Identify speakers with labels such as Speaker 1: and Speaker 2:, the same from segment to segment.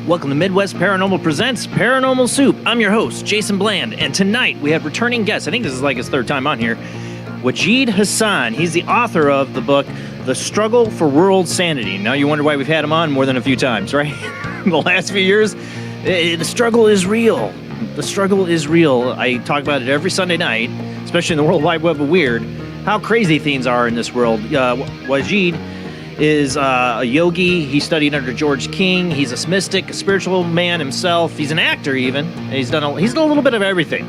Speaker 1: Welcome to Midwest Paranormal Presents Paranormal Soup. I'm your host, Jason Bland, and tonight we have returning guest. I think this is like his third time on here, Wajid Hassan. He's the author of the book, The Struggle for World Sanity. Now you wonder why we've had him on more than a few times, right? In the last few years, the struggle is real. The struggle is real. I talk about it every Sunday night, especially in the World Wide Web of Weird, how crazy things are in this world. Wajid is a yogi. He studied under George King. He's a mystic, a spiritual man himself. He's an actor even. He's done a little bit of everything.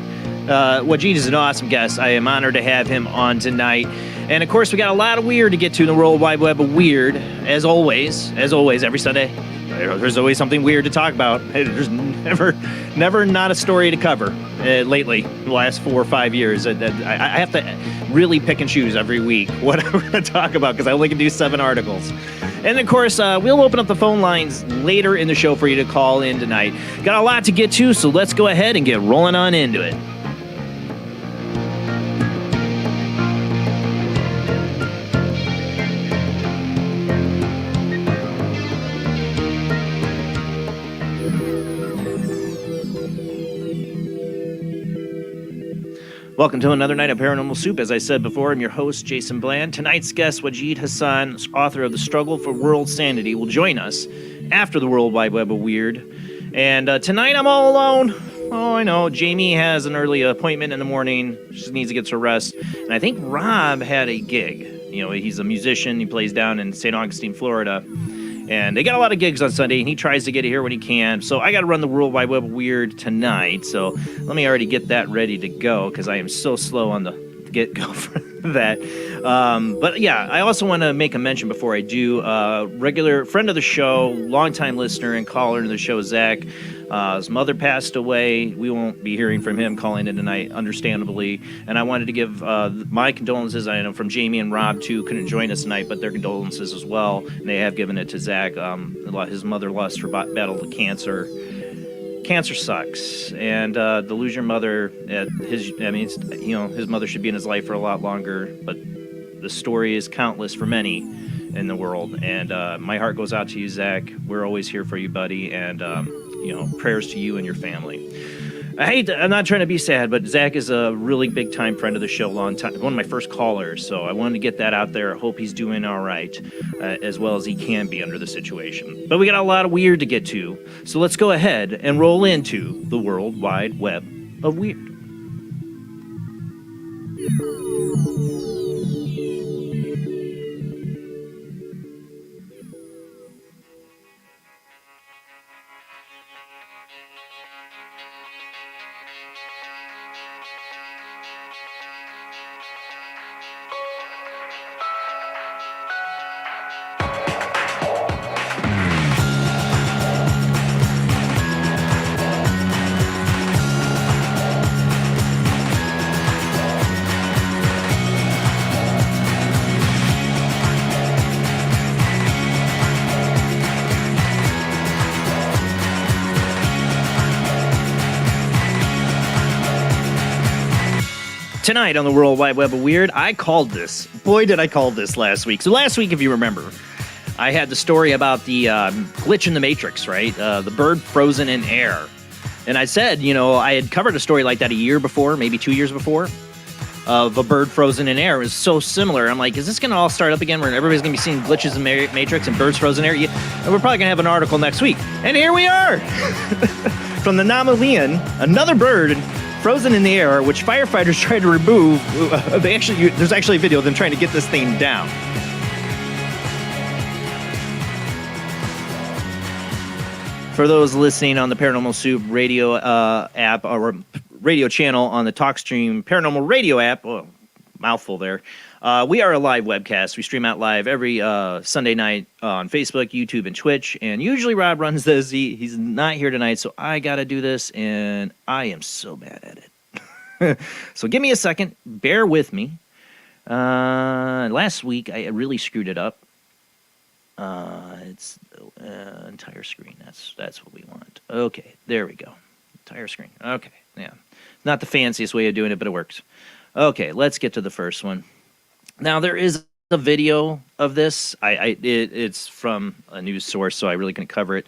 Speaker 1: Wajid is an awesome guest. I am honored to have him on tonight. And of course, we got a lot of weird to get to in the World Wide Web of Weird, as always, every Sunday. There's always something weird to talk about. There's never not a story to cover lately, the last 4 or 5 years. I have to really pick and choose every week what I'm going to talk about because I only can do 7 articles. And of course, we'll open up the phone lines later in the show for you to call in tonight. Got a lot to get to, so let's go ahead and get rolling on into it. Welcome to another night of Paranormal Soup. As I said before, I'm your host, Jason Bland. Tonight's guest, Wajid Hassan, author of The Struggle for World Sanity, will join us after the World Wide Web of Weird. And tonight I'm all alone. Oh, I know. Jamie has an early appointment in the morning. She just needs to get some rest. And I think Rob had a gig. You know, he's a musician. He plays down in St. Augustine, Florida. And they got a lot of gigs on Sunday, and he tries to get here when he can. So I got to run the World Wide Web of Weird tonight. So let me already get that ready to go, because I am so slow on the go for that. But yeah, I also want to make a mention before I do. Regular friend of the show, longtime listener and caller to the show, Zach. His mother passed away. We won't be hearing from him calling in tonight, understandably. And I wanted to give my condolences. I know from Jamie and Rob, too, couldn't join us tonight, but their condolences as well. And they have given it to Zach. His mother lost her battle with cancer. Cancer sucks, and to lose your mother at his mother should be in his life for a lot longer, but the story is countless for many in the world, and my heart goes out to you, Zach. We're always here for you, buddy, and prayers to you and your family. I'm not trying to be sad, but Zach is a really big time friend of the show, long time, one of my first callers, so I wanted to get that out there. I hope he's doing all right, as well as he can be under the situation. But we got a lot of weird to get to, so let's go ahead and roll into the World Wide Web of Weird. Tonight on the World Wide Web of Weird, I called this. Boy, did I call this last week. So last week, if you remember, I had the story about the glitch in the Matrix, right? The bird frozen in air. And I said, I had covered a story like that a year before, maybe 2 years before, of a bird frozen in air. It was so similar. I'm like, is this going to all start up again where everybody's going to be seeing glitches in Matrix and birds frozen in air? And we're probably going to have an article next weweek. And here we are! From the Namalian, another bird frozen in the air, which firefighters tried to remove. There's actually a video of them trying to get this thing down. For those listening on the Paranormal Soup radio app or radio channel on the Talkstream Paranormal Radio app, mouthful there. We are a live webcast. We stream out live every Sunday night on Facebook, YouTube, and Twitch. And usually Rob runs this. He's not here tonight, so I got to do this, and I am so bad at it. So give me a second. Bear with me. Last week, I really screwed it up. It's entire screen. That's what we want. Okay, there we go. Entire screen. Okay, yeah. Not the fanciest way of doing it, but it works. Okay, let's get to the first one. Now, there is a video of this. It's from a news source, so I really couldn't cover it,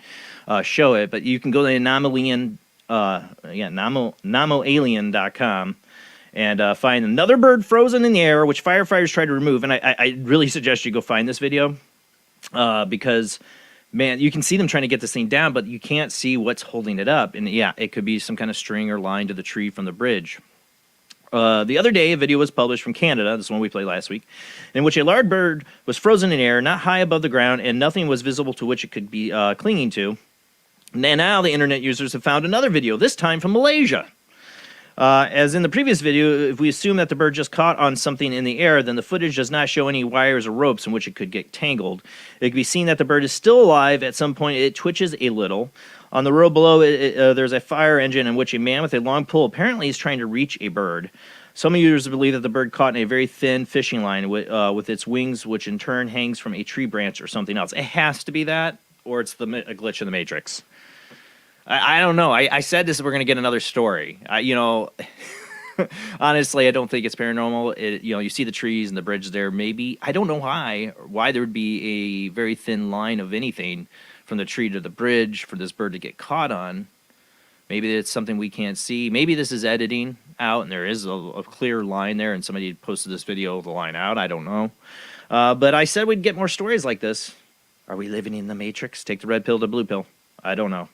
Speaker 1: show it. But you can go to Namoalien, namoalien.com and find another bird frozen in the air, which firefighters tried to remove. And I really suggest you go find this video because, man, you can see them trying to get this thing down, but you can't see what's holding it up. And, yeah, it could be some kind of string or line to the tree from the bridge. The other day, a video was published from Canada, this one we played last week, in which a large bird was frozen in air, not high above the ground, and nothing was visible to which it could be clinging to. And now the internet users have found another video, this time from Malaysia. As in the previous video, if we assume that the bird just caught on something in the air, then the footage does not show any wires or ropes in which it could get tangled. It can be seen that the bird is still alive. At some point, it twitches a little. On the road below, there's a fire engine in which a man with a long pole apparently is trying to reach a bird. Some users believe that the bird caught in a very thin fishing line with its wings, which in turn hangs from a tree branch or something else. It has to be that, or it's a glitch in the Matrix. I don't know. I said this, we're going to get another story. Honestly, I don't think it's paranormal. You see the trees and the bridge there. Maybe, I don't know why there would be a very thin line of anything from the tree to the bridge for this bird to get caught on. Maybe it's something we can't see. Maybe this is editing out and there is a clear line there and somebody posted this video of the line out. I don't know. But I said we'd get more stories like this. Are we living in the Matrix? Take the red pill to blue pill. I don't know.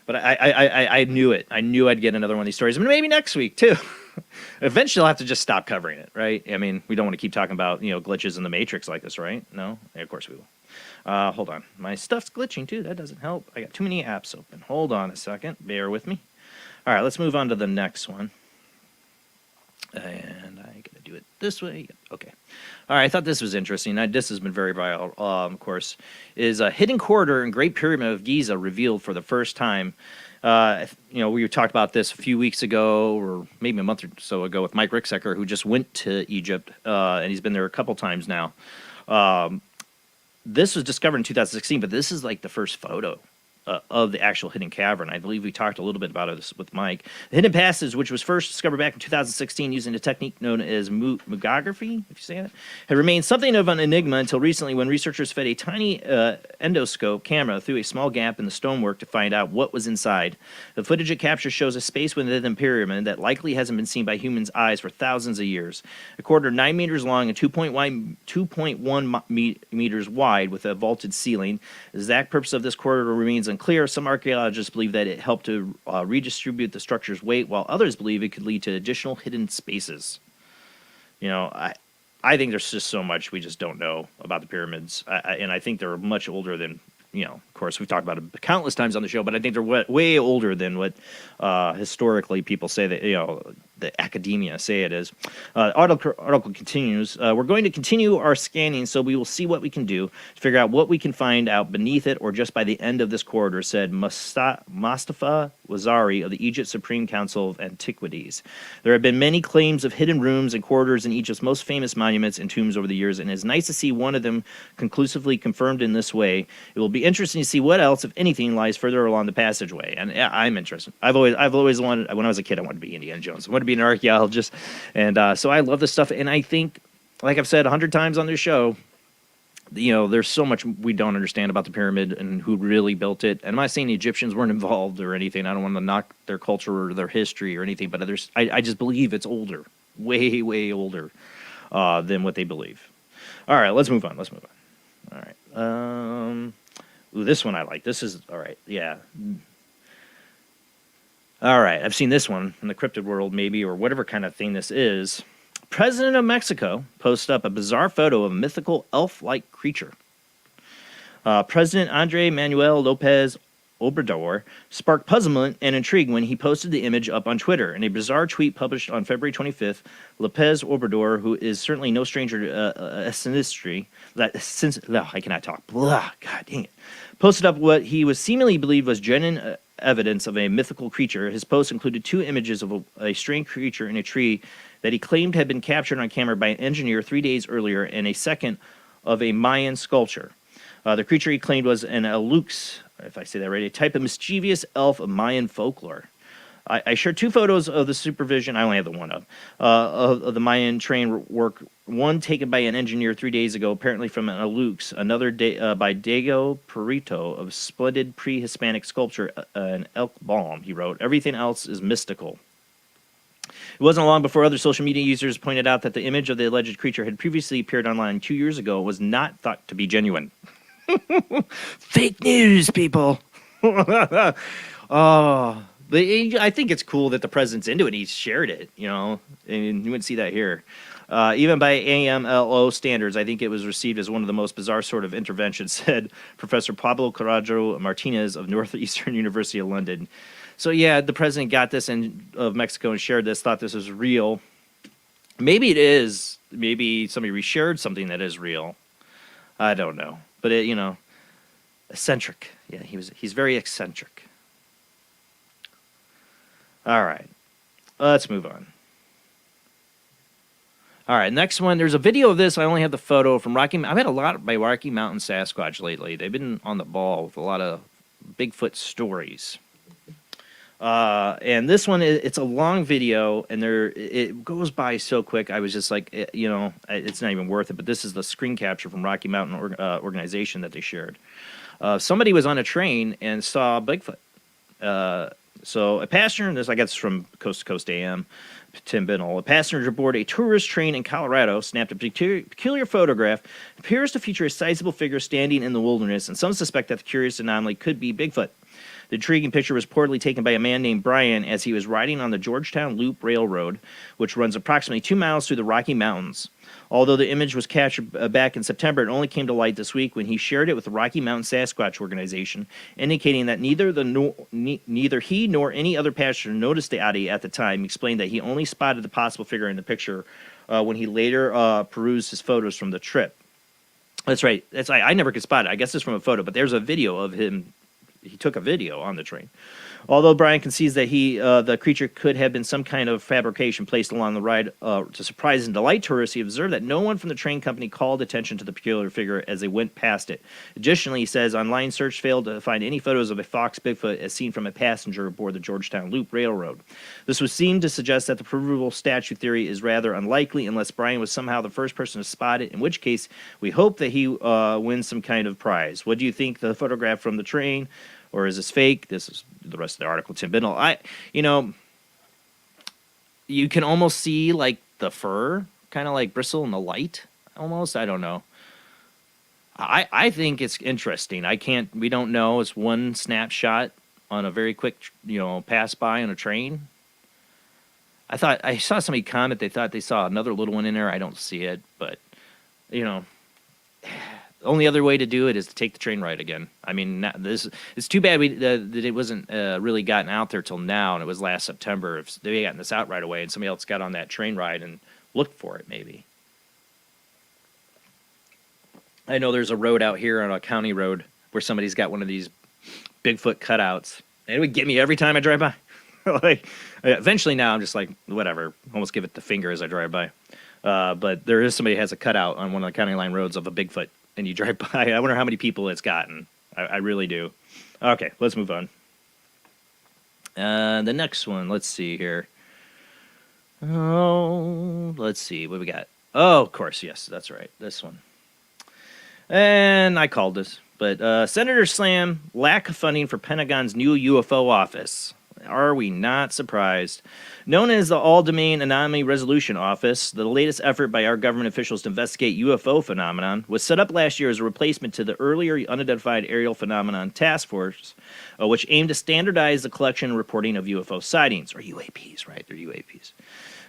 Speaker 1: But I knew it. I knew I'd get another one of these stories. And maybe next week, too. Eventually, I'll have to just stop covering it, right? I mean, we don't want to keep talking about, glitches in the Matrix like this, right? No? Yeah, of course we will. Hold on. My stuff's glitching, too. That doesn't help. I got too many apps open. Hold on a second. Bear with me. All right, let's move on to the next one. And I got to do it this way. Okay. All right, I thought this was interesting. This has been very viral, of course. Is a hidden corridor in Great Pyramid of Giza revealed for the first time. We talked about this a few weeks ago, or maybe a month or so ago, with Mike Ricksecker, who just went to Egypt, and he's been there a couple times now. This was discovered in 2016, but this is like the first photo of the actual hidden cavern. I believe we talked a little bit about it with Mike. The hidden passage, which was first discovered back in 2016 using a technique known as mugography, if you say that, had remained something of an enigma until recently, when researchers fed a tiny endoscope camera through a small gap in the stonework to find out what was inside. The footage it captures shows a space within the pyramid that likely hasn't been seen by humans' eyes for thousands of years. A corridor 9 meters long and 2.1 meters wide with a vaulted ceiling. The exact purpose of this corridor remains unclear. Some archaeologists believe that it helped to redistribute the structure's weight, while others believe it could lead to additional hidden spaces. I think there's just so much we just don't know about the pyramids, and I think they're much older than, of course, we've talked about it countless times on the show, but I think they're way older than what historically people say that, the academia say it is. Article continues, we're going to continue our scanning, so we will see what we can do to figure out what we can find out beneath it or just by the end of this corridor, said Mustafa Wazari of the Egypt Supreme Council of Antiquities. There have been many claims of hidden rooms and corridors in Egypt's most famous monuments and tombs over the years, and it's nice to see one of them conclusively confirmed in this way. It will be interesting to see what else, if anything, lies further along the passageway. And I'm interested. I've always wanted, when I was a kid, I wanted to be Indiana Jones. I wanted to be an archaeologist, and so I love this stuff. And I think, like I've said 100 times on this show, there's so much we don't understand about the pyramid and who really built it. And I'm not saying the Egyptians weren't involved or anything. I don't want to knock their culture or their history or anything, but I just believe it's older, way, way older than what they believe. All right, let's move on. All right. Ooh, this one I like. This is, all right, yeah. All right, I've seen this one in the cryptid world, maybe, or whatever kind of thing this is. President of Mexico posts up a bizarre photo of a mythical elf-like creature. President Andre Manuel Lopez Obrador sparked puzzlement and intrigue when he posted the image up on Twitter. In a bizarre tweet published on February 25th, Lopez Obrador, who is certainly no stranger to sinistry, I cannot talk, blah, God dang it, posted up what he was seemingly believed was genuine evidence of a mythical creature. His post included 2 images of a strange creature in a tree that he claimed had been captured on camera by an engineer 3 days earlier, and a second of a Mayan sculpture. The creature he claimed was an alux, if I say that right, a type of mischievous elf of Mayan folklore. I shared 2 photos of the supervision. I only have the one up of the Mayan train work. One taken by an engineer 3 days ago, apparently from an alux. Another by Diego Perito of splendid pre-Hispanic sculpture, an elk balm. He wrote, "Everything else is mystical." It wasn't long before other social media users pointed out that the image of the alleged creature had previously appeared online 2 years ago and was not thought to be genuine. Fake news, people. Oh. But I think it's cool that the president's into it. He shared it, and you wouldn't see that here. Even by AMLO standards, I think it was received as one of the most bizarre sort of interventions, said Professor Pablo Carajo Martinez of Northeastern University of London. So, yeah, the president got this of Mexico and shared this, thought this was real. Maybe it is. Maybe somebody reshared something that is real. I don't know. But, eccentric. Yeah, he's very eccentric. All right, let's move on. All right, next one. There's a video of this. I only have the photo from Rocky. I've had a lot by Rocky Mountain Sasquatch lately. They've been on the ball with a lot of Bigfoot stories. And this one, it's a long video, and it goes by so quick. I was just like, it's not even worth it. But this is the screen capture from Rocky Mountain organization that they shared. Somebody was on a train and saw Bigfoot. So a passenger, I got this from Coast to Coast AM, Tim Binnell. A passenger aboard a tourist train in Colorado snapped a peculiar photograph. It appears to feature a sizable figure standing in the wilderness, and some suspect that the curious anomaly could be Bigfoot. The intriguing picture was reportedly taken by a man named Brian as he was riding on the Georgetown Loop Railroad, which runs approximately 2 miles through the Rocky Mountains. Although the image was captured back in September, it only came to light this week when he shared it with the Rocky Mountain Sasquatch organization, indicating that neither he nor any other passenger noticed the oddity at the time. He explained that he only spotted the possible figure in the picture when he later perused his photos from the trip. That's right. I never could spot it. I guess it's from a photo, but there's a video of him. He took a video on the train. Although Brian concedes that the creature could have been some kind of fabrication placed along the ride to surprise and delight tourists, he observed that no one from the train company called attention to the peculiar figure as they went past it. Additionally, he says online search failed to find any photos of a fox Bigfoot as seen from a passenger aboard the Georgetown Loop Railroad. This would seem to suggest that the provable statue theory is rather unlikely unless Brian was somehow the first person to spot it, in which case we hope that he wins some kind of prize. What do you think, the photograph from the train? Or is this fake? This is the rest of the article. Tim Bindle. You can almost see like the fur kind of like bristle in the light. Almost, I don't know. I think it's interesting. We don't know. It's one snapshot on a very quick, pass by on a train. I saw somebody comment they thought they saw another little one in there. I don't see it, but the only other way to do it is to take the train ride again. I mean, it's too bad that it wasn't really gotten out there till now, and it was last September. If they had gotten this out right away and somebody else got on that train ride and looked for it, maybe. I know there's a road out here on a county road where somebody's got one of these Bigfoot cutouts. And it would get me every time I drive by. Eventually now I'm just like, whatever, almost give it the finger as I drive by. But there is somebody who has a cutout on one of the county line roads of a Bigfoot. And you drive by. I wonder how many people it's gotten. I really do. Okay, let's move on. The next one, let's see here. Oh, let's see. What we got? Oh, of course, yes, that's right. This one. And I called this. But Senators slam lack of funding for Pentagon's new UFO office. Are we not surprised? Known as the All-Domain Anomaly Resolution Office, the latest effort by our government officials to investigate UFO phenomenon was set up last year as a replacement to the earlier Unidentified Aerial Phenomenon Task Force, which aimed to standardize the collection and reporting of UFO sightings, or UAPs, right? They're UAPs.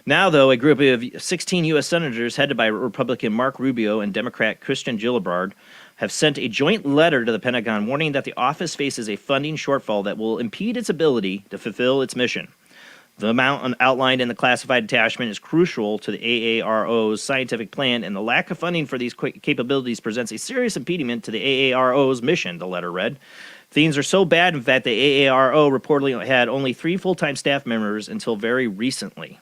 Speaker 1: Now, though, a group of 16 U.S. senators headed by Republican Mark Rubio and Democrat Christian Gillibrand have sent a joint letter to the Pentagon warning that the office faces a funding shortfall that will impede its ability to fulfill its mission. The amount outlined in the classified attachment is crucial to the AARO's scientific plan, and the lack of funding for these capabilities presents a serious impediment to the AARO's mission, the letter read. Things are so bad, in fact, the AARO reportedly had only 3 full-time staff members until very recently.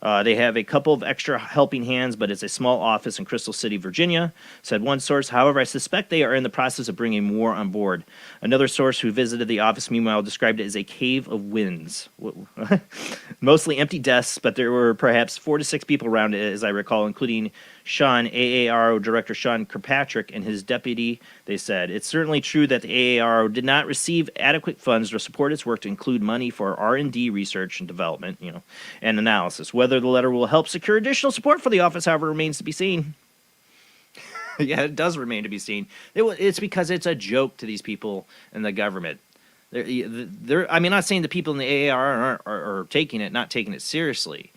Speaker 1: They have a couple of extra helping hands, but it's a small office in Crystal City, Virginia, said one source. However, I suspect they are in the process of bringing more on board. Another source who visited the office, meanwhile, described it as a cave of winds. Mostly empty desks, but there were perhaps 4 to 6 people around it, as I recall, including AARO Director Sean Kirkpatrick and his deputy, they said. It's certainly true that the AARO did not receive adequate funds to support its work to include money for R&D research and development, and analysis. Whether the letter will help secure additional support for the office, however, remains to be seen. Yeah, it does remain to be seen. It's because it's a joke to these people in the government. I'm not saying the people in the AAR are not taking it seriously.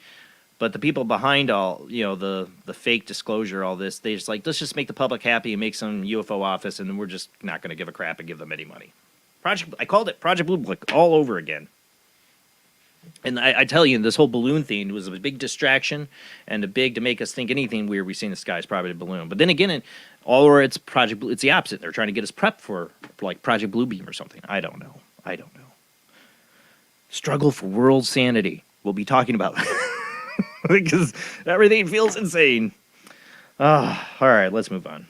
Speaker 1: But the people behind all, the fake disclosure, all this, they just like, let's just make the public happy and make some UFO office, and then we're just not going to give a crap and give them any money. I called it Project Blue Book all over again. And I tell you, this whole balloon thing was a big distraction and to make us think anything weird we see in the sky is probably a balloon. But then again, it's Project Blue, it's the opposite. They're trying to get us prepped for like Project Bluebeam or something. I don't know. Struggle for world sanity. We'll be talking about because everything feels insane. All right, let's move on.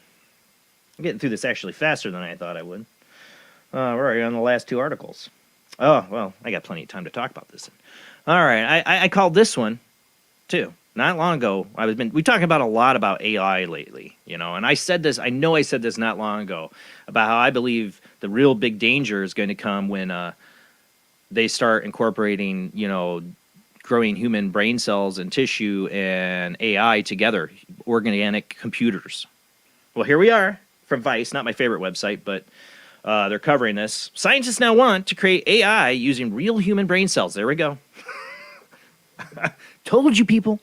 Speaker 1: I'm getting through this actually faster than I thought I would. We're already on the last 2 articles. Oh, well, I got plenty of time to talk about this. All right, I called this one, too. Not long ago, we talking about a lot about AI lately, and I said this not long ago, about how I believe the real big danger is going to come when they start incorporating, growing human brain cells and tissue and AI together, organic computers. Well, here we are from Vice, not my favorite website, but they're covering this. Scientists now want to create AI using real human brain cells. There we go. Told you, people.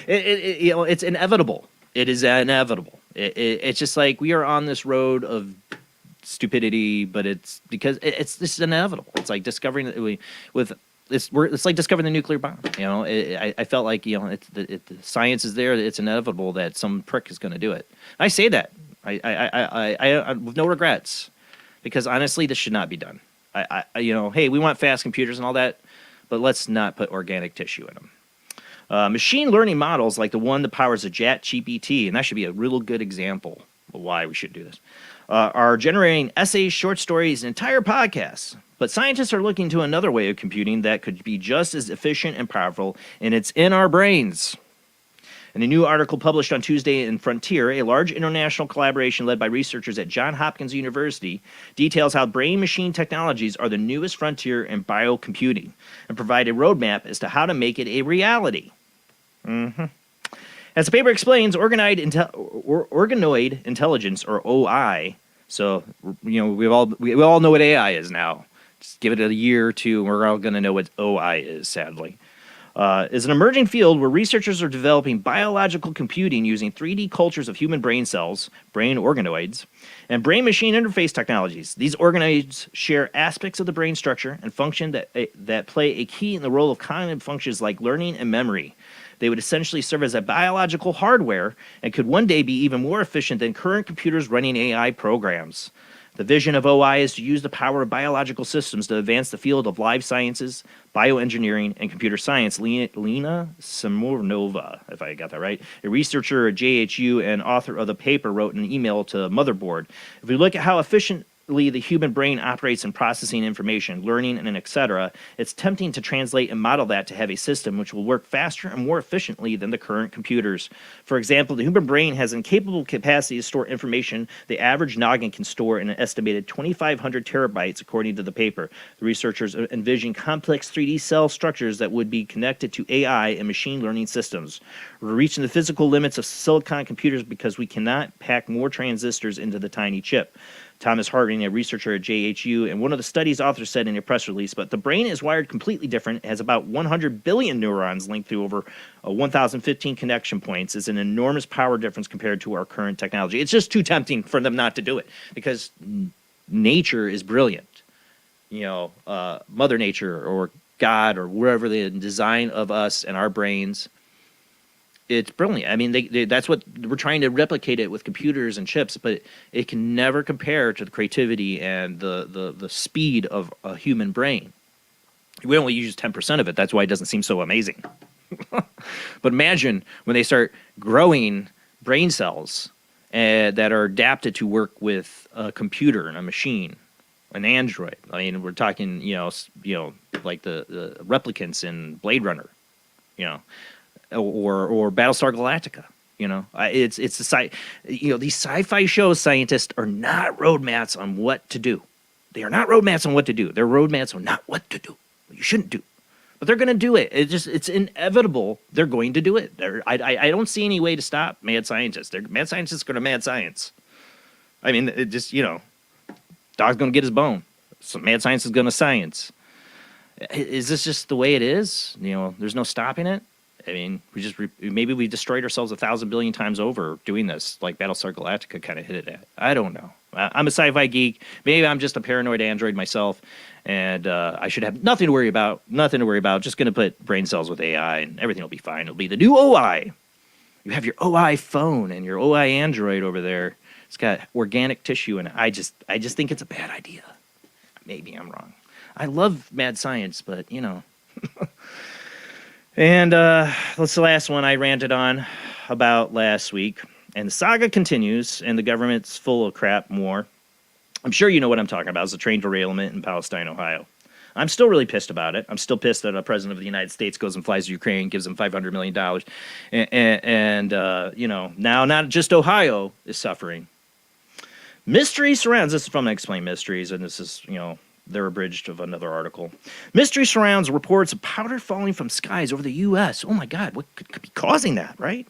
Speaker 1: It's inevitable. It is inevitable. It's just like we are on this road of stupidity, but it's because this is inevitable. It's like discovering that with it's like discovering the nuclear bomb. I felt like the science is there. It's inevitable that some prick is going to do it. I say that I with no regrets, because honestly, this should not be done. Hey, we want fast computers and all that, but let's not put organic tissue in them. Machine learning models like the one that powers the ChatGPT, and that should be a real good example of why we should do this, are generating essays, short stories, and entire podcasts. But scientists are looking to another way of computing that could be just as efficient and powerful, and it's in our brains. In a new article published on Tuesday in Frontier, a large international collaboration led by researchers at Johns Hopkins University details how brain-machine technologies are the newest frontier in biocomputing and provide a roadmap as to how to make it a reality. As the paper explains, organoid intelligence, or OI, so we all know what AI is now. Just give it a year or two, and we're all going to know what OI is, sadly. Is an emerging field where researchers are developing biological computing using 3D cultures of human brain cells, brain organoids, and brain-machine interface technologies. These organoids share aspects of the brain structure and function that play a key in the role of cognitive functions like learning and memory. They would essentially serve as a biological hardware and could one day be even more efficient than current computers running AI programs. The vision of OI is to use the power of biological systems to advance the field of life sciences, bioengineering, and computer science. Lena Samornova, if I got that right, a researcher at JHU and author of the paper, wrote in an email to Motherboard. If we look at how efficiently the human brain operates in processing information, learning, and etc., it's tempting to translate and model that to have a system which will work faster and more efficiently than the current computers. For example, the human brain has an incapable capacity to store information the average noggin can store in an estimated 2,500 terabytes, according to the paper. The researchers envision complex 3D cell structures that would be connected to AI and machine learning systems. We're reaching the physical limits of silicon computers because we cannot pack more transistors into the tiny chip. Thomas Harding, a researcher at JHU, and one of the study's authors said in a press release, but the brain is wired completely different. It has about 100 billion neurons linked through over 1,015 connection points. It's an enormous power difference compared to our current technology. It's just too tempting for them not to do it, because nature is brilliant. Mother Nature or God or wherever the design of us and our brains, it's brilliant. I mean, that's what we're trying to replicate it with computers and chips, but it can never compare to the creativity and the speed of a human brain. We only use 10% of it. That's why it doesn't seem so amazing. But imagine when they start growing brain cells that are adapted to work with a computer and a machine, an android. I mean, we're talking, like the replicants in Blade Runner, or Battlestar Galactica. It's these sci-fi shows. Scientists are not roadmaps on what to do. They are not roadmaps on what to do. They're roadmaps on not what to do. What you shouldn't do. But they're going to do it. It's inevitable. They're going to do it. I don't see any way to stop mad scientists. Mad scientists going to mad science. I mean, it just, dog's going to get his bone. So mad science is going to science. Is this just the way it is? There's no stopping it. I mean, maybe we destroyed ourselves 1,000 billion times over doing this, like Battlestar Galactica kind of hit it at. I don't know. I'm a sci-fi geek. Maybe I'm just a paranoid android myself, and I should have nothing to worry about. Nothing to worry about. Just going to put brain cells with AI, and everything will be fine. It'll be the new OI. You have your OI phone and your OI android over there. It's got organic tissue in it. I just think it's a bad idea. Maybe I'm wrong. I love mad science, but And that's the last one I ranted on about last week. And the saga continues, and the government's full of crap more. I'm sure you know what I'm talking about. It's a train derailment in Palestine, Ohio. I'm still really pissed about it. I'm still pissed that a president of the United States goes and flies to Ukraine, gives them $500 million. And now not just Ohio is suffering. Mystery surrounds, this is from Explain Mysteries, and this is, they're abridged of another article. Mystery surrounds reports of powder falling from skies over the U.S. Oh my God, what could be causing that, right?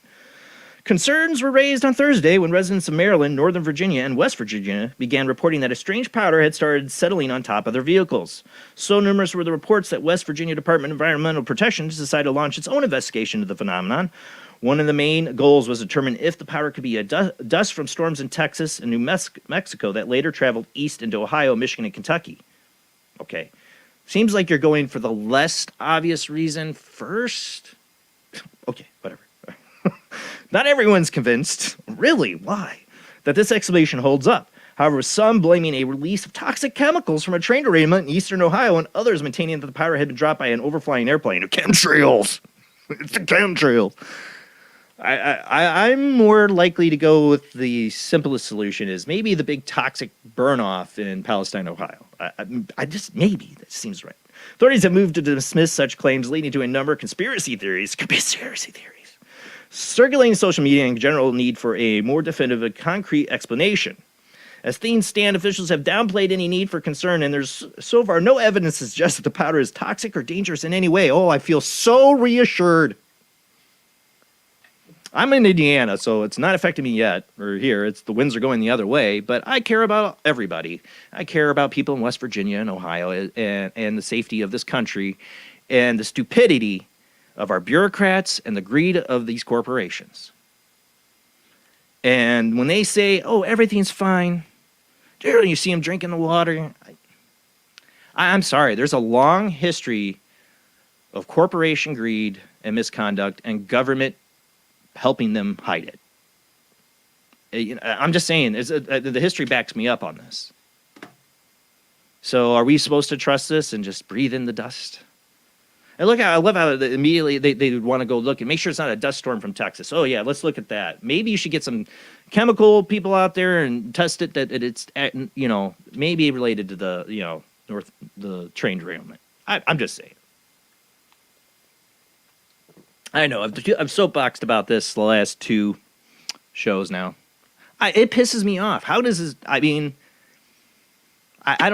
Speaker 1: Concerns were raised on Thursday when residents of Maryland, Northern Virginia, and West Virginia began reporting that a strange powder had started settling on top of their vehicles. So numerous were the reports that West Virginia Department of Environmental Protection decided to launch its own investigation of the phenomenon. One of the main goals was to determine if the powder could be dust from storms in Texas and New Mexico that later traveled east into Ohio, Michigan, and Kentucky. Okay. Seems like you're going for the less obvious reason first. Okay, whatever. Not everyone's convinced, really, why, that this explanation holds up. However, with some blaming a release of toxic chemicals from a train derailment in eastern Ohio, and others maintaining that the power had been dropped by an overflying airplane. Chemtrails! It's the chemtrails! I'm more likely to go with the simplest solution is maybe the big toxic burn-off in Palestine, Ohio. I just, maybe, that seems right. Authorities have moved to dismiss such claims, leading to a number of conspiracy theories circulating social media in general need for a more definitive and concrete explanation. As things stand, officials have downplayed any need for concern, and there's so far no evidence to suggest that the powder is toxic or dangerous in any way. Oh, I feel so reassured. I'm in Indiana, so it's not affecting me yet, or here. It's the winds are going the other way, but I care about everybody. I care about people in West Virginia and Ohio and the safety of this country and the stupidity of our bureaucrats and the greed of these corporations. And when they say, oh, everything's fine, you see them drinking the water. I'm sorry, there's a long history of corporation greed and misconduct and government helping them hide it. I'm just saying, the history backs me up on this. So are we supposed to trust this and just breathe in the dust? And look, I love how immediately they would want to go look and make sure it's not a dust storm from Texas. Oh, yeah, let's look at that. Maybe you should get some chemical people out there and test it that it's, maybe related to the, the train derailment. I'm just saying. I know, I've soapboxed about this the last 2 shows now. It pisses me off. How does this, I don't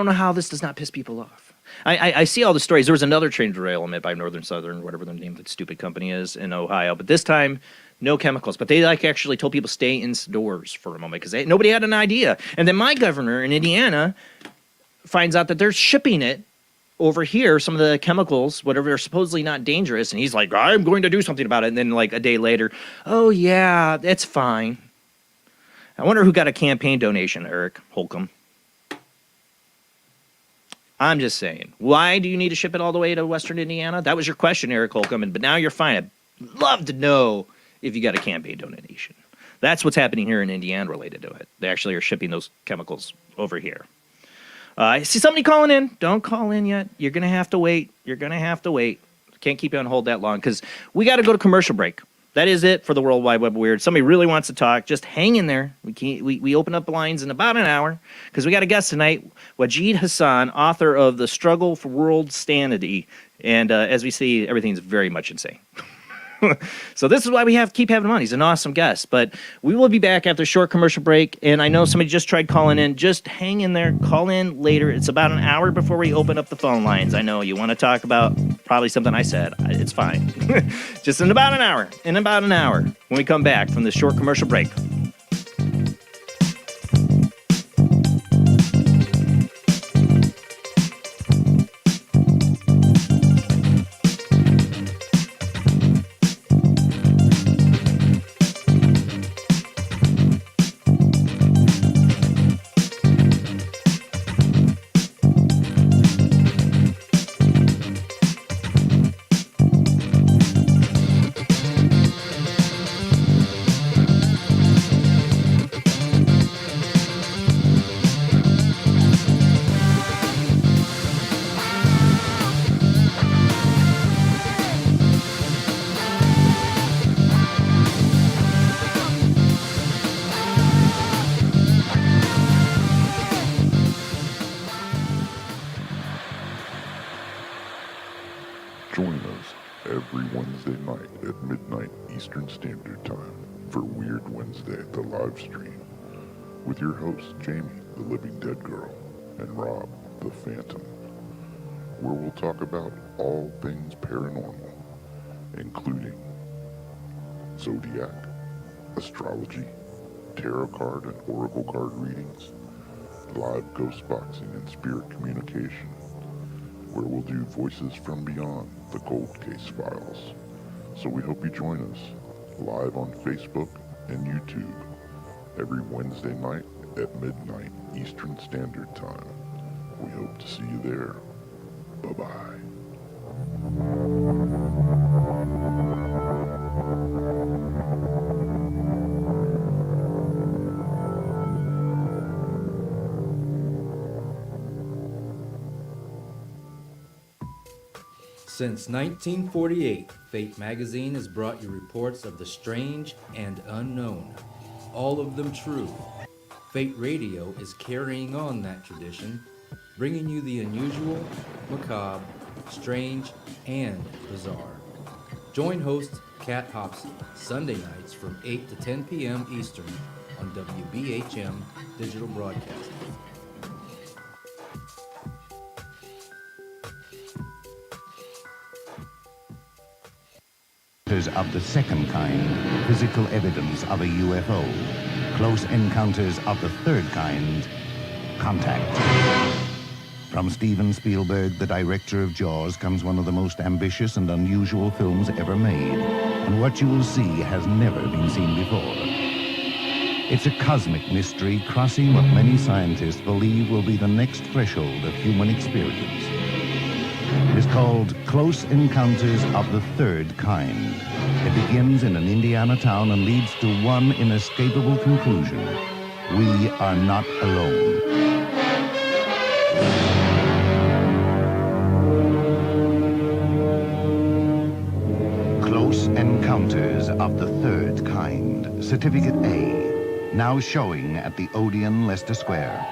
Speaker 1: know how this does not piss people off. I see all the stories. There was another train derailment by Northern Southern, whatever the name of the stupid company is, in Ohio. But this time, no chemicals. But they actually told people stay indoors for a moment because nobody had an idea. And then my governor in Indiana finds out that they're shipping it over here, some of the chemicals, whatever, are supposedly not dangerous. And he's like, I'm going to do something about it. And then like a day later, oh, yeah, it's fine. I wonder who got a campaign donation, Eric Holcomb. I'm just saying, why do you need to ship it all the way to Western Indiana? That was your question, Eric Holcomb, but now you're fine. I'd love to know if you got a campaign donation. That's what's happening here in Indiana related to it. They actually are shipping those chemicals over here. I see somebody calling in. Don't call in yet. You're going to have to wait. Can't keep you on hold that long because we got to go to commercial break. That is it for the World Wide Web Weird. Somebody really wants to talk. Just hang in there. We open up the lines in about an hour because we got a guest tonight, Wajid Hassan, author of The Struggle for World Sanity. And as we see, everything's very much insane. So this is why we keep having him on. He's an awesome guest. But we will be back after a short commercial break. And I know somebody just tried calling in. Just hang in there. Call in later. It's about an hour before we open up the phone lines. I know you want to talk about probably something I said. It's fine. Just in about an hour. When we come back from this short commercial break.
Speaker 2: Join us every Wednesday night at midnight Eastern Standard Time for Weird Wednesday, the live stream, with your hosts Jamie, the Living Dead Girl, and Rob, the Phantom, where we'll talk about all things paranormal, including zodiac, astrology, tarot card and oracle card readings, live ghost boxing and spirit communication, where we'll do voices from beyond the cold case files. So we hope you join us live on Facebook and YouTube every Wednesday night at midnight Eastern Standard Time. We hope to see you there. Bye-bye.
Speaker 3: Since 1948, Fate magazine has brought you reports of the strange and unknown, all of them true. Fate Radio is carrying on that tradition, bringing you the unusual, macabre, strange, and bizarre. Join host Kat Hobson Sunday nights from 8 to 10 p.m. Eastern on WBHM Digital Broadcasting.
Speaker 4: Of the second kind, physical evidence of a UFO. Close encounters of the third kind, contact. From Steven Spielberg, the director of Jaws, comes one of the most ambitious and unusual films ever made. And what you will see has never been seen before. It's a cosmic mystery crossing what many scientists believe will be the next threshold of human experience. It is called Close Encounters of the Third Kind. It begins in an Indiana town and leads to one inescapable conclusion. We are not alone. Close Encounters of the Third Kind. Certificate A. Now showing at the Odeon, Leicester Square.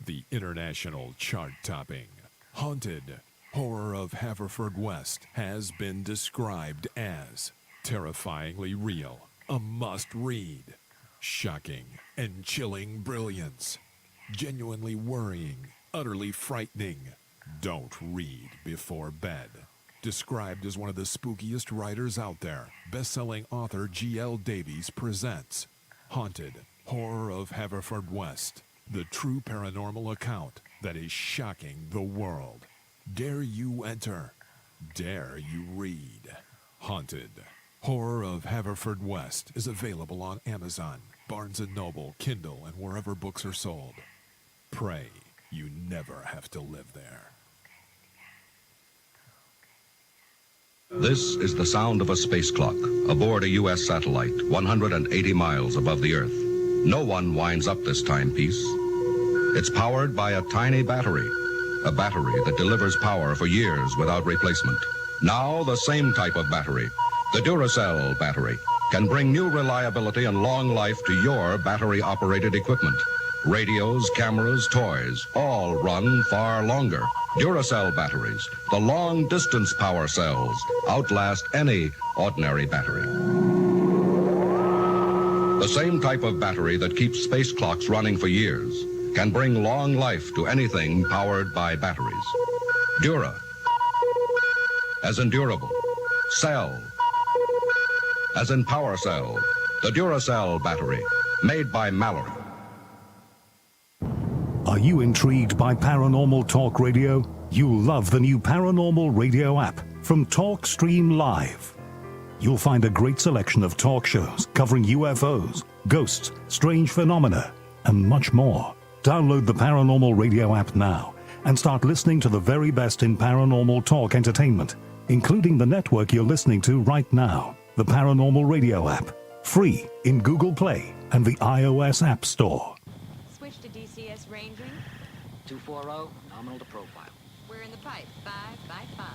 Speaker 5: The international chart-topping, Haunted Horror of Haverfordwest has been described as terrifyingly real, a must-read, shocking and chilling brilliance, genuinely worrying, utterly frightening. Don't read before bed. Described as one of the spookiest writers out there, best-selling author G.L. Davies presents Haunted Horror of Haverfordwest. The true paranormal account that is shocking the world. Dare you enter? Dare you read? Haunted Horror of Haverfordwest is available on Amazon, Barnes & Noble, Kindle, and wherever books are sold. Pray you never have to live there.
Speaker 6: This is the sound of a space clock aboard a U.S. satellite 180 miles above the Earth. No one winds up this timepiece. It's powered by a tiny battery, a battery that delivers power for years without replacement. Now the same type of battery, the Duracell battery, can bring new reliability and long life to your battery-operated equipment. Radios, cameras, toys, all run far longer. Duracell batteries, the long-distance power cells, outlast any ordinary battery. The same type of battery that keeps space clocks running for years can bring long life to anything powered by batteries. Dura, as in durable. Cell, as in power cell. The Duracell battery, made by Mallory.
Speaker 7: Are you intrigued by Paranormal Talk Radio? You'll love the new Paranormal Radio app from Talkstream Live. You'll find a great selection of talk shows covering UFOs, ghosts, strange phenomena, and much more. Download the Paranormal Radio app now and start listening to the very best in paranormal talk entertainment, including the network you're listening to right now, the Paranormal Radio app, free in Google Play and the iOS App Store.
Speaker 8: Switch to DCS ranging.
Speaker 9: 240, nominal to profile.
Speaker 8: We're in the pipe, 5 by 5.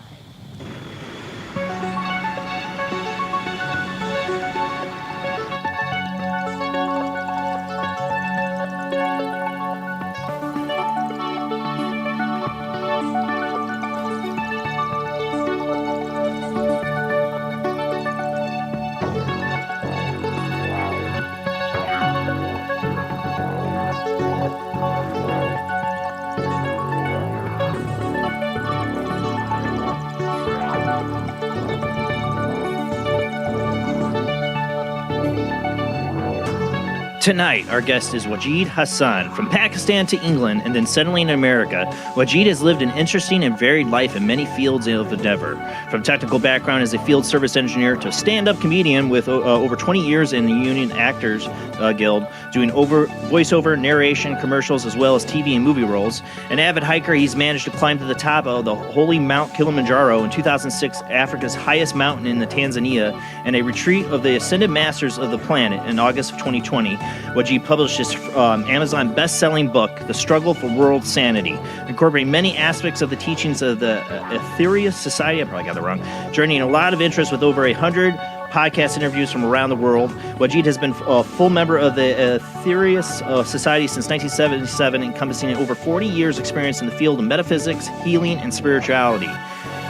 Speaker 1: Tonight, our guest is Wajid Hassan, from Pakistan to England and then settling in America. Wajid has lived an interesting and varied life in many fields of endeavor, from technical background as a field service engineer to stand-up comedian with over 20 years in the Union Actors Guild, doing voiceover, narration, commercials, as well as TV and movie roles. An avid hiker, he's managed to climb to the top of the Holy Mount Kilimanjaro in 2006, Africa's highest mountain in Tanzania, and a retreat of the Ascended Masters of the Planet in August of 2020. Wajid published his Amazon best-selling book, The Struggle for World Sanity, incorporating many aspects of the teachings of the Aetherius Society, I probably got that wrong, journeying a lot of interest with over 100 podcast interviews from around the world. Wajid has been a full member of the Aetherius Society since 1977, encompassing over 40 years' experience in the field of metaphysics, healing, and spirituality.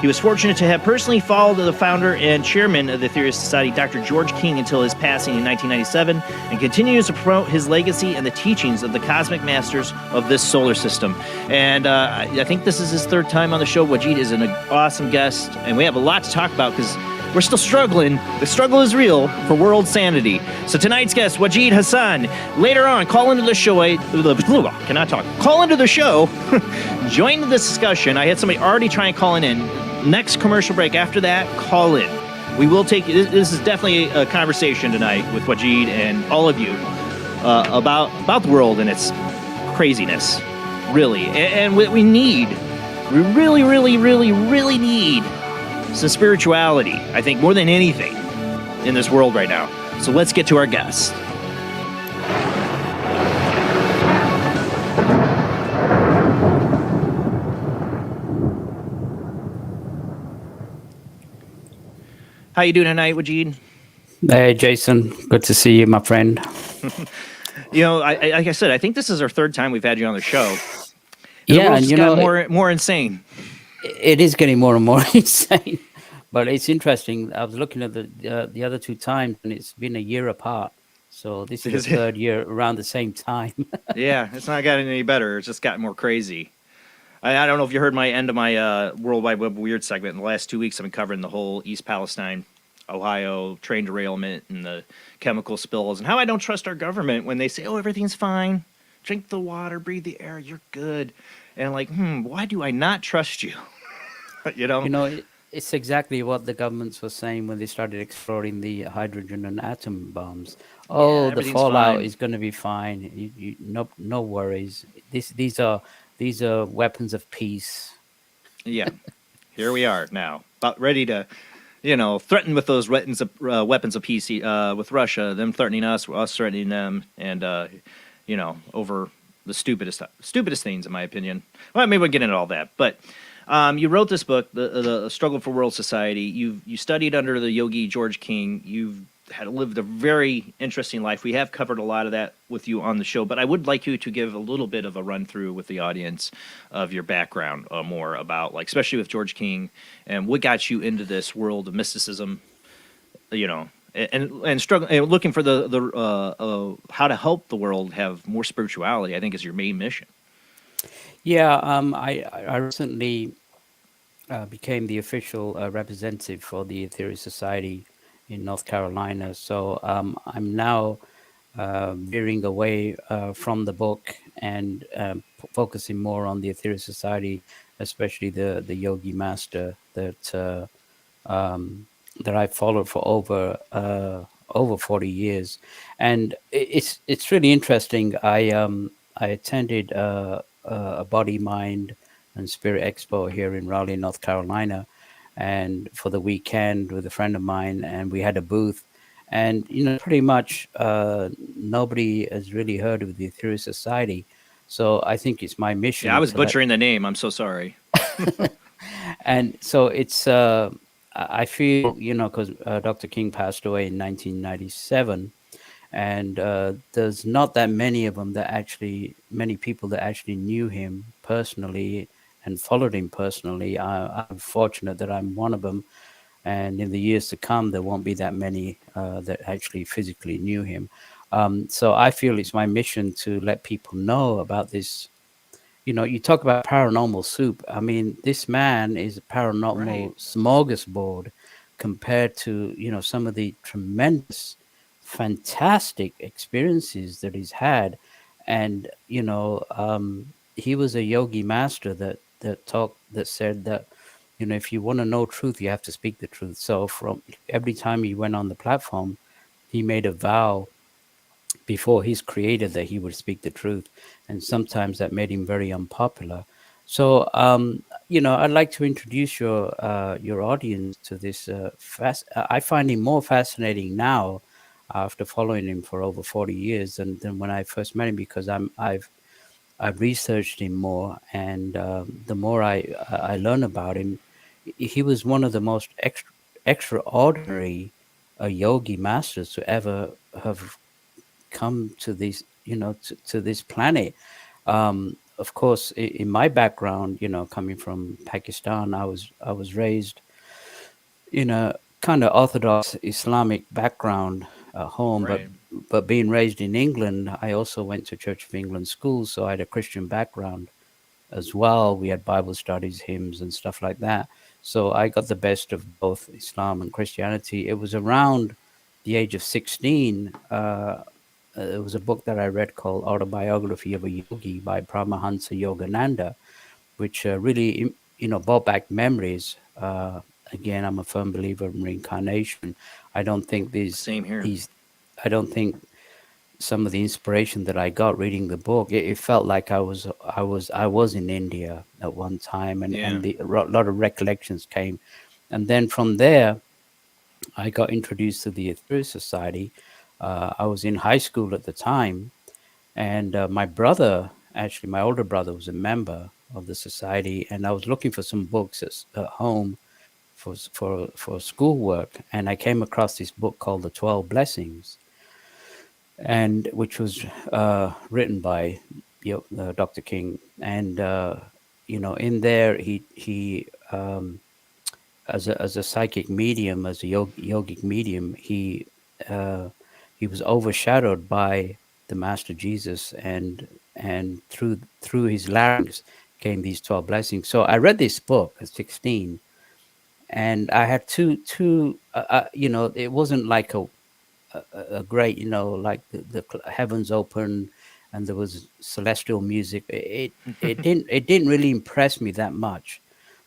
Speaker 1: He was fortunate to have personally followed the founder and chairman of the Aetherius Society, Dr. George King, until his passing in 1997, and continues to promote his legacy and the teachings of the cosmic masters of this solar system. And I think this is his third time on the show. Wajid is an awesome guest, and we have a lot to talk about because we're still struggling. The struggle is real for world sanity. So tonight's guest, Wajid Hassan, later on, call into the show. Cannot talk. Call into the show. Join the discussion. I had somebody already trying to call in. Next commercial break. After that, call in. We will take. This is definitely a conversation tonight with Wajid and all of you about the world and its craziness. Really, and what we need. We really, really, really, really need some spirituality, I think, more than anything in this world right now. So let's get to our guest. How you doing tonight, Wajid?
Speaker 10: Hey, Jason. Good to see you, my friend.
Speaker 1: You know, like I said, I think this is our third time we've had you on the show.
Speaker 10: Yeah, and you know,
Speaker 1: more insane.
Speaker 10: It is getting more and more insane, but it's interesting. I was looking at the other two times, and it's been a year apart. So this is the third year around the same time.
Speaker 1: Yeah, it's not gotten any better. It's just gotten more crazy. I don't know if you heard my end of my World Wide Web Weird segment. In the last 2 weeks, I've been covering the whole East Palestine, Ohio train derailment and the chemical spills and how I don't trust our government when they say, oh, everything's fine. Drink the water, breathe the air, you're good. And I'm like, why do I not trust you? You know,
Speaker 10: it's exactly what the governments were saying when they started exploring the hydrogen and atom bombs. Oh, the fallout is going to be fine. No worries. These are weapons of peace. Yeah,
Speaker 1: here we are now, about ready to, threaten with those weapons of peace with Russia. Them threatening us threatening them, and over the stupidest things, in my opinion. Well, maybe we'll get into all that, but. You wrote this book, the Struggle for World Society. You studied under the Yogi George King. You've lived a very interesting life. We have covered a lot of that with you on the show, but I would like you to give a little bit of a run through with the audience of your background, more about, like, especially with George King and what got you into this world of mysticism, and struggling, and looking for the how to help the world have more spirituality. I think is your main mission.
Speaker 10: Yeah, I recently became the official representative for the Ethereal Society in North Carolina. So I'm now veering away from the book and focusing more on the Ethereal Society, especially the Yogi Master that I followed for over 40 years. And it's really interesting. I attended a body, mind, and spirit expo here in Raleigh, North Carolina, and for the weekend with a friend of mine, and we had a booth, and pretty much nobody has really heard of the Ethereal Society. So I think it's my mission.
Speaker 1: Yeah, I was butchering the name. I'm so sorry.
Speaker 10: And so it's I feel because Dr. King passed away in 1997. And there's not that many of them many people that actually knew him personally and followed him personally. I'm fortunate that I'm one of them. And in the years to come, there won't be that many that actually physically knew him. So I feel it's my mission to let people know about this. You talk about paranormal soup. I mean, this man is a paranormal smorgasbord compared to, some of the tremendous fantastic experiences that he's had. And he was a yogi master that said that, if you want to know truth, you have to speak the truth. So from every time he went on the platform, he made a vow before his creator that he would speak the truth, and sometimes that made him very unpopular. So I'd like to introduce your audience to this. I find him more fascinating now after following him for over 40 years than when I first met him, because I've researched him more, and the more I learn about him, he was one of the most extraordinary yogi masters to ever have come to this, to this planet. Of course, in my background, coming from Pakistan, I was raised in a kind of Orthodox Islamic background at home,
Speaker 1: Right.
Speaker 10: but being raised in England, I also went to Church of England schools, so I had a Christian background as well. We had Bible studies, hymns, and stuff like that. So I got the best of both Islam and Christianity. It was around the age of 16. There was a book that I read called Autobiography of a Yogi by Paramahansa Yogananda, which really, brought back memories. Again, I'm a firm believer in reincarnation. I don't think
Speaker 1: Same here.
Speaker 10: I don't think some of the inspiration that I got reading the book, it felt like I was in India at one time, and
Speaker 1: Yeah.
Speaker 10: a lot of recollections came, and then from there I got introduced to the Ethereal Society. I was in high school at the time, and my brother, actually my older brother, was a member of the society, and I was looking for some books at home for schoolwork, and I came across this book called The 12 Blessings, and which was written by Dr. King, and in there he as a psychic medium, as a yogic medium, uh, he was overshadowed by the Master Jesus, and through his larynx came these 12 blessings. So I read this book at 16, and I had two. It wasn't like a great, like the heavens open and there was celestial music. It didn't really impress me that much.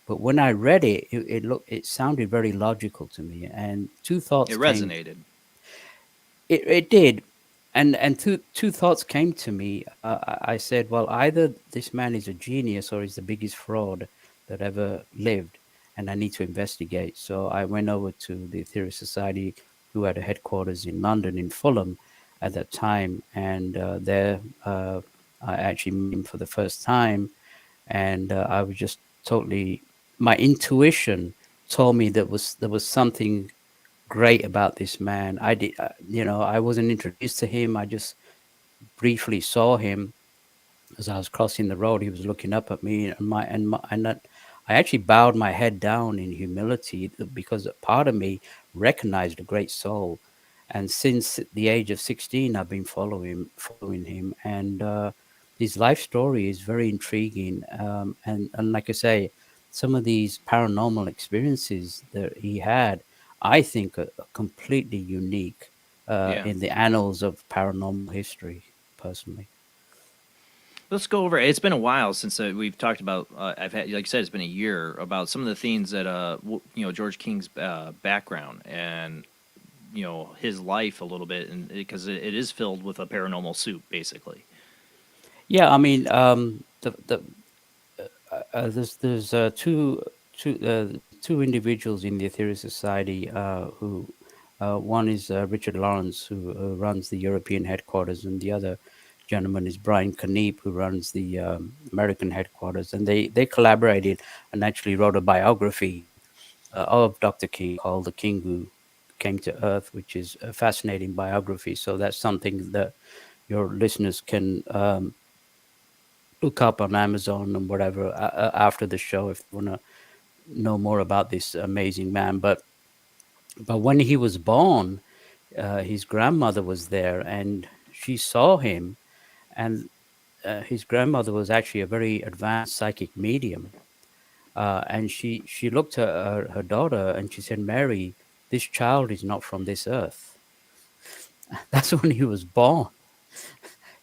Speaker 10: But when I read it, it sounded very logical to me, and two
Speaker 1: It
Speaker 10: thoughts came.
Speaker 1: resonated.
Speaker 10: It did, and two thoughts came to me. I said, well, either this man is a genius or he's the biggest fraud that ever lived, and I need to investigate. So I went over to the Aetherius Society, who had a headquarters in London, in Fulham, at that time, and there I actually met him for the first time, and I was just totally. My intuition told me there was something great about this man. I wasn't introduced to him. I just briefly saw him as I was crossing the road. He was looking up at me, I actually bowed my head down in humility, because a part of me recognized a great soul. And since the age of 16, I've been following him, and his life story is very intriguing. And like I say, some of these paranormal experiences that he had, I think, are completely unique
Speaker 1: Yeah.
Speaker 10: in the annals of paranormal history, personally.
Speaker 1: Let's go over. It's been a while since we've talked about. I've had, like you said, it's been a year about some of the themes that George King's background and his life a little bit, and because it is filled with a paranormal soup, basically.
Speaker 10: Yeah, I mean, there's two individuals in the Ethereal Society who one is Richard Lawrence, who runs the European headquarters, and the other gentleman is Brian Caneep, who runs the American headquarters, and they collaborated and actually wrote a biography of Dr. King called "The King Who Came to Earth," which is a fascinating biography. So that's something that your listeners can look up on Amazon and whatever after the show if they want to know more about this amazing man. But when he was born, his grandmother was there, and she saw him, and his grandmother was actually a very advanced psychic medium. And she looked at her daughter and she said, "Mary, this child is not from this earth." that's when he was born.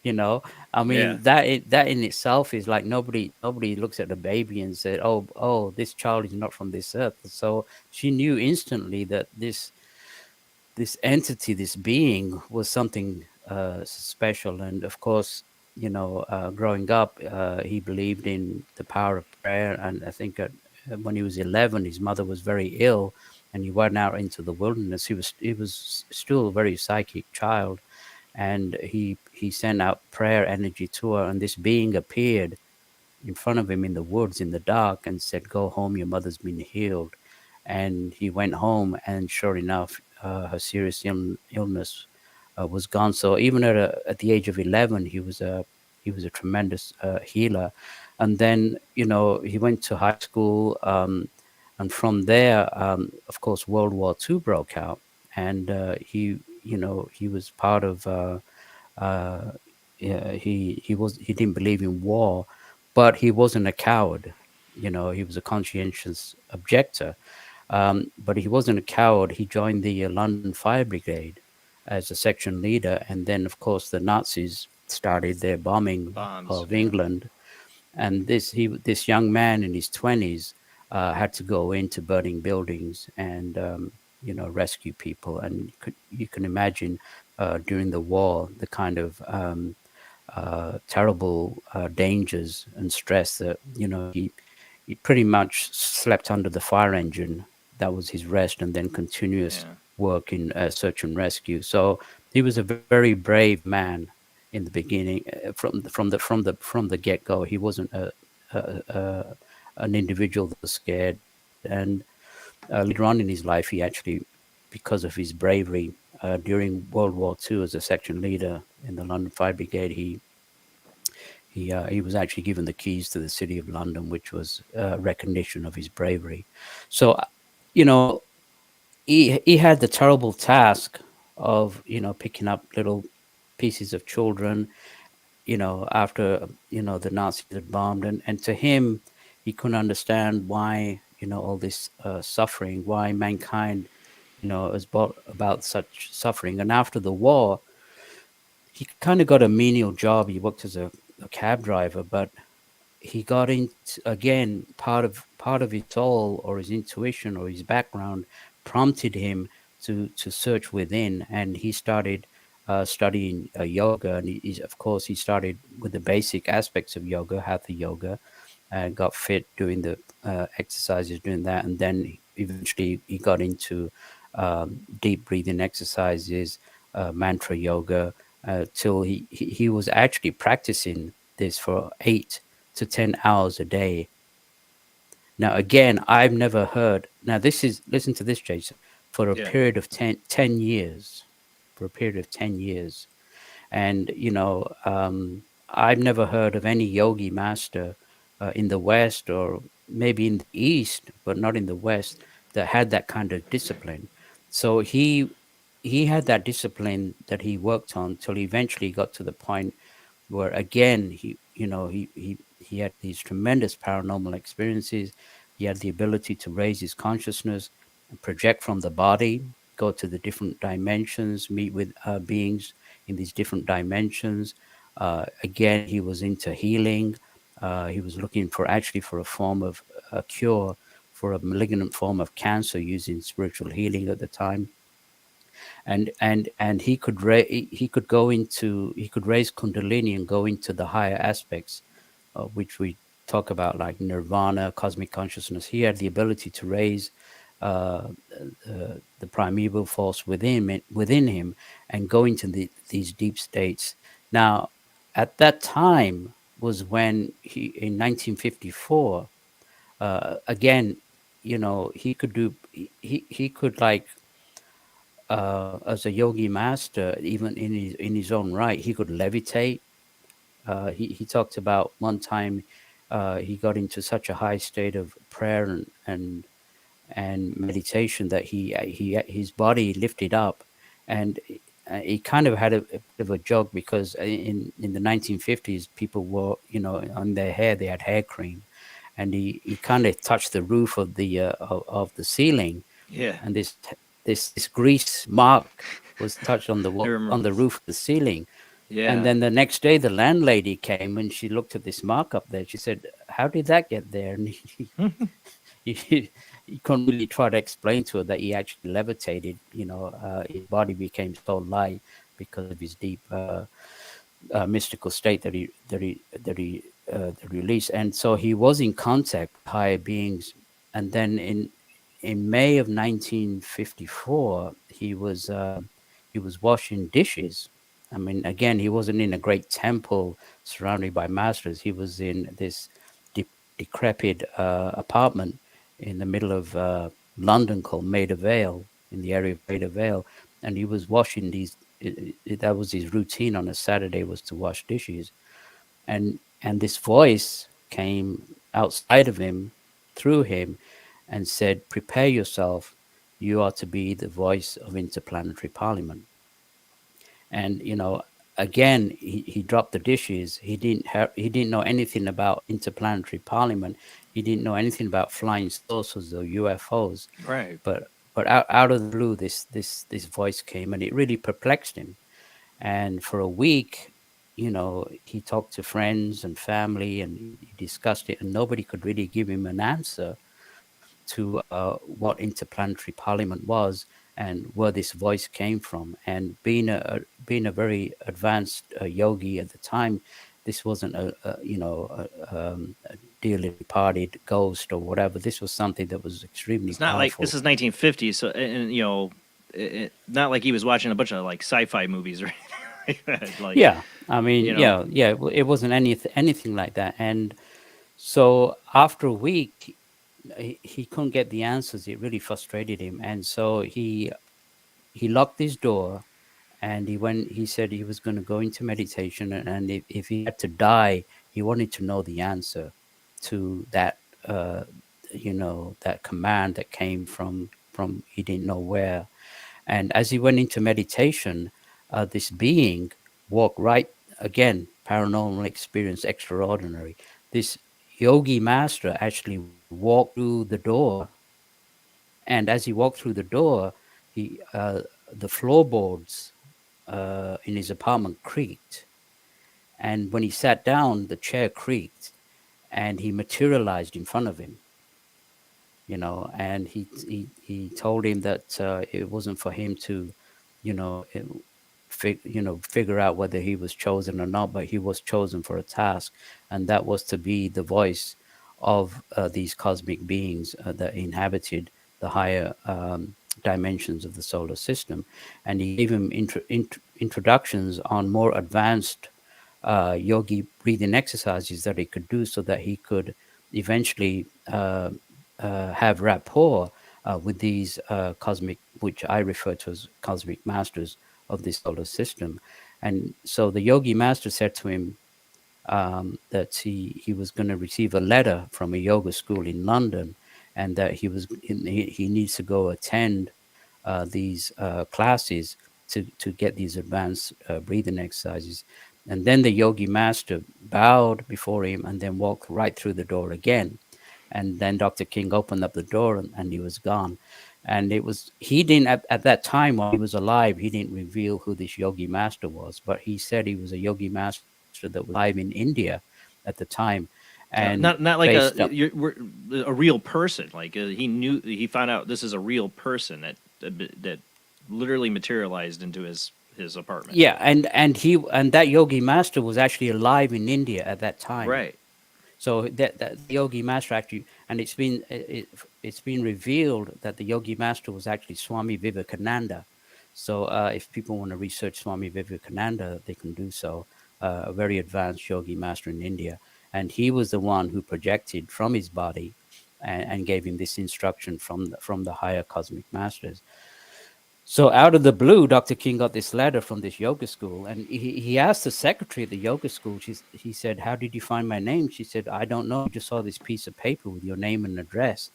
Speaker 10: You know, I mean,
Speaker 1: Yeah.
Speaker 10: that in itself is like nobody looks at the baby and said, oh, this child is not from this earth. So she knew instantly that this entity, this being, was something special. And of course, growing up, he believed in the power of prayer. And I think when he was 11, his mother was very ill, and he went out into the wilderness. He was still a very psychic child, and he sent out prayer energy to her, and this being appeared in front of him in the woods in the dark and said, "Go home, your mother's been healed." And he went home, and sure enough, her serious illness was gone. So even at the age of 11, he was a tremendous healer. And then he went to high school, and from there, of course, World War II broke out, and he was part of. Yeah, he didn't believe in war, but he wasn't a coward. He was a conscientious objector, but he wasn't a coward. He joined the London Fire Brigade as a section leader, and then, of course, the Nazis started their bombing
Speaker 1: Bombs.
Speaker 10: of
Speaker 1: Yeah.
Speaker 10: England, and this young man in his 20s had to go into burning buildings and rescue people. And you can imagine during the war the kind of terrible dangers and stress that he pretty much slept under the fire engine. That was his rest, and then continuous
Speaker 1: Yeah.
Speaker 10: work in search and rescue. So he was a very brave man in the beginning. From the get go, he wasn't an individual that was scared. And later on in his life, he actually, because of his bravery during World War II as a section leader in the London Fire Brigade, he was actually given the keys to the city of London, which was recognition of his bravery. So, you know, he had the terrible task of picking up little pieces of children, after the Nazis had bombed, and to him, he couldn't understand why all this suffering, why mankind has brought about such suffering. And after the war, he kind of got a menial job. He worked as a cab driver, but he got into, again, part of his soul or his intuition or his background prompted him to search within, and he started studying yoga. And of course, he started with the basic aspects of yoga, hatha yoga, and got fit doing the exercises, doing that, and then eventually he got into deep breathing exercises, mantra yoga, till he was actually practicing this for 8 to 10 hours a day. Now, again, I've never heard. Now, listen to this, Jason, for a
Speaker 1: Yeah.
Speaker 10: period of 10 years, for a period of 10 years. And, I've never heard of any yogi master in the West, or maybe in the East, but not in the West, that had that kind of discipline. So he had that discipline that he worked on till he eventually got to the point where, again, he had these tremendous paranormal experiences. He had the ability to raise his consciousness and project from the body, go to the different dimensions, meet with beings in these different dimensions. Again, he was into healing. He was looking for a form of a cure for a malignant form of cancer using spiritual healing at the time. And he could raise kundalini and go into the higher aspects, which we talk about, like nirvana, cosmic consciousness. He had the ability to raise the primeval force within him and go into these deep states. Now, at that time was when in 1954, again, he could he could, like, as a yogi master, even in his own right, he could levitate. He talked about one time he got into such a high state of prayer and meditation that his body lifted up, and he kind of had a bit of a joke, because in the 1950s, people were, on their hair, they had hair cream, and he kind of touched the roof of the ceiling,
Speaker 1: Yeah.
Speaker 10: and this grease mark was touched on the
Speaker 1: I remember
Speaker 10: on the
Speaker 1: this.
Speaker 10: roof of the ceiling.
Speaker 1: Yeah.
Speaker 10: And then the next day, the landlady came and she looked at this mark up there. She said, "How did that get there?" And he couldn't really try to explain to her that he actually levitated. His body became so light because of his deep mystical state that he released. And so he was in contact with higher beings. And then in May of 1954, he was washing dishes. I mean, again, he wasn't in a great temple surrounded by masters. He was in this decrepit apartment in the middle of London called Maida Vale, in the area of Maida Vale, and he was washing these. That was his routine on a Saturday, was to wash dishes, and this voice came outside of him, through him, and said, "Prepare yourself. You are to be the voice of interplanetary parliament." And again, he dropped the dishes. He didn't know anything about interplanetary parliament. He didn't know anything about flying saucers or UFOs.
Speaker 1: Right.
Speaker 10: But out of the blue, this voice came, and it really perplexed him. And for a week, he talked to friends and family, and he discussed it, and nobody could really give him an answer to what interplanetary parliament was and where this voice came from. And being a very advanced yogi at the time, this wasn't a dearly departed ghost or whatever. This was something that was extremely
Speaker 1: It's not
Speaker 10: powerful.
Speaker 1: like this is 1950, so not like he was watching a bunch of like sci-fi movies or anything like that. Like,
Speaker 10: yeah, I mean, it wasn't anything like that. And so after a week, he couldn't get the answers. It really frustrated him, and so he locked his door, and he said he was going to go into meditation, and if he had to die, he wanted to know the answer to that that command that came from he didn't know where. And as he went into meditation, this being walked right, again, paranormal experience, extraordinary. This yogi master actually walked through the door, and as he walked through the door, the floorboards in his apartment creaked, and when he sat down, the chair creaked, and he materialized in front of him. And he told him that it wasn't for him to, you know, it, figure out whether he was chosen or not, but he was chosen for a task, and that was to be the voice of these cosmic beings that inhabited the higher dimensions of the solar system. And he gave him introductions on more advanced yogi breathing exercises that he could do, so that he could eventually have rapport with these cosmic, which I refer to as cosmic masters of the solar system. And so the yogi master said to him that he was going to receive a letter from a yoga school in London, and that he needs to go attend these classes to get these advanced breathing exercises. And then the yogi master bowed before him and then walked right through the door again. And then Dr. King opened up the door, and he was gone. And he didn't, at that time while he was alive, he didn't reveal who this yogi master was, but he said he was a yogi master that was alive in India at the time. And
Speaker 1: not like a real person. Like he found out this is a real person that literally materialized into his apartment.
Speaker 10: Yeah, and that yogi master was actually alive in India at that time.
Speaker 1: Right.
Speaker 10: So that yogi master actually, and it's been revealed that the yogi master was actually Swami Vivekananda. So if people want to research Swami Vivekananda, they can do so. A very advanced yogi master in India, and he was the one who projected from his body and gave him this instruction from the higher cosmic masters. So out of the blue, Dr. King got this letter from this yoga school, and he asked the secretary at the yoga school. He said, "How did you find my name?" She said, "I don't know. I just saw this piece of paper with your name and address,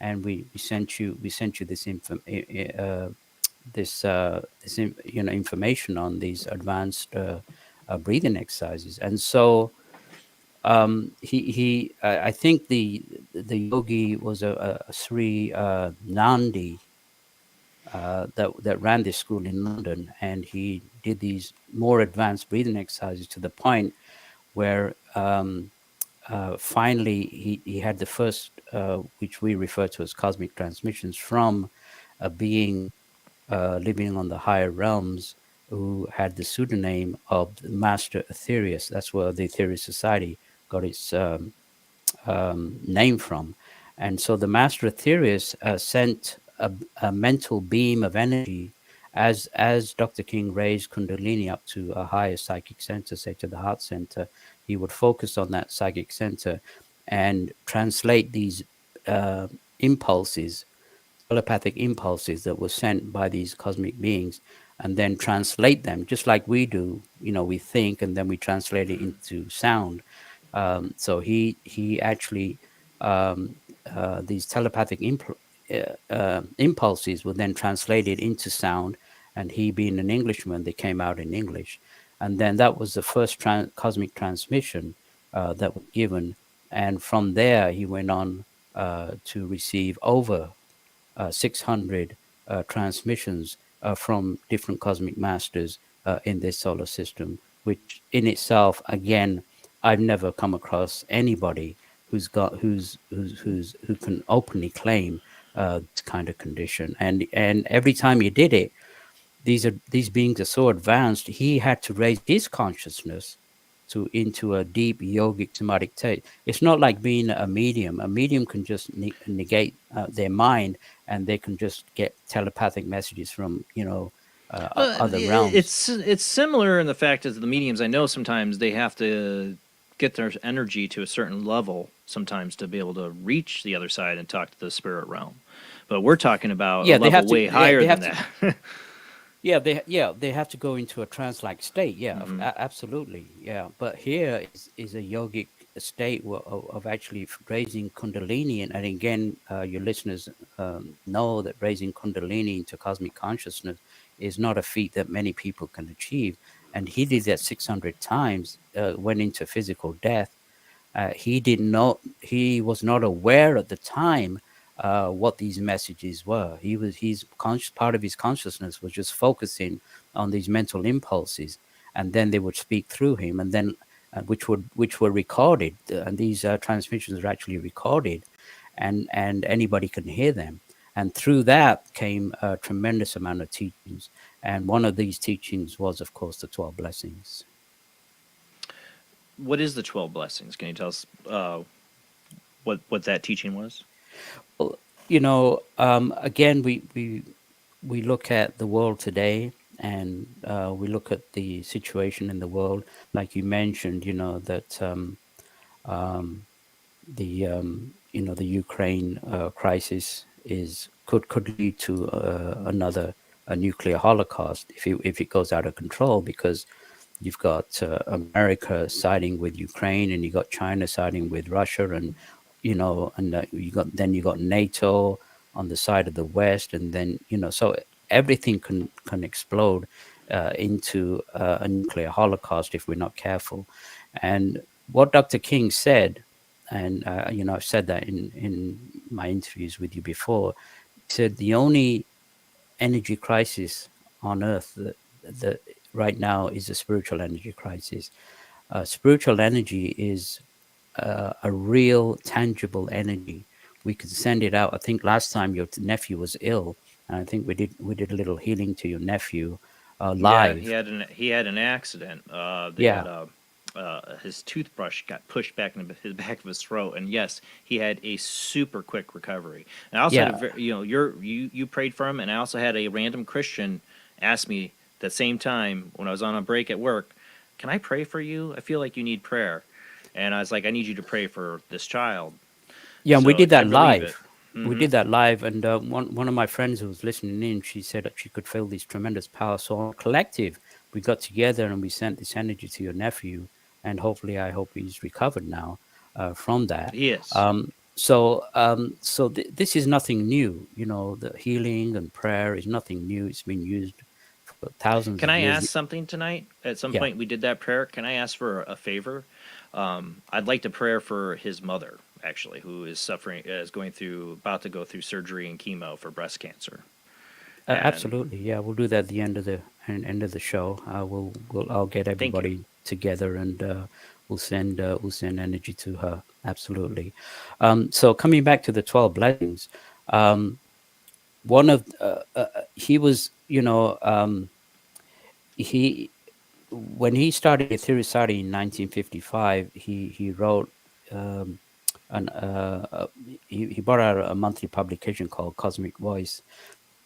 Speaker 10: and we sent you this information on these advanced breathing exercises." And so I think the yogi was a Sri Nandi. that ran this school in London, and he did these more advanced breathing exercises to the point where finally he had the first, which we refer to as cosmic transmissions, from a being living on the higher realms who had the pseudonym of the Master Aetherius. That's where the Aetherius Society got its name from. And so the Master Aetherius sent a mental beam of energy as Dr. King raised Kundalini up to a higher psychic center, say to the heart center. He would focus on that psychic center and translate these impulses, telepathic impulses that were sent by these cosmic beings, and then translate them just like we do. We think and then we translate it into sound. So he actually these telepathic impulses were then translated into sound, and he being an Englishman, they came out in English, and then that was the first cosmic transmission that was given, and from there he went on to receive over 600 transmissions from different cosmic masters in this solar system, which in itself, again, I've never come across anybody who can openly claim this kind of condition. And every time he did it, these beings are so advanced, he had to raise his consciousness into a deep yogic somatic state. It's not like being a medium. A medium can just negate their mind, and they can just get telepathic messages from other realms.
Speaker 1: It's similar in the fact that the mediums, I know sometimes they have to get their energy to a certain level sometimes to be able to reach the other side and talk to the spirit realm. But we're talking about a level way higher than that.
Speaker 10: They have to go into a trance-like state. Yeah, absolutely. Yeah, but here is a yogic state of actually raising Kundalini, and again, your listeners know that raising Kundalini into cosmic consciousness is not a feat that many people can achieve. And he did that 600 times, went into physical death. He was not aware at the time what these messages were. Part of his consciousness was just focusing on these mental impulses, and then they would speak through him, and then which were recorded, and these transmissions are actually recorded, and anybody can hear them. And through that came a tremendous amount of teachings, and one of these teachings was, of course, the 12 blessings.
Speaker 1: What is the 12 blessings? Can you tell us what that teaching was?
Speaker 10: Well, again, we look at the world today, and we look at the situation in the world, like you mentioned. That the Ukraine crisis could lead to a nuclear holocaust if it goes out of control, because you've got America siding with Ukraine, and you got China siding with Russia, and you got NATO on the side of the West, and then so everything can explode into a nuclear holocaust if we're not careful. And what Dr. King said, and I've said that in my interviews with you before, he said the only energy crisis on Earth that right now is a spiritual energy crisis. Spiritual energy is a real, tangible energy. We could send it out. I think last time your nephew was ill, and I think we did a little healing to your nephew live.
Speaker 1: Yeah, he had an accident. His toothbrush got pushed back in the back of his throat, and yes, he had a super quick recovery. And I also had you prayed for him, and I also had a random Christian ask me that same time when I was on a break at work, "Can I pray for you? I feel like you need prayer." And I was like, "I need you to pray for this child."
Speaker 10: Yeah, and we did that live.
Speaker 1: Mm-hmm.
Speaker 10: We did that live, and one of my friends who was listening in, she said that she could feel this tremendous power. So on Collective, we got together and we sent this energy to your nephew, and I hope he's recovered now from that.
Speaker 1: He is.
Speaker 10: This is nothing new. The healing and prayer is nothing new. It's been used for thousands
Speaker 1: Can
Speaker 10: of
Speaker 1: I
Speaker 10: years.
Speaker 1: ask something tonight? At some point, we did that prayer. Can I ask for a favor? I'd like to pray for his mother, actually, who is about to go through surgery and chemo for breast cancer. And
Speaker 10: Absolutely, yeah. We'll do that at the end of the show. I'll get
Speaker 1: thank you.
Speaker 10: everybody together, and we'll send energy to her. Absolutely. So coming back to the 12 blessings, um, one of he was, he when he started Ethereal Society in 1955, he wrote um, he brought out a monthly publication called Cosmic Voice,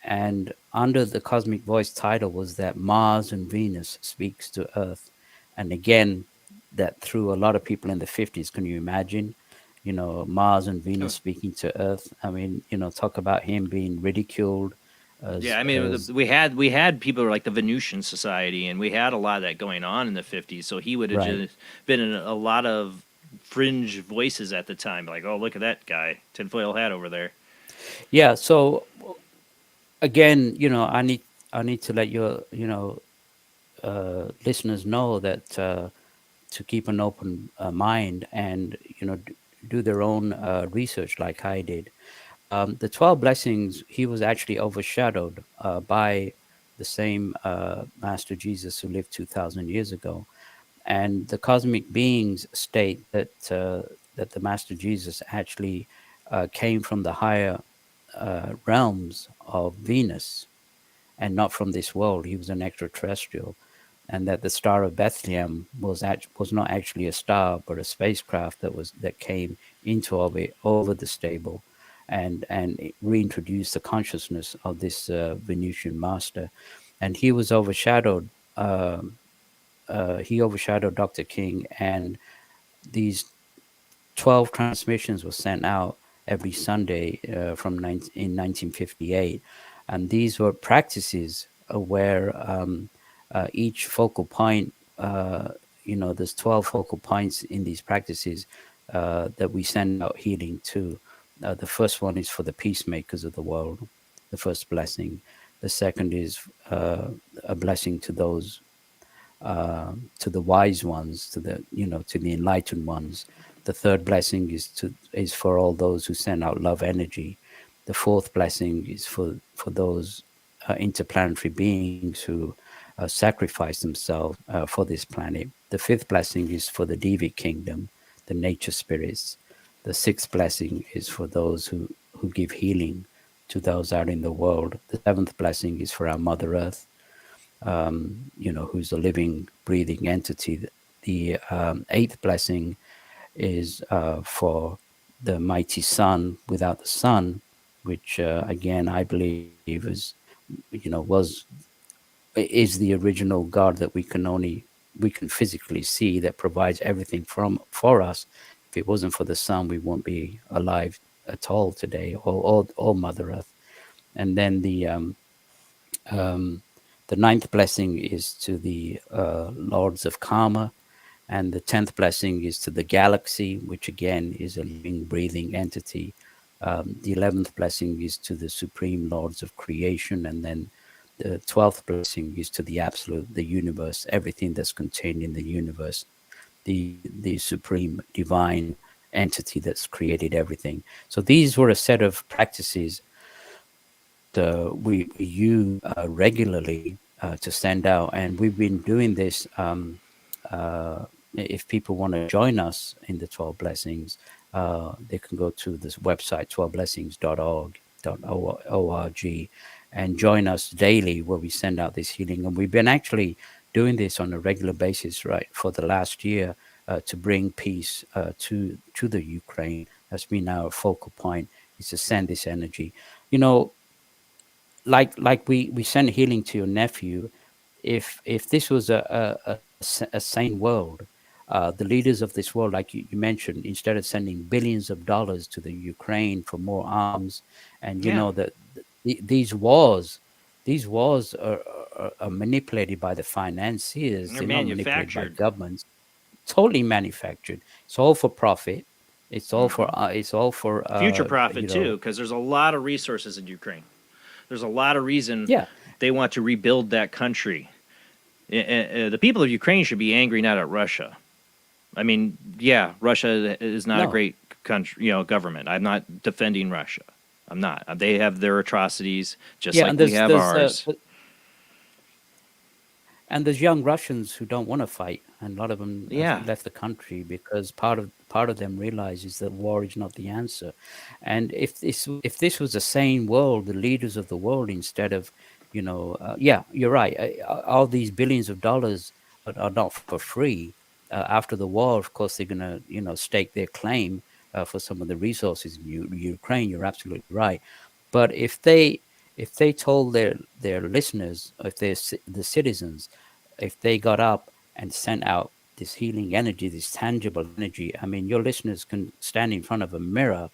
Speaker 10: and under the Cosmic Voice title was that Mars and Venus speaks to Earth, and again, that threw a lot of people in the 50s. Can you imagine? Mars and Venus speaking to Earth. I mean, talk about him being ridiculed
Speaker 1: Yeah,
Speaker 10: as
Speaker 1: I mean,
Speaker 10: as
Speaker 1: we had people like the Venusian Society, and we had a lot of that going on in the '50s. So he would have
Speaker 10: right.
Speaker 1: just been in a lot of fringe voices at the time, like, "Oh, look at that guy, tinfoil hat over there."
Speaker 10: Yeah. So again, I need to let your listeners know that to keep an open mind and do their own research like I did. The 12 blessings, he was actually overshadowed by the same Master Jesus who lived 2,000 years ago. And the cosmic beings state that the Master Jesus actually came from the higher realms of Venus and not from this world. He was an extraterrestrial, and that the Star of Bethlehem was not actually a star, but a spacecraft that came into orbit over the stable, and it reintroduced the consciousness of this Venusian master, and he was overshadowed. He overshadowed Dr. King, and these 12 transmissions were sent out every Sunday in 1958. And these were practices where each focal point, there's 12 focal points in these practices that we send out healing to. The first one is for the peacemakers of the world, the first blessing. The second is a blessing to those to the wise ones, to the enlightened ones. The third blessing is for all those who send out love energy. The fourth blessing is for those interplanetary beings who sacrifice themselves for this planet. The fifth blessing is for the Devic kingdom, the nature spirits. The sixth blessing is for those who give healing to those out in the world. The seventh blessing is for our Mother Earth, who's a living, breathing entity. The eighth blessing is for the mighty sun without the sun, which again I believe is the original God that we can physically see, that provides everything for us. If it wasn't for the sun, we won't be alive at all today, or Mother Earth. And then the ninth blessing is to the lords of karma, and the 10th blessing is to the galaxy, which again is a living, breathing entity. The 11th blessing is to the supreme lords of creation, and then the 12th blessing is to the absolute, the universe, everything that's contained in the universe, the supreme divine entity that's created everything. So these were a set of practices that we use regularly to send out, and we've been doing this. If people want to join us in the 12 blessings, they can go to this website 12blessings.org and join us daily, where we send out this healing. And we've been actually doing this on a regular basis, right, for the last year, to bring peace to the Ukraine. That's been our focal point, is to send this energy. Like we send healing to your nephew. If this was a sane world, the leaders of this world, like you mentioned, instead of sending billions of dollars to the Ukraine for more arms, and
Speaker 1: Yeah,
Speaker 10: that these wars are manipulated by the financiers.
Speaker 1: they're
Speaker 10: They're not manipulated by
Speaker 1: manufactured.
Speaker 10: governments. Totally manufactured. It's all for profit. It's all for
Speaker 1: Future profit too, because there's a lot of resources in Ukraine. There's a lot of reason
Speaker 10: yeah.
Speaker 1: they want to rebuild that country. The people of Ukraine should be angry, not at Russia. I mean, yeah, Russia is not a
Speaker 10: No.
Speaker 1: great country, government. I'm not defending Russia. I'm not. They have their atrocities just
Speaker 10: Yeah,
Speaker 1: like
Speaker 10: and
Speaker 1: we have ours.
Speaker 10: and there's young Russians who don't want to fight, and a lot of them have
Speaker 1: Yeah.
Speaker 10: left the country because part of them realizes that war is not the answer. And if this was a sane world, the leaders of the world, instead of, yeah, you're right. All these billions of dollars are not for free. After the war, of course, they're gonna stake their claim for some of the resources in Ukraine. You're absolutely right. But if they told their listeners, if the citizens, if they got up and sent out this healing energy, this tangible energy, I mean, your listeners can stand in front of a mirror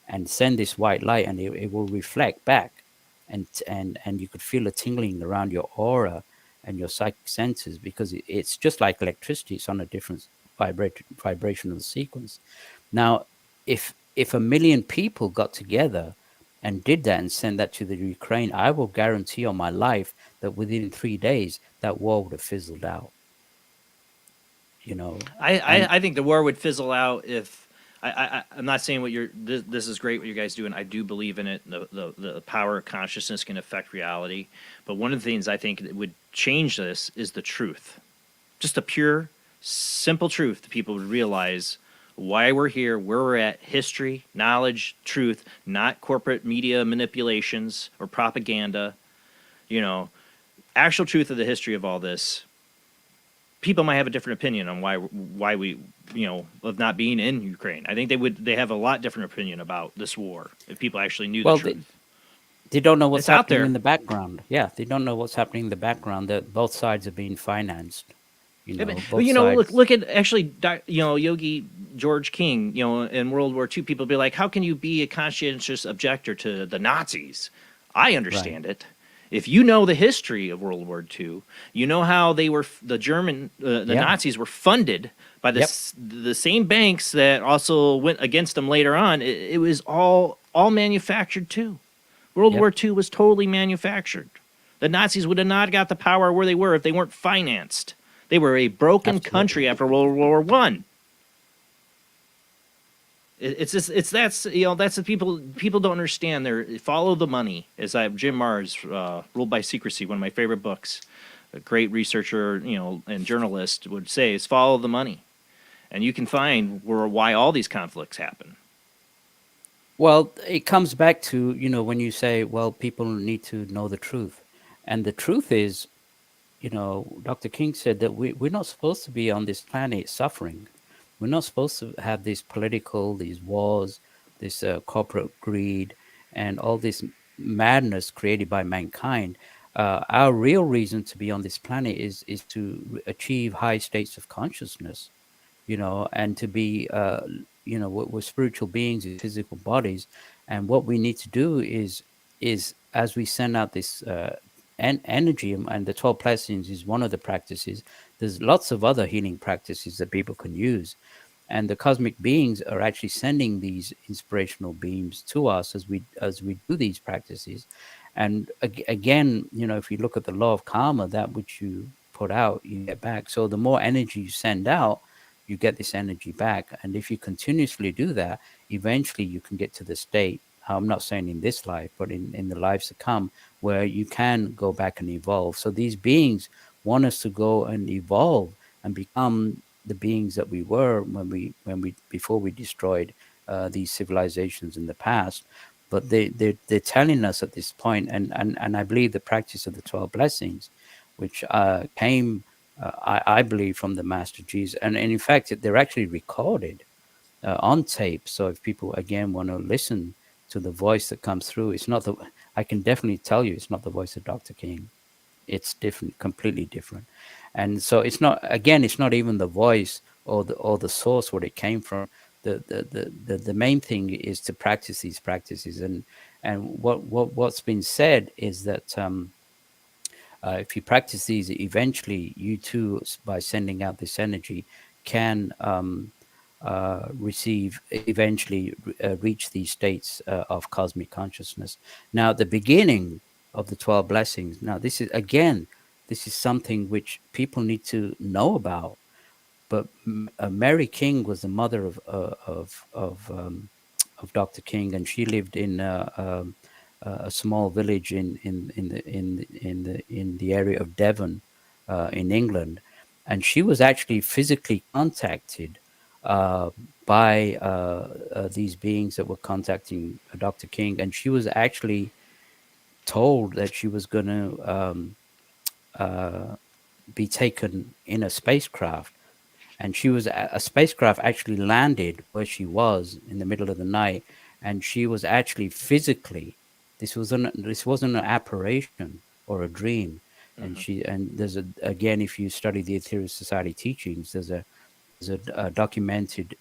Speaker 10: and send this white light, and it will reflect back, and you could feel a tingling around your aura and your psychic senses, because it's just like electricity. It's on a different vibrational sequence. Now, if 1 million people got together and did that and sent that to the Ukraine, I will guarantee on my life that within 3 days that war would have fizzled out. And
Speaker 1: I think the war would fizzle out if I'm not saying what you're. This is great what you guys do, and I do believe in it. The power of consciousness can affect reality, but one of the things I think that would change this is the truth, just a pure, simple truth that people would realize why we're here, where we're at, history, knowledge, truth, not corporate media manipulations or propaganda. Actual truth of the history of all this. People might have a different opinion on why we of not being in Ukraine. I think they have a lot different opinion about this war if people actually knew the truth.
Speaker 10: They don't know what's
Speaker 1: It's out
Speaker 10: happening
Speaker 1: there.
Speaker 10: in the background. Yeah, they don't know what's happening in the background. That both sides are being financed. Both sides.
Speaker 1: Look at actually, Yogi George King, in World War II, people be like, how can you be a conscientious objector to the Nazis? I understand it. If you know the history of World War II, you know how the Nazis were funded by the same banks that also went against them later on. It was all manufactured too. World War II was totally manufactured. The Nazis would have not got the power where they were if they weren't financed. They were a broken country after World War I. That's the people don't understand. They follow the money. Jim Marrs, Ruled by Secrecy, one of my favorite books, a great researcher, and journalist would say, is follow the money, and you can find why all these conflicts happen.
Speaker 10: Well, it comes back to when you say, well, people need to know the truth, and the truth is, Dr. King said that we're not supposed to be on this planet suffering. We're not supposed to have these wars, this corporate greed, and all this madness created by mankind. Our real reason to be on this planet is to achieve high states of consciousness, and to be, we're spiritual beings in physical bodies. And what we need to do is as we send out this energy, and the 12 blessings is one of the practices. There's lots of other healing practices that people can use, and the cosmic beings are actually sending these inspirational beams to us as we do these practices. And again, if you look at the law of karma, that which you put out, you get back. So the more energy you send out, you get this energy back. And if you continuously do that, eventually you can get to the state, I'm not saying in this life, but in the lives to come, where you can go back and evolve. So these beings want us to go and evolve and become the beings that we were before we destroyed these civilizations in the past. But they're telling us at this point, and I believe the practice of the 12 blessings, which came, I believe, from the Master Jesus, and in fact they're actually recorded on tape. So if people again want to listen to the voice that comes through, I can definitely tell you it's not the voice of Dr. King. It's different, completely different. And so it's not even the voice or the source where it came from. The main thing is to practice these practices. And what's been said is that if you practice these, eventually you too, by sending out this energy, can reach these states of cosmic consciousness. Now, the beginning of the 12 blessings. Now, this is something which people need to know about. But Mary King was the mother of Dr. King, and she lived in a small village in the area of Devon, in England, and she was actually physically contacted uh, by these beings that were contacting Dr. King, and she was actually told that she was going to uh, be taken in a spacecraft, and she was a spacecraft actually landed where she was in the middle of the night, and she was actually physically, this wasn't an apparition or a dream. And there's again, if you study the Ethereal Society teachings, there's a documented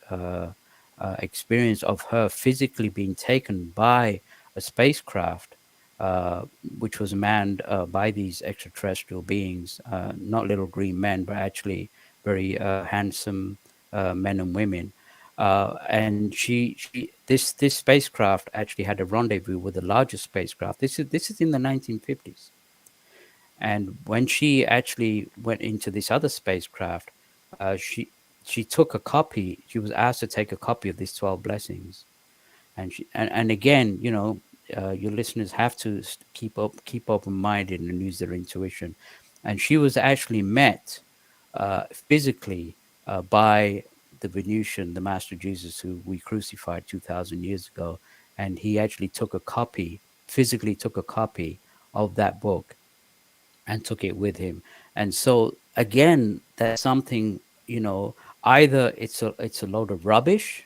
Speaker 10: experience of her physically being taken by a spacecraft, uh, which was manned by these extraterrestrial beings, not little green men, but actually very handsome men and women. And this spacecraft actually had a rendezvous with the largest spacecraft. This is in the 1950s. And when she actually went into this other spacecraft, uh, she she took a copy. She was asked to take a copy of these 12 blessings, and again, your listeners have to keep open minded and use their intuition. And she was actually met physically by the Venusian, the Master Jesus, who we crucified 2,000 years ago, and he actually physically took a copy of that book and took it with him. And so again, that's something, either it's a load of rubbish,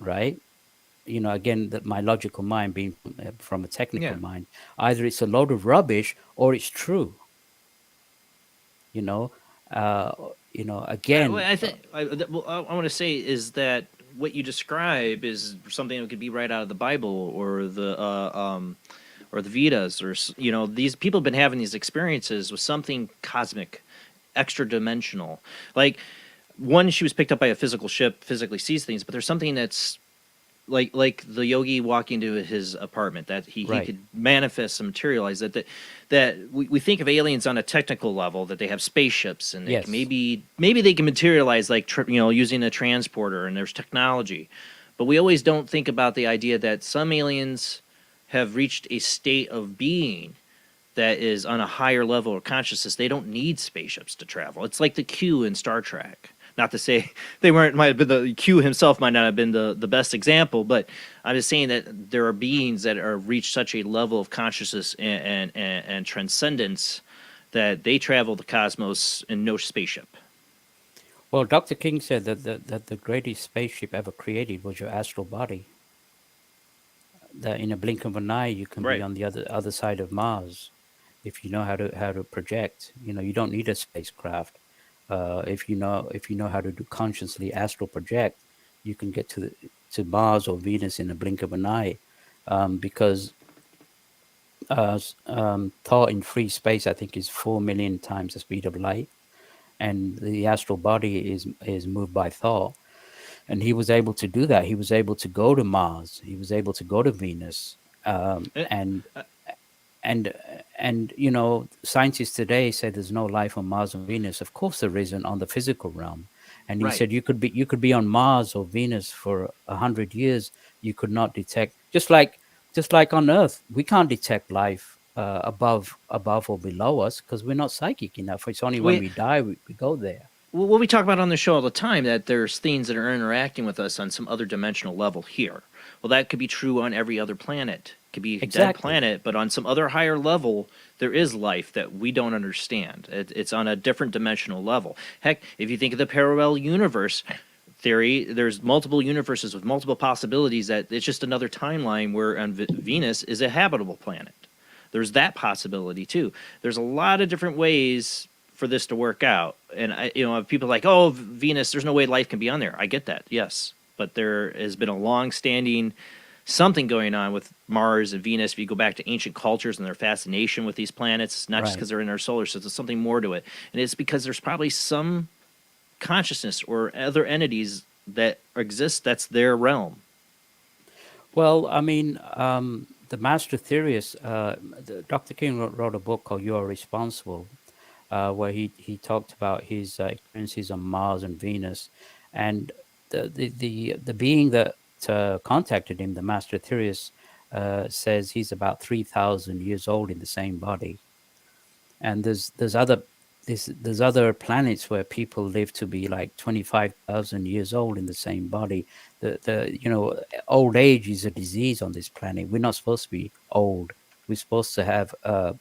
Speaker 10: right? Again, that my logical mind being from a technical
Speaker 1: Yeah.
Speaker 10: mind, either it's a load of rubbish or it's true. You know, uh, again,
Speaker 1: I think I want to say is that what you describe is something that could be right out of the Bible or the Vedas, or these people have been having these experiences with something cosmic, extra dimensional. Like, one, she was picked up by a physical ship, physically sees things, but there's something that's like the yogi walking into his apartment, that he
Speaker 10: Right.
Speaker 1: could manifest and materialize that we think of aliens on a technical level, that they have spaceships and
Speaker 10: Yes.
Speaker 1: maybe they can materialize like using a transporter, and there's technology, but we always don't think about the idea that some aliens have reached a state of being that is on a higher level of consciousness. They don't need spaceships to travel. It's like the Q in Star Trek. Not to say they might have been the Q himself might not have been the best example, but I'm just saying that there are beings that are reached such a level of consciousness and transcendence that they travel the cosmos in no spaceship.
Speaker 10: Well, Dr. King said that the greatest spaceship ever created was your astral body. That in a blink of an eye you can
Speaker 1: Right.
Speaker 10: be on the other side of Mars, if you know how to project. You don't need a spacecraft. If you know how to do consciously astral project, you can get to Mars or Venus in a blink of an eye, because thought in free space, I think, is 4 million times the speed of light, and the astral body is moved by thought. And he was able to do that. He was able to go to Mars. He was able to go to Venus,
Speaker 1: Eh,
Speaker 10: and and scientists today say there's no life on Mars and Venus. Of course there isn't on the physical realm. And he
Speaker 1: Right.
Speaker 10: said you could be on Mars or Venus for 100 years. You could not detect, just like on Earth, we can't detect life above or below us, because we're not psychic enough. It's only when
Speaker 1: We
Speaker 10: we die we go there.
Speaker 1: What we talk about on the show all the time, that there's things that are interacting with us on some other dimensional level here. Well, that could be true on every other planet. It could be a dead
Speaker 10: Exactly.
Speaker 1: planet, but on some other higher level, there is life that we don't understand. It's on a different dimensional level. Heck, if you think of the parallel universe theory, there's multiple universes with multiple possibilities, that it's just another timeline where on Venus is a habitable planet. There's that possibility too. There's a lot of different ways for this to work out. And people are like, oh, Venus, there's no way life can be on there. I get that, yes, but there has been a long-standing something going on with Mars and Venus. If you go back to ancient cultures and their fascination with these planets, not just
Speaker 10: Right.
Speaker 1: because they're in our solar system, there's something more to it, and it's because there's probably some consciousness or other entities that exist that's their realm.
Speaker 10: Well, I mean, the Master Aetherius, Dr. King wrote a book called "You Are Responsible," where he talked about his experiences on Mars and Venus, and the being that contacted him, the master Aetherius, says he's about 3,000 years old in the same body. And there's other planets where people live to be like 25,000 years old in the same body. The old age is a disease on this planet. We're not supposed to be old. We're supposed to have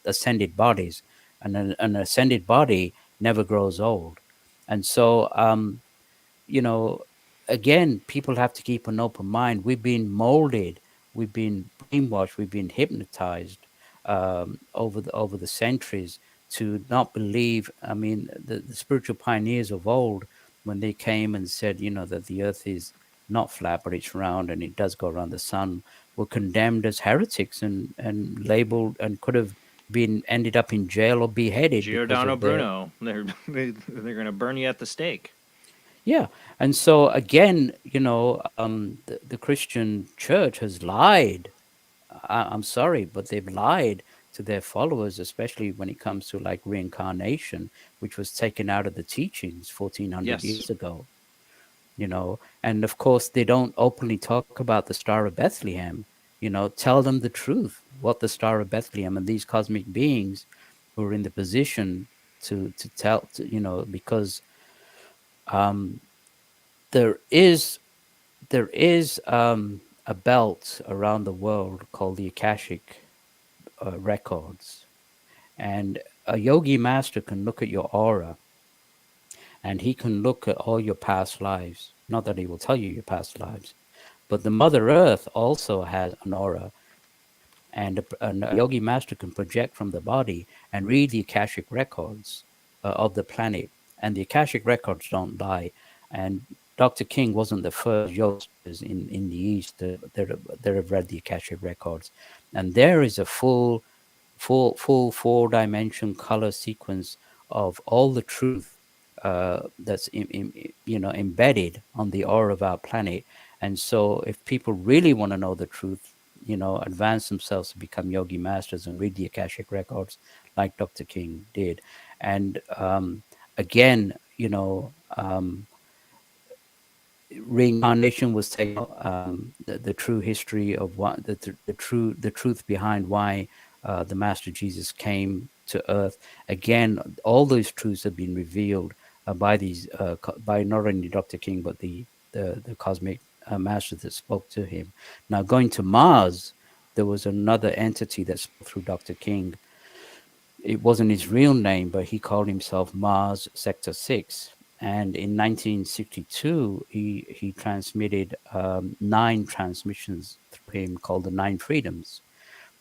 Speaker 10: ascended bodies, and an ascended body never grows old. And so you know, again, people have to keep an open mind. We've been molded, we've been brainwashed, we've been hypnotized over the centuries to not believe. I mean, the spiritual pioneers of old, when they came and said, that the earth is not flat, but it's round and it does go around the sun, were condemned as heretics and labeled and could have been ended up in jail or beheaded because
Speaker 1: Giordano
Speaker 10: of their
Speaker 1: Bruno. They're going to burn you at the stake.
Speaker 10: Yeah. And so again, the Christian church has lied. I'm sorry, but they've lied to their followers, especially when it comes to like reincarnation, which was taken out of the teachings 1400
Speaker 1: Yes.
Speaker 10: years ago. And of course they don't openly talk about the Star of Bethlehem. Tell them the truth, what the Star of Bethlehem and these cosmic beings who are in the position to tell, because there is a belt around the world called the Akashic records, and a yogi master can look at your aura, and he can look at all your past lives. Not that he will tell you your past lives, but the Mother Earth also has an aura, and a yogi master can project from the body and read the Akashic records of the planet, and the Akashic records don't lie. And Dr. King wasn't the first yogis in the East that have read the Akashic records, and there is a full 4-dimension color sequence of all the truth that's embedded on the aura of our planet. And so if people really want to know the truth, advance themselves to become yogi masters and read the Akashic records like Dr. King did. And again, reincarnation was taken, the true history of what the truth behind why the Master Jesus came to earth. Again, all those truths have been revealed by these by not only Dr. King but the cosmic masters that spoke to him. Now, going to Mars, there was another entity that spoke through Dr. King. It wasn't his real name, but he called himself Mars Sector 6. And in 1962, he transmitted 9 transmissions through him called the 9 Freedoms.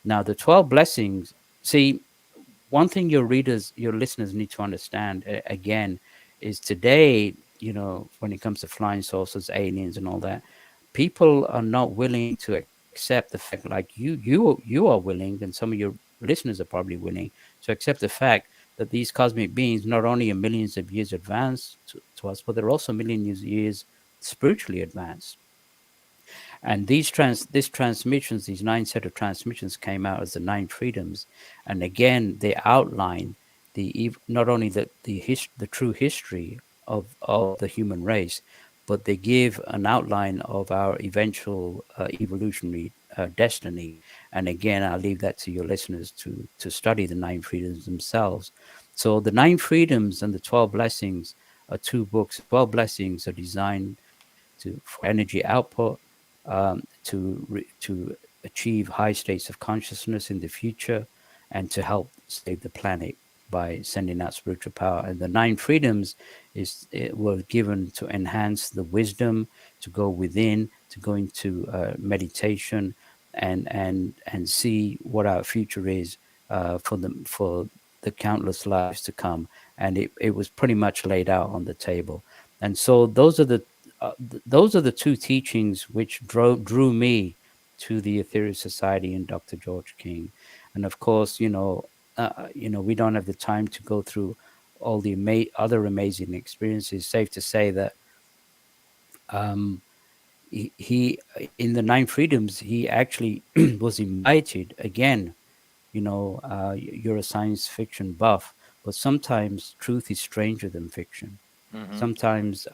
Speaker 10: Now, the 12 blessings, see, one thing your listeners need to understand, again, is today, when it comes to flying saucers, aliens and all that, people are not willing to accept the fact, like you are willing, and some of your listeners are probably willing to accept the fact that these cosmic beings not only are millions of years advanced to us, but they're also millions of years spiritually advanced. And these transmissions, these 9 set of transmissions, came out as the 9 freedoms, and again they outline not only the true history of the human race, but they give an outline of our eventual evolutionary destiny. And again, I'll leave that to your listeners to study the 9 freedoms themselves. So the 9 freedoms and the 12 blessings are 2 books. 12 blessings are designed for energy output, to achieve high states of consciousness in the future, and to help save the planet by sending out spiritual power. And the 9 freedoms were given to enhance the wisdom, to go within, to go into meditation, and see what our future is for the countless lives to come. And it was pretty much laid out on the table. And so those are the 2 teachings which drew me to the Ethereal Society and Dr. George King. And of course, we don't have the time to go through all the other amazing experiences. Safe to say that he in the 9 freedoms, he actually was invited again. You're a science fiction buff, but sometimes truth is stranger than fiction.
Speaker 1: Mm-hmm.
Speaker 10: Sometimes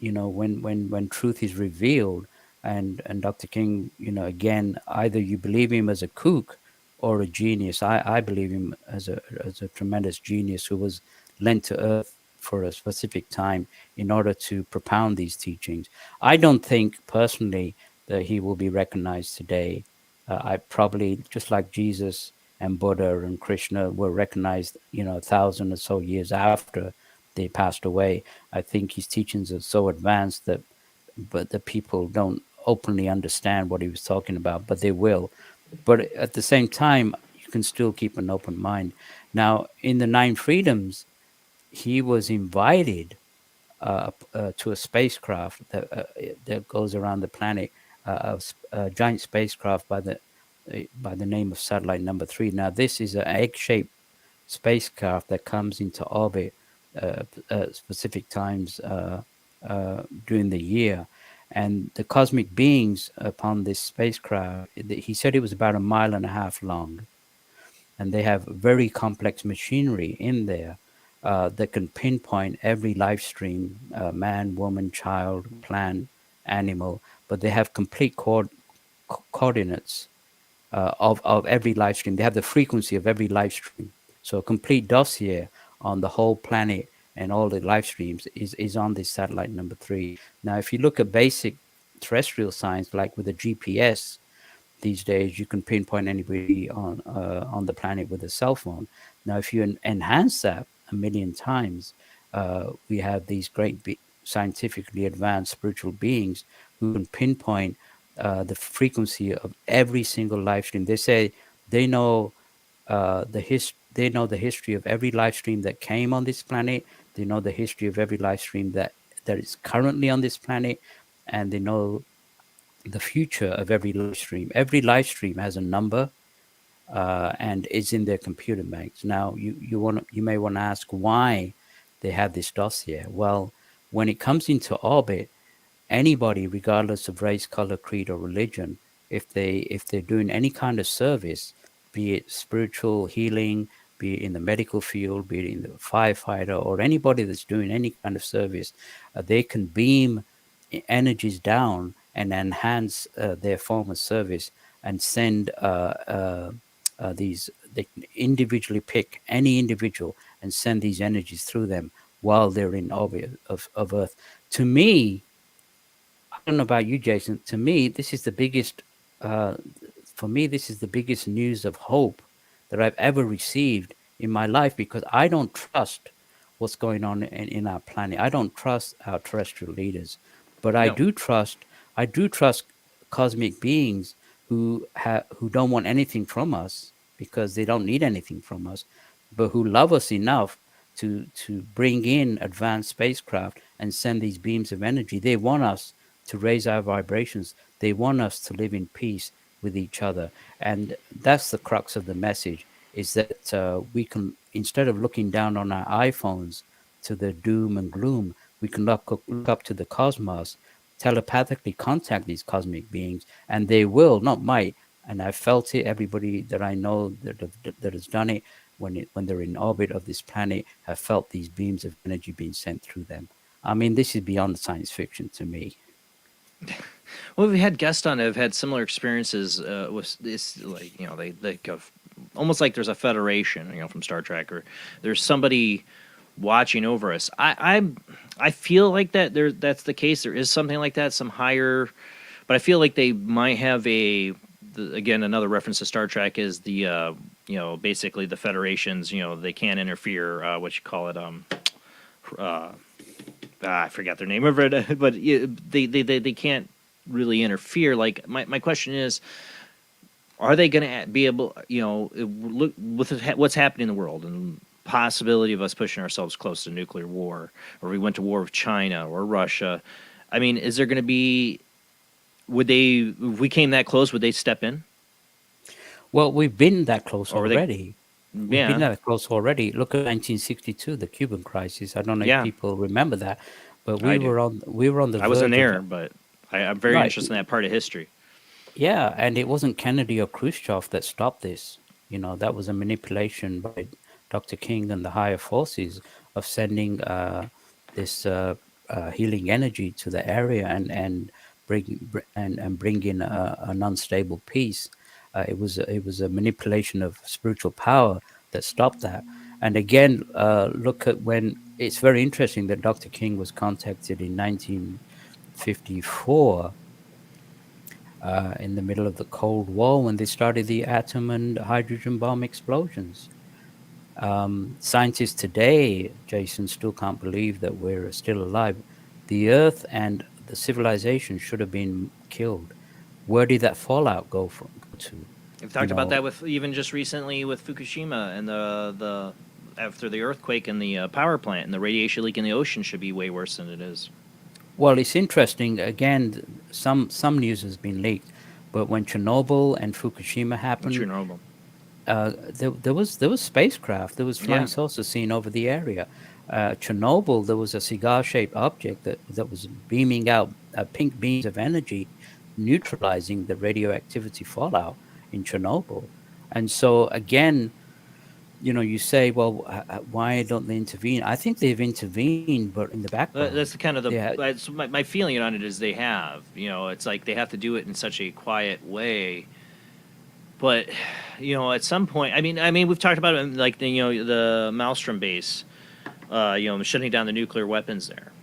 Speaker 10: when truth is revealed, and Dr. King, again, either you believe him as a kook or a genius. I believe him as a tremendous genius who was lent to earth for a specific time in order to propound these teachings. I don't think personally that he will be recognized today. I probably, just like Jesus and Buddha and Krishna were recognized, 1,000 or so years after they passed away. I think his teachings are so advanced that, but the people don't openly understand what he was talking about, but they will. But at the same time, you can still keep an open mind. Now, in the Nine Freedoms, he was invited to a spacecraft that goes around the planet, a giant spacecraft by the name of Satellite Number 3. Now, this is an egg-shaped spacecraft that comes into orbit specific times during the year. And the cosmic beings upon this spacecraft, he said it was about 1.5 miles long. And they have very complex machinery in there that can pinpoint every life stream, man, woman, child, plant, animal, but they have complete coordinates of every live stream. They have the frequency of every live stream. So a complete dossier on the whole planet and all the live streams is on this Satellite Number 3. Now, if you look at basic terrestrial science, like with a GPS, these days you can pinpoint anybody on the planet with a cell phone. Now, if you enhance that 1,000,000 times, we have these great scientifically advanced spiritual beings who can pinpoint the frequency of every single live stream. They say they know they know the history of every live stream that came on this planet. They know the history of every live stream that is currently on this planet, and they know the future of every live stream. Every live stream has a number, and it's in their computer banks. Now, you may want to ask why they have this dossier. Well, when it comes into orbit, anybody, regardless of race, color, creed, or religion, if they're doing any kind of service, be it spiritual healing, be it in the medical field, be it in the firefighter, or anybody that's doing any kind of service, they can beam energies down and enhance their form of service and send these. They can individually pick any individual and send these energies through them while they're in orbit of Earth. To me, I don't know about you, Jason. To me, this is the biggest. For me, this is the biggest news of hope that I've ever received in my life, because I don't trust what's going on in our planet. I don't trust our terrestrial leaders, but I
Speaker 1: No.
Speaker 10: do trust. I do trust cosmic beings who don't want anything from us because they don't need anything from us, but who love us enough to bring in advanced spacecraft and send these beams of energy. They want us to raise our vibrations. They want us to live in peace with each other. And that's the crux of the message, is that we can, instead of looking down on our iPhones to the doom and gloom, we can look up to the cosmos, telepathically contact these cosmic beings, and they will, not might. And I've felt it. Everybody that I know that has done it, when they're in orbit of this planet, have felt these beams of energy being sent through them. I mean, this is beyond science fiction to me.
Speaker 1: Well, we've had guests on that have had similar experiences with this, like, they go almost like there's a federation, from Star Trek, or there's somebody watching over us. I feel like that's the case. There is something like that, some higher, but I feel like they might have again, another reference to Star Trek is the basically the federations, they can't interfere. What you call it? I forgot their name of it, but they can't really interfere. Like, my question is, are they going to be able, look with what's happening in the world and possibility of us pushing ourselves close to nuclear war, or we went to war with China or Russia? I mean, is there going to be? If we came that close, would they step in?
Speaker 10: Well, we've been that close already. We've
Speaker 1: Yeah.
Speaker 10: been that close already. Look at 1962, the Cuban crisis. I don't know
Speaker 1: Yeah.
Speaker 10: if people remember that, but
Speaker 1: I
Speaker 10: we
Speaker 1: do.
Speaker 10: were on the
Speaker 1: I wasn't
Speaker 10: verge of
Speaker 1: there, but I'm very
Speaker 10: Right.
Speaker 1: interested in that part of history.
Speaker 10: Yeah, and it wasn't Kennedy or Khrushchev that stopped this. That was a manipulation by Dr. King and the higher forces of sending this healing energy to the area and bring in an unstable peace. It was a manipulation of spiritual power that stopped that. And again, look at when it's very interesting that Dr. King was contacted in 1954 in the middle of the Cold War when they started the atom and hydrogen bomb explosions. Scientists today, Jason, still can't believe that we're still alive. The Earth and the civilization should have been killed. Where did that fallout go to?
Speaker 1: We've talked about that with even just recently with Fukushima and the after the earthquake and the power plant, and the radiation leak in the ocean should be way worse than it is.
Speaker 10: Well, it's interesting. Again, some news has been leaked, but when Chernobyl and Fukushima happened,
Speaker 1: Chernobyl.
Speaker 10: there was spacecraft, there was flying
Speaker 1: Yeah.
Speaker 10: saucers seen over the area. Chernobyl, there was a cigar-shaped object that was beaming out pink beams of energy, neutralizing the radioactivity fallout in Chernobyl. And so again, you say, well, why don't they intervene? I think they've intervened, but in the background.
Speaker 1: That's the kind of
Speaker 10: Yeah.
Speaker 1: that's my feeling on it is they have. It's like they have to do it in such a quiet way. But at some point, I mean, we've talked about it, like the Maelstrom base, shutting down the nuclear weapons there,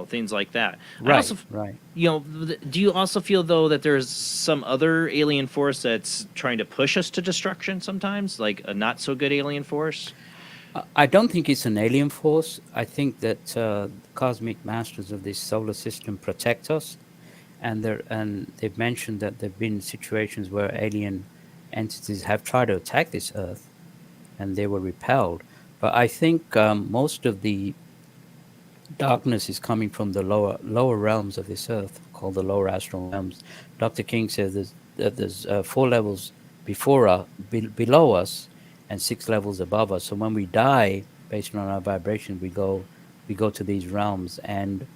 Speaker 1: things like that.
Speaker 10: Right, right.
Speaker 1: Do you also feel though that there's some other alien force that's trying to push us to destruction sometimes, like a not so good alien force?
Speaker 10: I don't think it's an alien force. I think that the cosmic masters of this solar system protect us, and they've mentioned that there've been situations where alien entities have tried to attack this Earth, and they were repelled. But I think most of the darkness is coming from the lower realms of this Earth, called the lower astral realms. Dr. King says there's 4 levels below us, and 6 levels above us. So when we die, based on our vibration, we go to these realms, and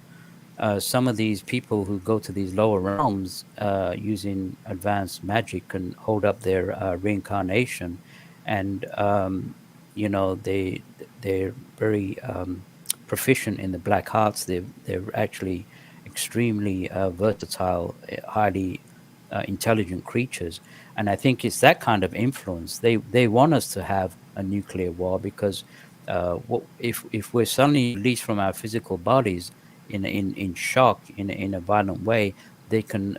Speaker 10: some of these people who go to these lower realms using advanced magic can hold up their reincarnation, and they're very proficient in the black arts. They're actually extremely versatile, highly intelligent creatures, and I think it's that kind of influence. They want us to have a nuclear war because if we're suddenly released from our physical bodies in shock in a violent way, they can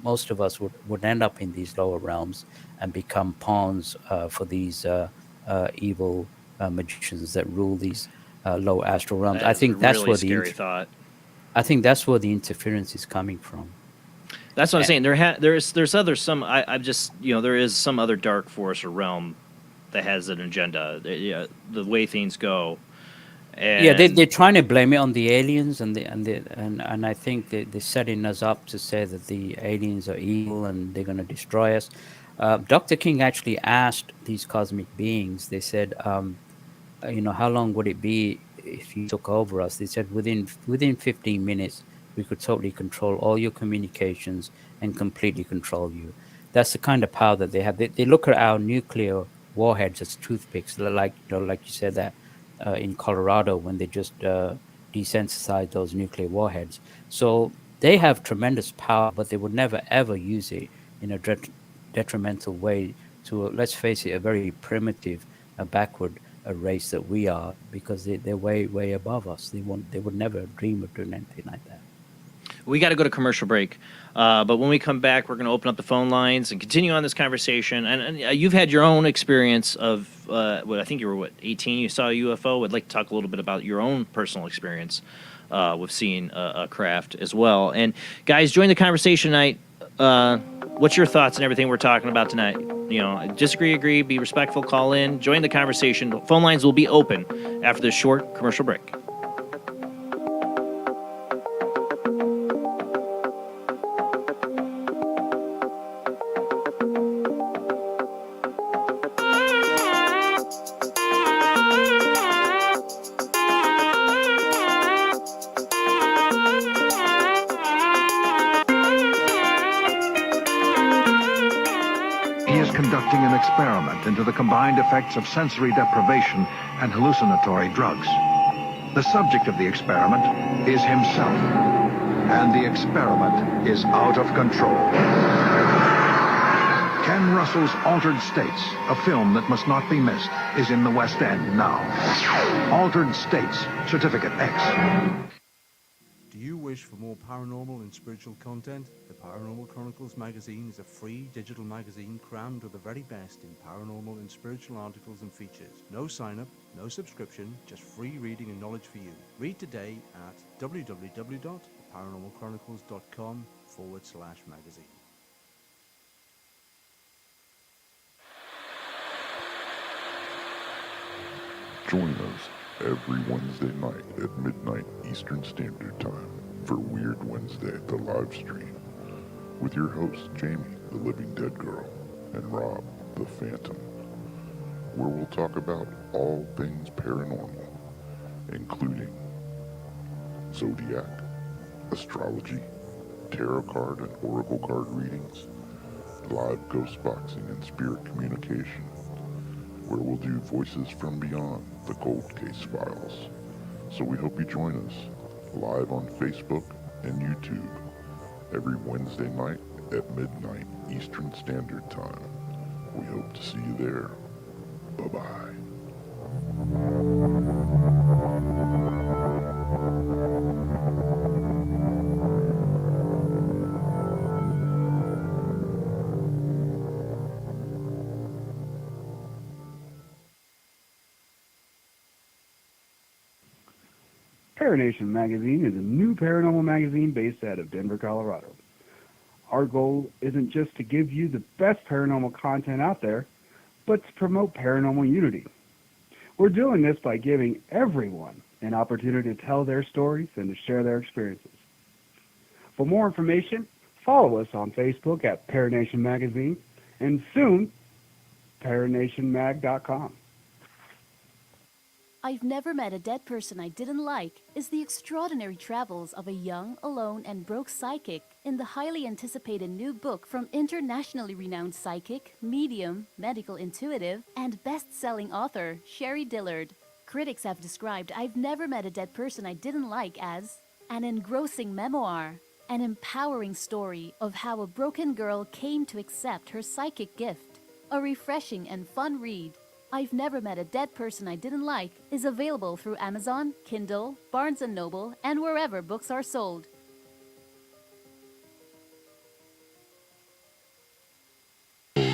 Speaker 10: most of us would end up in these lower realms and become pawns for these evil magicians that rule these low astral realms.
Speaker 1: That
Speaker 10: I
Speaker 1: is
Speaker 10: think
Speaker 1: a
Speaker 10: that's
Speaker 1: really
Speaker 10: where
Speaker 1: scary thought.
Speaker 10: I think that's where the interference is coming from.
Speaker 1: That's what I'm saying. There's other some. I've just there is some other dark force or realm that has an agenda. The way things go. And
Speaker 10: Yeah, they're trying to blame it on the aliens, and I think they're setting us up to say that the aliens are evil and they're going to destroy us. Dr. King actually asked these cosmic beings. They said, how long would it be if you took over us? They said within 15 minutes we could totally control all your communications and completely control you. That's the kind of power that they have. They look at our nuclear warheads as toothpicks, like you said that. In Colorado, when they just desensitized those nuclear warheads. So they have tremendous power, but they would never, ever use it in a detrimental way to, let's face it, a very primitive, backward race that we are, because they're way, way above us. They would never dream of doing anything like that.
Speaker 1: We got to go to commercial break. But when we come back, we're going to open up the phone lines and continue on this conversation. And you've had your own experience of, I think you were, 18? You saw a UFO. I'd like to talk a little bit about your own personal experience with seeing a craft as well. And guys, join the conversation tonight. What's your thoughts on everything we're talking about tonight? Disagree, agree, be respectful, call in, join the conversation. Phone lines will be open after this short commercial break.
Speaker 11: Conducting an experiment into the combined effects of sensory deprivation and hallucinatory drugs. The subject of the experiment is himself, and the experiment is out of control. Ken Russell's Altered States, a film that must not be missed, is in the West End now. Altered States, Certificate X.
Speaker 12: Do you wish for more paranormal and spiritual content? The Paranormal Chronicles magazine is a free digital magazine crammed with the very best in paranormal and spiritual articles and features. No sign-up, no subscription, just free reading and knowledge for you. Read today at www.paranormalchronicles.com/magazine.
Speaker 2: Join us every Wednesday night at midnight Eastern Standard Time for Weird Wednesday, the live stream, with your hosts Jamie, the Living Dead Girl, and Rob, the Phantom, where we'll talk about all things paranormal, including zodiac, astrology, tarot card and oracle card readings, live ghost boxing and spirit communication, where we'll do Voices from Beyond, the Cold Case Files. So we hope you join us live on Facebook and YouTube every Wednesday night at midnight Eastern Standard Time. We hope to see you there. Bye-bye.
Speaker 13: Paranation Magazine is a new paranormal magazine based out of Denver, Colorado. Our goal isn't just to give you the best paranormal content out there, but to promote paranormal unity. We're doing this by giving everyone an opportunity to tell their stories and to share their experiences. For more information, follow us on Facebook at Paranation Magazine and soon, paranationmag.com.
Speaker 14: I've Never Met a Dead Person I Didn't Like is the extraordinary travels of a young, alone, and broke psychic in the highly anticipated new book from internationally renowned psychic, medium, medical intuitive, and best-selling author Sherry Dillard. Critics have described I've Never Met a Dead Person I Didn't Like as an engrossing memoir, an empowering story of how a broken girl came to accept her psychic gift, a refreshing and fun read. I've Never Met a Dead Person I Didn't Like is available through Amazon, Kindle, Barnes & Noble, and wherever books are sold.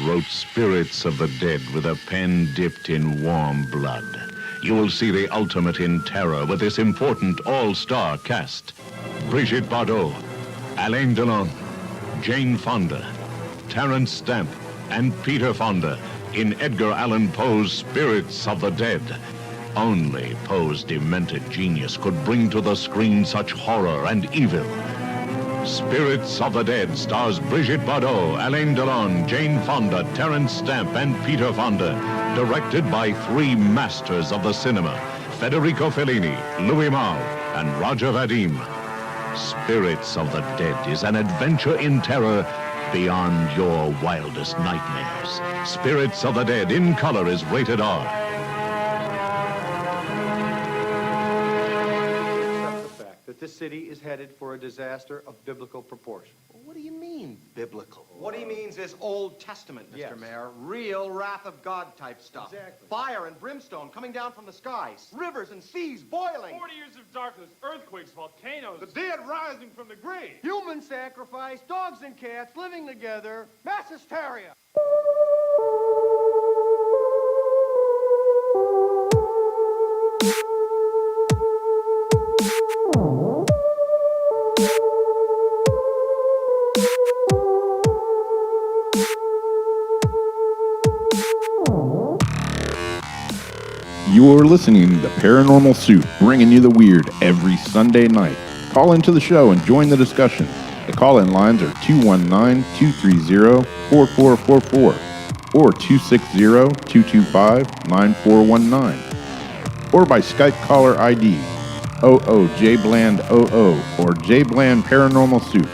Speaker 15: Wrote Spirits of the Dead with a pen dipped in warm blood. You will see the ultimate in terror with this important all-star cast. Brigitte Bardot, Alain Delon, Jane Fonda, Terence Stamp, and Peter Fonda in Edgar Allan Poe's Spirits of the Dead. Only Poe's demented genius could bring to the screen such horror and evil. Spirits of the Dead stars Brigitte Bardot, Alain Delon, Jane Fonda, Terence Stamp, and Peter Fonda. Directed by three masters of the cinema, Federico Fellini, Louis Malle, and Roger Vadim. Spirits of the Dead is an adventure in terror beyond your wildest nightmares. Spirits of the Dead in color is rated R.
Speaker 16: Accept the fact that this city is headed for a disaster of biblical proportion.
Speaker 17: What do you mean, biblical?
Speaker 16: What he means is Old Testament, Mr. Mayor. Real wrath of God type stuff.
Speaker 17: Exactly.
Speaker 16: Fire and brimstone coming down from the skies. Rivers and seas boiling.
Speaker 18: 40 years of darkness, earthquakes, volcanoes.
Speaker 16: The dead rising from the grave. Human sacrifice, dogs and cats living together. Mass hysteria.
Speaker 19: You're listening to Paranormal Soup, bringing you the weird every Sunday night. Call into the show and join the discussion. The call-in lines are 219-230-4444 or 260-225-9419 or by Skype caller ID OOJBland00 or JBland Paranormal Soup.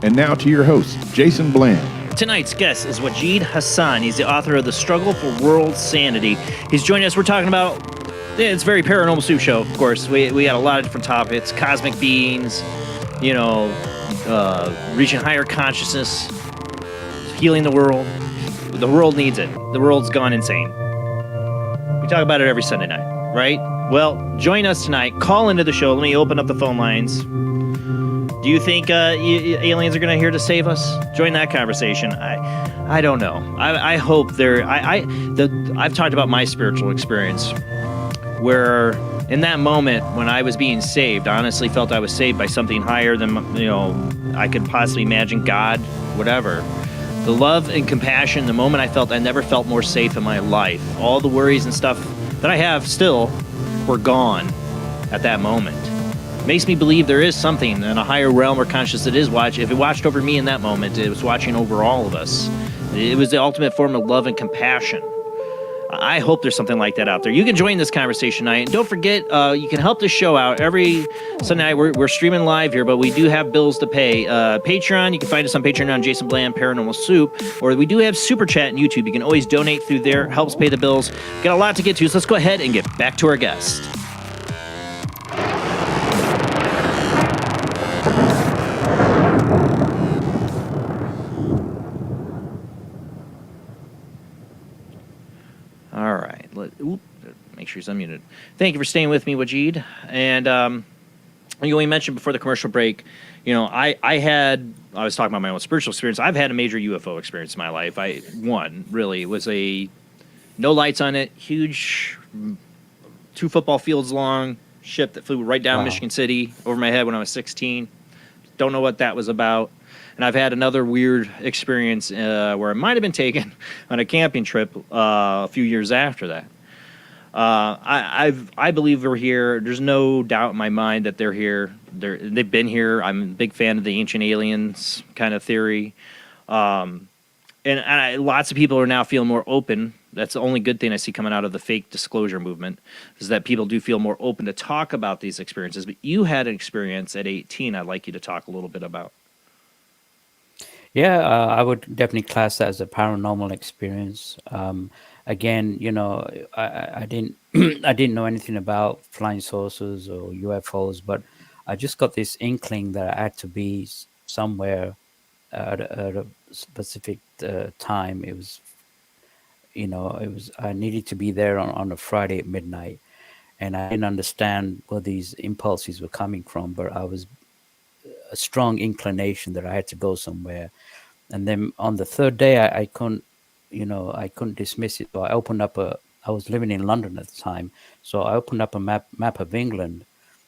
Speaker 19: And now to your host, Jason Bland.
Speaker 1: Tonight's guest is Wajid Hassan. He's the author of The Struggle for World Sanity. He's joining us. We're talking about Yeah, it's very Paranormal Soup show, of course. We got a lot of different topics, cosmic beings, reaching higher consciousness, healing the world. The world needs it. The world's gone insane. We talk about it every Sunday night, right? Well, join us tonight. Call into the show. Let me open up the phone lines. Do you think aliens are going to here to save us? Join that conversation. I don't know. I hope they're. I've talked about my spiritual experience, where in that moment when I was being saved, I honestly felt I was saved by something higher than I could possibly imagine, God, whatever. The love and compassion, the moment I never felt more safe in my life. All the worries and stuff that I have still were gone at that moment. Makes me believe there is something in a higher realm or conscious that is watching. If it watched over me in that moment, it was watching over all of us. It was the ultimate form of love and compassion. I hope there's something like that out there. You can join this conversation tonight. And don't forget, you can help this show out. Every Sunday night, we're streaming live here, but we do have bills to pay. Patreon, you can find us on Patreon on Jason Bland, Paranormal Soup. Or we do have Super Chat and YouTube. You can always donate through there. Helps pay the bills. Got a lot to get to, so let's go ahead and get back to our guest. All right. Make sure he's unmuted. Thank you for staying with me, Wajid. And we mentioned before the commercial break, I was talking about my own spiritual experience. I've had a major UFO experience in my life. One really was no lights on it, huge, 2 football fields long ship that flew right down Michigan City over my head when I was 16. Don't know what that was about. And I've had another weird experience where I might have been taken on a camping trip a few years after that. I believe we're here. There's no doubt in my mind that they're here. They've been here. I'm a big fan of the ancient aliens kind of theory. And lots of people are now feeling more open. That's the only good thing I see coming out of the fake disclosure movement, is that people do feel more open to talk about these experiences. But you had an experience at 18 I'd like you to talk a little bit about.
Speaker 10: Yeah, I would definitely class that as a paranormal experience. Again, I didn't I didn't know anything about flying saucers or UFOs, but I just got this inkling that I had to be somewhere at a specific time. It was, I needed to be there on a Friday at midnight, and I didn't understand where these impulses were coming from, but I was a strong inclination that I had to go somewhere. And then on the third day, I couldn't dismiss it. So I was living in London at the time. So I opened up a map of England,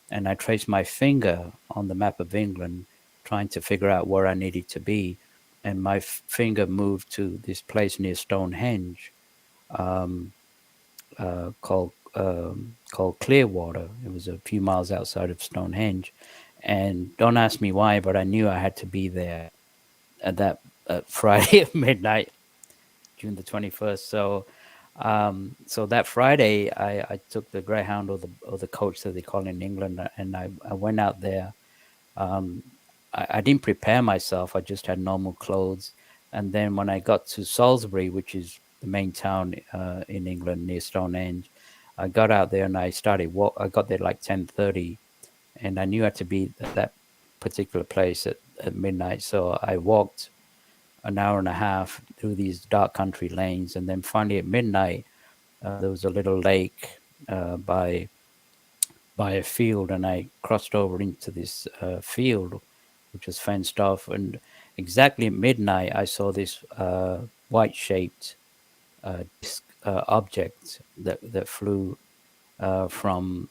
Speaker 10: and I traced my finger on the map of England, trying to figure out where I needed to be. And my finger moved to this place near Stonehenge, called Clearwater. It was a few miles outside of Stonehenge. And don't ask me why, but I knew I had to be there at that Friday at midnight, June the 21st. So that Friday, I took the Greyhound or the coach that they call in England, and I went out there. I didn't prepare myself. I just had normal clothes. And then when I got to Salisbury, which is the main town in England near Stonehenge, I got out there and I started I got there like 10:30. And I knew I had to be at that particular place at midnight. So I walked an hour and a half through these dark country lanes. And then finally at midnight, there was a little lake by a field. And I crossed over into this field, which was fenced off. And exactly at midnight, I saw this white-shaped object that flew from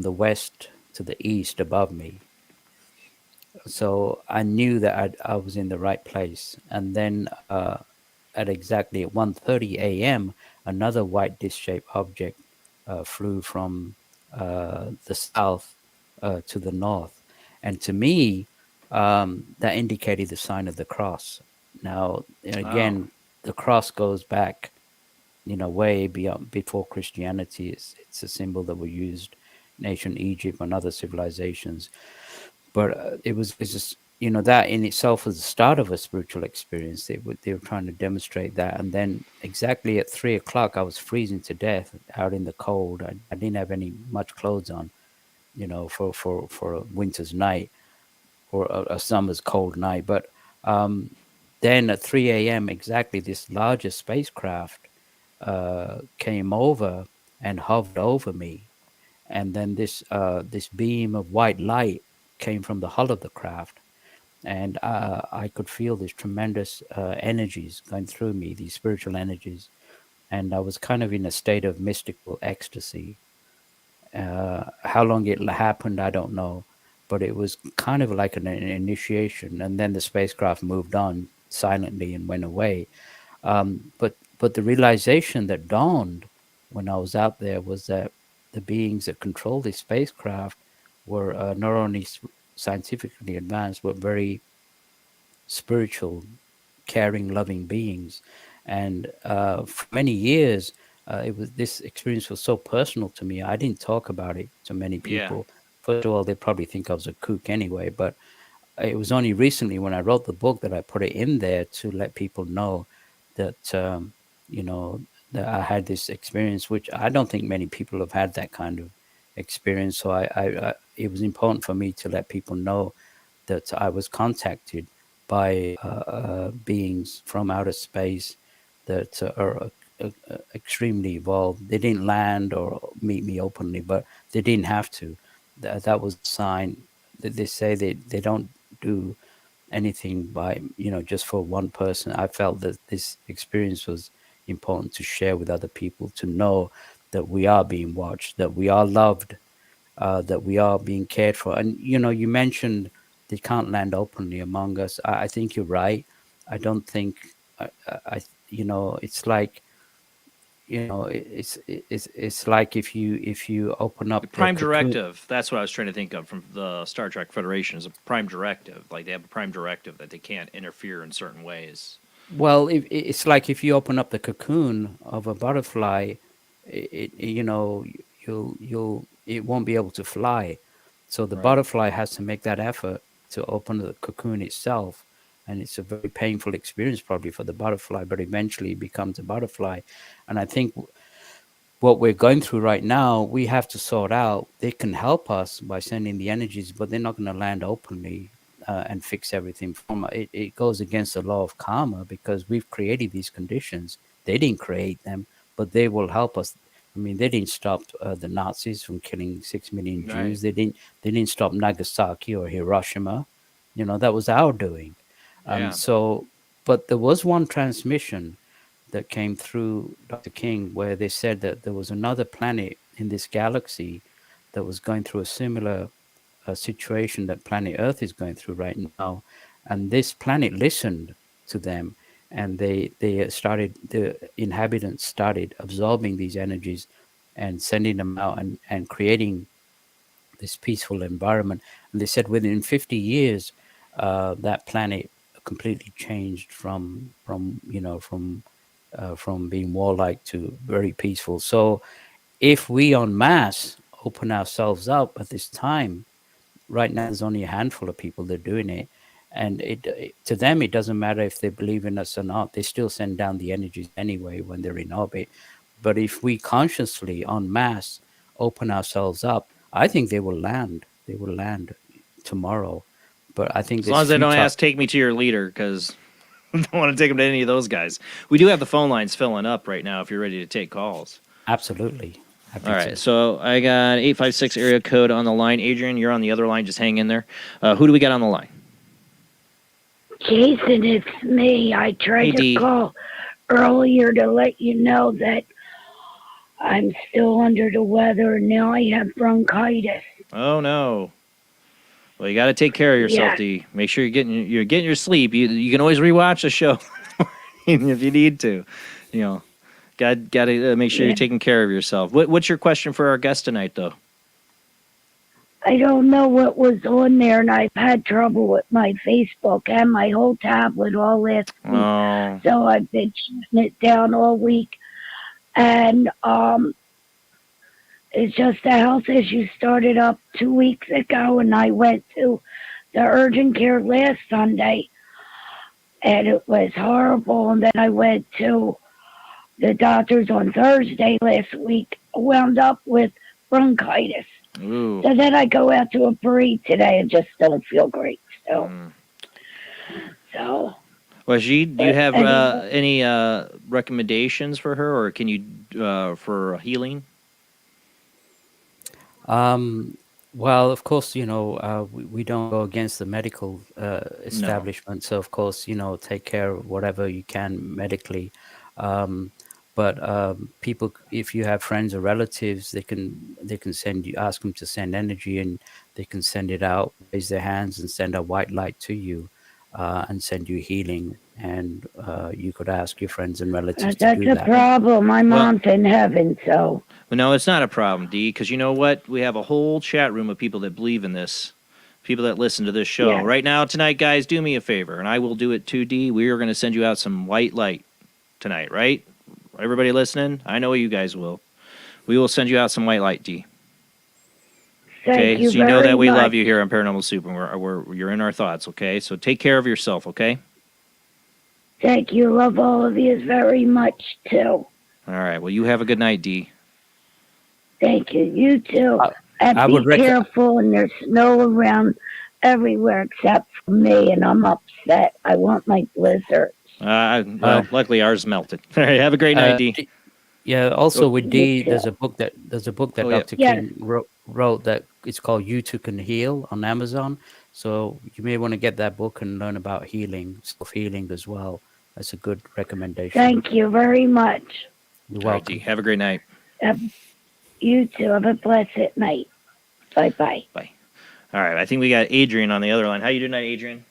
Speaker 10: the west to the east above me. So I knew that I was in the right place. And then at exactly 1:30 a.m., another white disc-shaped object flew from the south to the north. And to me, that indicated the sign of the cross. Now, again, the cross goes back, way beyond before Christianity. It's a symbol that was used in ancient Egypt and other civilizations. But it was just that in itself was the start of a spiritual experience. They were trying to demonstrate that, and then exactly at 3 o'clock, I was freezing to death out in the cold. I didn't have any much clothes on, for a winter's night or a summer's cold night. But then at 3 a.m. exactly, this larger spacecraft came over and hovered over me, and then this beam of white light came from the hull of the craft, and I could feel these tremendous energies going through me, these spiritual energies, and I was kind of in a state of mystical ecstasy. How long it happened, I don't know, but it was kind of like an initiation, and then the spacecraft moved on silently and went away. But the realization that dawned when I was out there was that the beings that control this spacecraft were not only scientifically advanced, but very spiritual, caring, loving beings. And for many years, this experience was so personal to me. I didn't talk about it to many
Speaker 1: Yeah.
Speaker 10: people. First of all, they probably think I was a kook anyway. But it was only recently when I wrote the book that I put it in there to let people know that you know that I had this experience, which I don't think many people have had that kind of experience. So it was important for me to let people know that I was contacted by beings from outer space that are extremely evolved. They didn't land or meet me openly, but they didn't have to. That was a sign that they say they don't do anything by, just for one person. I felt that this experience was important to share with other people, to know that we are being watched, that we are loved, that we are being cared for. And you mentioned they can't land openly among us. I think you're right. I don't think it's like it's like if you open up the
Speaker 1: Prime
Speaker 10: cocoon.
Speaker 1: directive. That's what I was trying to think of from the Star Trek Federation. Is a prime directive. Like they have a prime directive that they can't interfere in certain ways.
Speaker 10: Well, it's like if you open up the cocoon of a butterfly, it won't be able to fly. So the
Speaker 1: Right.
Speaker 10: butterfly has to make that effort to open the cocoon itself, and it's a very painful experience probably for the butterfly, but eventually it becomes a butterfly. And I think what we're going through right now, we have to sort out. They can help us by sending the energies, but they're not going to land openly and fix everything from it. It goes against the law of karma because we've created these conditions. They didn't create them, but they will help us. I mean, they didn't stop the Nazis from killing 6 million
Speaker 1: Right.
Speaker 10: Jews. They didn't stop Nagasaki or Hiroshima. That was our doing.
Speaker 1: Yeah.
Speaker 10: So, but there was one transmission that came through Dr. King, where they said that there was another planet in this galaxy that was going through a similar situation that planet Earth is going through right now, and this planet listened to them, and the inhabitants started absorbing these energies and sending them out and creating this peaceful environment. And they said within 50 years, that planet completely changed from being warlike to very peaceful. So if we en masse open ourselves up at this time, right now there's only a handful of people that are doing it. And to them, it doesn't matter if they believe in us or not. They still send down the energies anyway when they're in orbit. But if we consciously en masse open ourselves up, I think they will land. They will land tomorrow. But I think
Speaker 1: As long as they don't ask, take me to your leader, because I don't want to take them to any of those guys. We do have the phone lines filling up right now if you're ready to take calls.
Speaker 10: Absolutely.
Speaker 1: All right, so I got 856 area code on the line. Adrian, you're on the other line. Just hang in there. Who do we got on the line?
Speaker 20: Jason, it's me. I tried
Speaker 1: Hey,
Speaker 20: to
Speaker 1: Dee.
Speaker 20: call earlier to let you know that I'm still under the weather and now I have bronchitis.
Speaker 1: Oh no. Well, you got to take care of yourself,
Speaker 20: Yeah.
Speaker 1: D. Make sure you're getting your sleep. You can always rewatch the show if you need to. Got to make sure
Speaker 20: Yeah.
Speaker 1: you're taking care of yourself. What's your question for our guest tonight, though?
Speaker 20: I don't know what was on there, and I've had trouble with my Facebook and my whole tablet all last week.
Speaker 1: Oh.
Speaker 20: So I've been shutting it down all week. And it's just a health issue started up 2 weeks ago, and I went to the urgent care last Sunday, and it was horrible. And then I went to the doctors on Thursday last week, wound up with bronchitis.
Speaker 1: Ooh.
Speaker 20: So then I go out to a parade today and just don't feel great still. So.
Speaker 1: Wajid, do you have
Speaker 20: Anyway.
Speaker 1: any recommendations for her, or can you for healing?
Speaker 10: Well, of course, we don't go against the medical establishment. So, of course, take care of whatever you can medically. But people, if you have friends or relatives, they can send you, ask them to send energy, and they can send it out, raise their hands, and send a white light to you, and send you healing. And you could ask your friends and relatives to
Speaker 20: That's
Speaker 10: do
Speaker 20: a
Speaker 10: that.
Speaker 20: problem. My mom's in heaven, so.
Speaker 1: Well, no, it's not a problem, D, because you know what? We have a whole chat room of people that believe in this, people that listen to this show.
Speaker 20: Yeah.
Speaker 1: Right now, tonight, guys, do me a favor, and I will do it too, D. We are going to send you out some white light tonight, right? Everybody listening? I know you guys will. We will send you out some white light, D.
Speaker 20: Thank you
Speaker 1: so you know
Speaker 20: very
Speaker 1: that we
Speaker 20: much.
Speaker 1: love you here on Paranormal Soup, and you're in our thoughts, okay? So take care of yourself, okay?
Speaker 20: Thank you. Love all of you very much, too.
Speaker 1: All right. Well, you have a good night, D.
Speaker 20: Thank you. You too. And
Speaker 10: I
Speaker 20: be
Speaker 10: would
Speaker 20: careful, and there's snow around everywhere except for me, and I'm upset. I want my blizzard.
Speaker 1: Well, luckily ours melted. All right. Have a great night, D.
Speaker 10: Yeah. Also,
Speaker 1: Oh.
Speaker 10: with D, there's a book that
Speaker 1: Oh, yeah.
Speaker 10: Dr. King wrote that it's called "You Too Can Heal" on Amazon. So you may want to get that book and learn about healing, self-healing as well. That's a good recommendation.
Speaker 20: Thank you very much.
Speaker 10: You're
Speaker 1: All right,
Speaker 10: welcome.
Speaker 1: D. Have a great night.
Speaker 20: You too. Have a blessed night. Bye-bye.
Speaker 1: Bye. All right. I think we got Adrian on the other line. How you doing tonight, Adrian?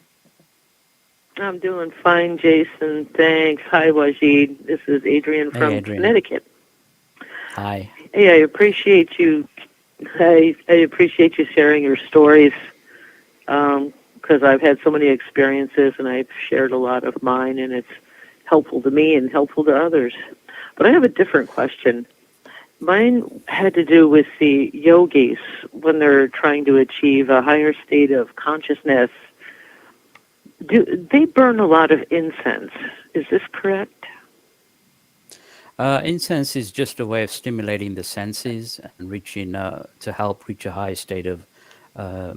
Speaker 21: I'm doing fine, Jason. Thanks. Hi, Wajid. This is Adrian
Speaker 10: Hey,
Speaker 21: from
Speaker 10: Adrian.
Speaker 21: Connecticut.
Speaker 10: Hi.
Speaker 21: Hey, I appreciate you. I appreciate you sharing your stories because I've had so many experiences and I've shared a lot of mine, and it's helpful to me and helpful to others. But I have a different question. Mine had to do with the yogis when they're trying to achieve a higher state of consciousness. They burn a lot of incense. Is this correct?
Speaker 10: Incense is just a way of stimulating the senses and reaching to help reach a higher state of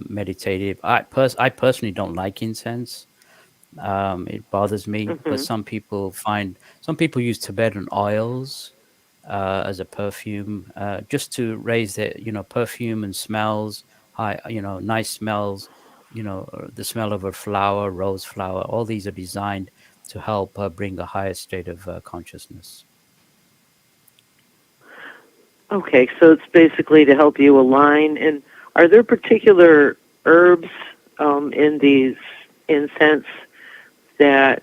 Speaker 10: meditative. I personally don't like incense. It bothers me, but some people use Tibetan oils as a perfume, just to raise their, perfume and smells, nice smells, the smell of a flower, rose flower. All these are designed to help bring a higher state of consciousness.
Speaker 21: Okay, so it's basically to help you align. And are there particular herbs in these incense that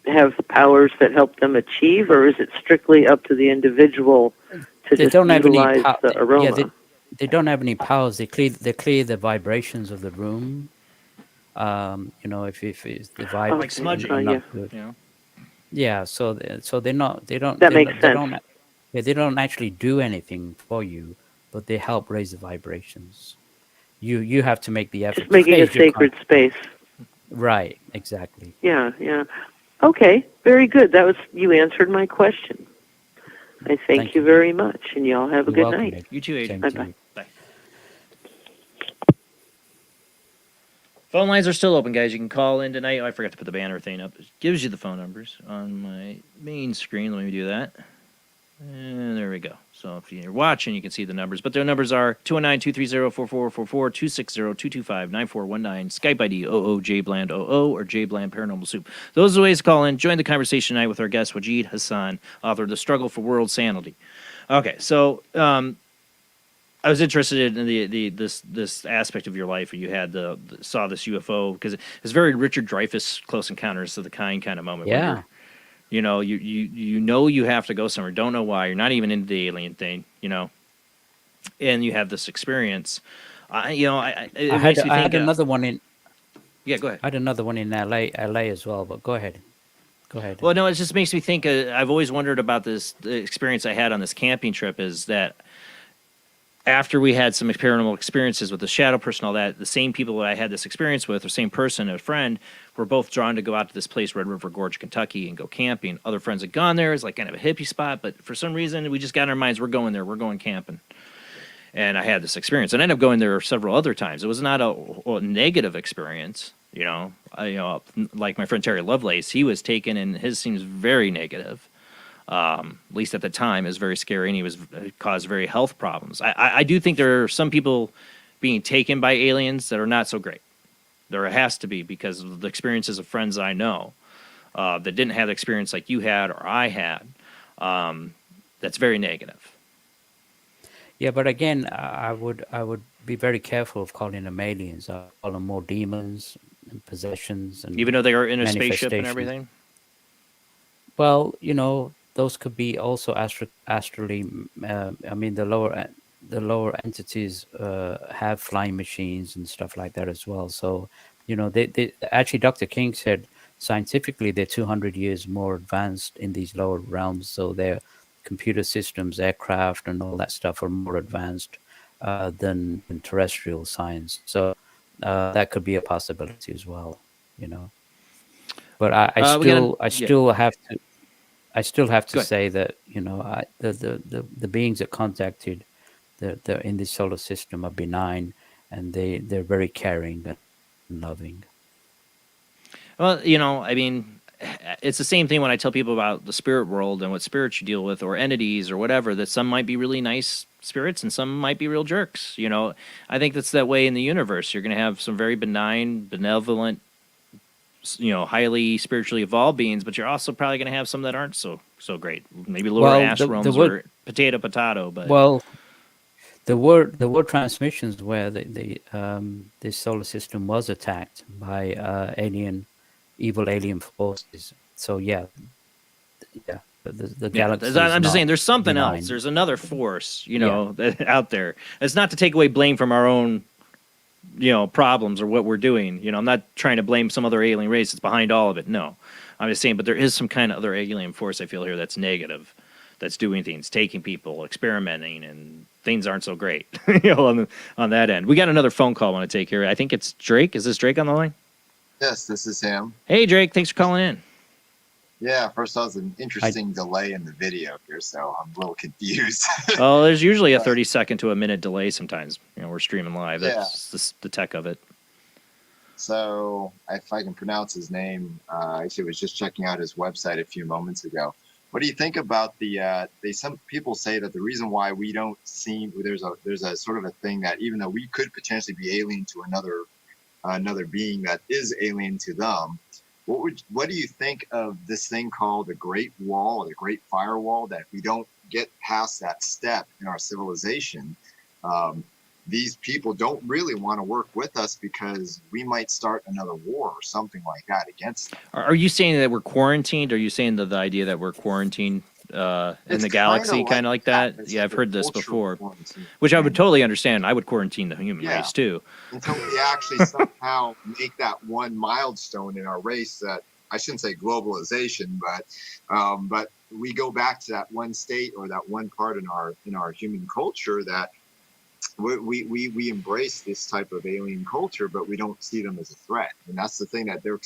Speaker 21: have powers that help them achieve, or is it strictly up to the individual to
Speaker 10: They
Speaker 21: just
Speaker 10: don't have any
Speaker 21: utilize the aroma?
Speaker 10: Yeah, they don't have any powers. They clear the vibrations of the room. If it's the vibe
Speaker 1: Like smudging.
Speaker 10: are not
Speaker 1: Yeah.
Speaker 10: good.
Speaker 1: You know?
Speaker 10: Yeah, so they're not. They don't.
Speaker 21: That
Speaker 10: they,
Speaker 21: makes
Speaker 10: they
Speaker 21: sense.
Speaker 10: don't. Yeah, they don't actually do anything for you, but they help raise the vibrations. You have to make the effort.
Speaker 21: Just
Speaker 10: to
Speaker 21: making a
Speaker 10: raise your
Speaker 21: sacred space.
Speaker 10: Right. Exactly.
Speaker 21: Yeah, yeah. Okay, very good. You answered my question. I thank you very much, and y'all have a
Speaker 10: You're
Speaker 21: good
Speaker 10: welcome,
Speaker 21: night.
Speaker 10: Adrian.
Speaker 1: You too, Adrian.
Speaker 21: Bye-bye.
Speaker 1: Bye. Phone lines are still open, guys. You can call in tonight. Oh, I forgot to put the banner thing up. It gives you the phone numbers on my main screen. Let me do that. And there we go. So if you're watching, you can see the numbers. But their numbers are 219-230-4444, 260-225-9419, Skype ID OOJBland00 or JBland Paranormal Soup. Those are the ways to call in. Join the conversation tonight with our guest, Wajid Hassan, author of The Struggle for World Sanity. Okay, so I was interested in this aspect of your life where you had saw this UFO, because it's very Richard Dreyfuss Close Encounters of the kind of moment.
Speaker 10: Yeah.
Speaker 1: Where you have to go somewhere, don't know why, you're not even into the alien thing, and you have this experience.
Speaker 10: I had another one in.
Speaker 1: Yeah, go ahead.
Speaker 10: I had another one in LA as well. But go ahead.
Speaker 1: Well, no, it just makes me think. I've always wondered about the experience I had on this camping trip. Is that after we had some paranormal experiences with the shadow person, all that, the same people that I had this experience with, or same person, a friend, were both drawn to go out to this place, Red River Gorge, Kentucky, and go camping. Other friends had gone there. It's like kind of a hippie spot, but for some reason, we just got in our minds, we're going there, we're going camping. And I had this experience. And I ended up going there several other times. It was not a negative experience, like my friend Terry Lovelace, he was taken, and his seems very negative. At least at the time, it was very scary, and it caused very health problems. I do think there are some people being taken by aliens that are not so great. There has to be, because of the experiences of friends I know that didn't have the experience like you had or I had. That's very negative.
Speaker 10: Yeah, but again, I would be very careful of calling them aliens. I call them more demons and possessions, and
Speaker 1: even though they are in a spaceship and everything.
Speaker 10: Well, those could be also astrally. I mean, the lower entities have flying machines and stuff like that as well. So, they actually, Dr. King said scientifically they're 200 years more advanced in these lower realms. So their computer systems, aircraft, and all that stuff are more advanced than terrestrial science. So that could be a possibility as well. But I still have to. I still have to say that the beings that contacted the in the solar system are benign, and they're very caring and loving.
Speaker 1: Well, I mean, it's the same thing when I tell people about the spirit world and what spirits you deal with, or entities or whatever, that some might be really nice spirits and some might be real jerks. I think that's that way in the universe. You're going to have some very benign, benevolent, highly spiritually evolved beings, but you're also probably going to have some that aren't so great. Maybe lower ash realms or potato. But
Speaker 10: the word transmissions where the solar system was attacked by evil alien forces. So the galaxy.
Speaker 1: I'm just saying, there's something else. There's another force, out there. It's not to take away blame from our own problems or what we're doing. I'm not trying to blame some other alien race that's behind all of it. No, I'm just saying, but there is some kind of other alien force I feel here that's negative, that's doing things, taking people, experimenting, and things aren't so great, on that end. We got another phone call I want to take here. I think it's Drake. Is this Drake on the line?
Speaker 3: Yes, this is him.
Speaker 1: Hey, Drake. Thanks for calling in.
Speaker 3: Yeah, first that was an interesting delay in the video here, so I'm a little confused.
Speaker 1: Oh, there's usually a 30-second to a minute delay sometimes. We're streaming live. That's the tech of it.
Speaker 3: So, if I can pronounce his name, I actually was just checking out his website a few moments ago. What do you think about some people say that the reason why we don't see, there's a sort of a thing that even though we could potentially be alien to another being that is alien to them, what do you think of this thing called the Great Wall or the Great Firewall, that if we don't get past that step in our civilization, these people don't really want to work with us because we might start another war or something like that against them?
Speaker 1: Are you saying that we're quarantined? Or are you saying the idea that we're quarantined in the galaxy, kind of like that? Yeah, I've heard this before, which I would totally understand. I would quarantine the human race too.
Speaker 3: Until we actually somehow make that one milestone in our race, that I shouldn't say globalization, but we go back to that one state or that one part in our human culture that we embrace this type of alien culture, but we don't see them as a threat. And that's the thing, that there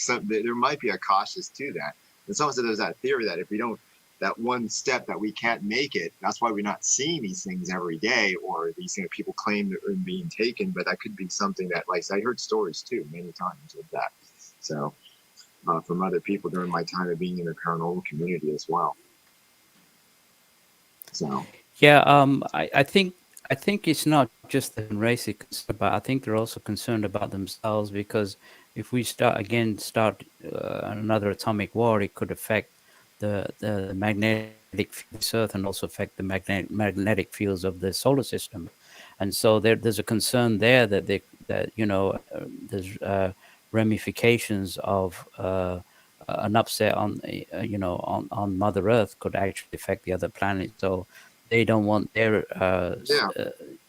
Speaker 3: might be a cautious to that. And someone said there's that theory that if we don't, that one step that we can't make it, that's why we're not seeing these things every day, or these people claim that they're being taken. But that could be something that, like, I heard stories too many times of that. So from other people during my time of being in the paranormal community as well. So
Speaker 10: I think it's not just the race is concerned about. I think they're also concerned about themselves, because if we start another atomic war, it could affect the magnetic field of Earth and also affect the magnetic fields of the solar system. And so there's a concern there that there's ramifications of an upset on Mother Earth could actually affect the other planets. So they don't want their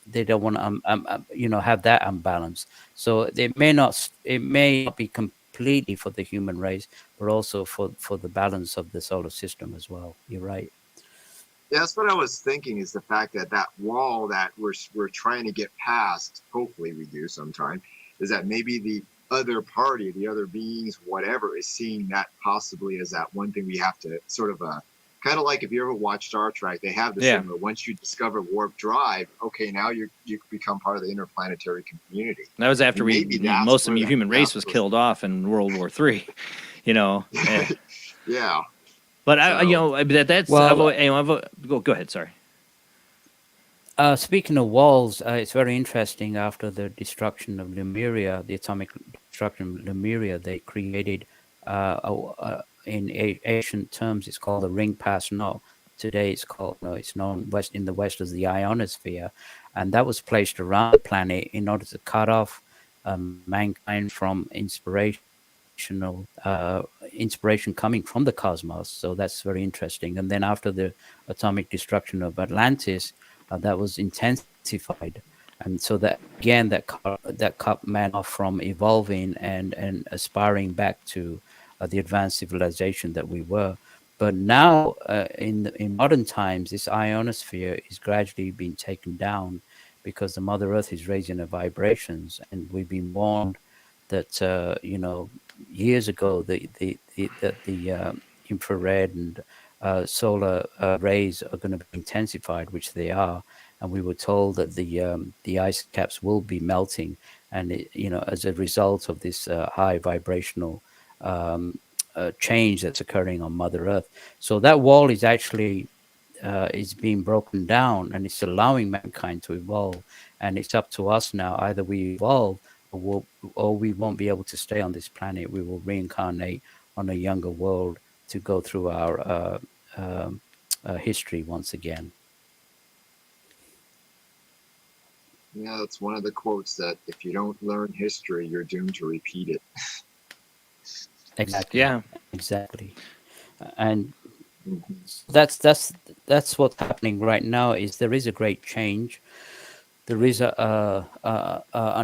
Speaker 10: they don't want to have that unbalance. So it may not be completely for the human race, but also for the balance of the solar system as well. You're right.
Speaker 3: Yeah, that's what I was thinking. Is the fact that that wall that we're trying to get past. Hopefully, we do sometime. Is that maybe the other party, the other beings, whatever, is seeing that possibly as that one thing we have to sort of kind of like if you ever watch Star Trek, they have this
Speaker 1: Yeah.
Speaker 3: thing where once you discover warp drive, okay, now you become part of the interplanetary community.
Speaker 1: That was after
Speaker 3: And maybe that's
Speaker 1: most of
Speaker 3: where
Speaker 1: the
Speaker 3: that
Speaker 1: human race was
Speaker 3: was-
Speaker 1: killed off in World War III. You know. Yeah.
Speaker 3: Yeah.
Speaker 1: But that's
Speaker 10: Well,
Speaker 1: go ahead. Sorry.
Speaker 10: Speaking of walls, it's very interesting. After the destruction of Lemuria, the atomic destruction of Lemuria, they created, in ancient terms, it's called the ring pass. No, today it's known in the West as the ionosphere, and that was placed around the planet in order to cut off mankind from inspiration coming from the cosmos. So that's very interesting. And then after the atomic destruction of Atlantis, that was intensified, and so that again that cut man off from evolving and aspiring back to the advanced civilization that we were. But now, in modern times, this ionosphere is gradually being taken down because the Mother Earth is raising her vibrations, and we've been warned that years ago that the infrared and solar rays are going to be intensified, which they are, and we were told that the ice caps will be melting, and as a result of this high vibrational change that's occurring on Mother Earth. So that wall is actually is being broken down, and it's allowing mankind to evolve, and it's up to us now. Either we evolve or we won't be able to stay on this planet. We will reincarnate on a younger world to go through our history once again.
Speaker 3: Yeah, that's one of the quotes that if you don't learn history, you're doomed to repeat it.
Speaker 10: Exactly.
Speaker 1: Yeah.
Speaker 10: Exactly. And that's what's happening right now. Is there is a great change. There is an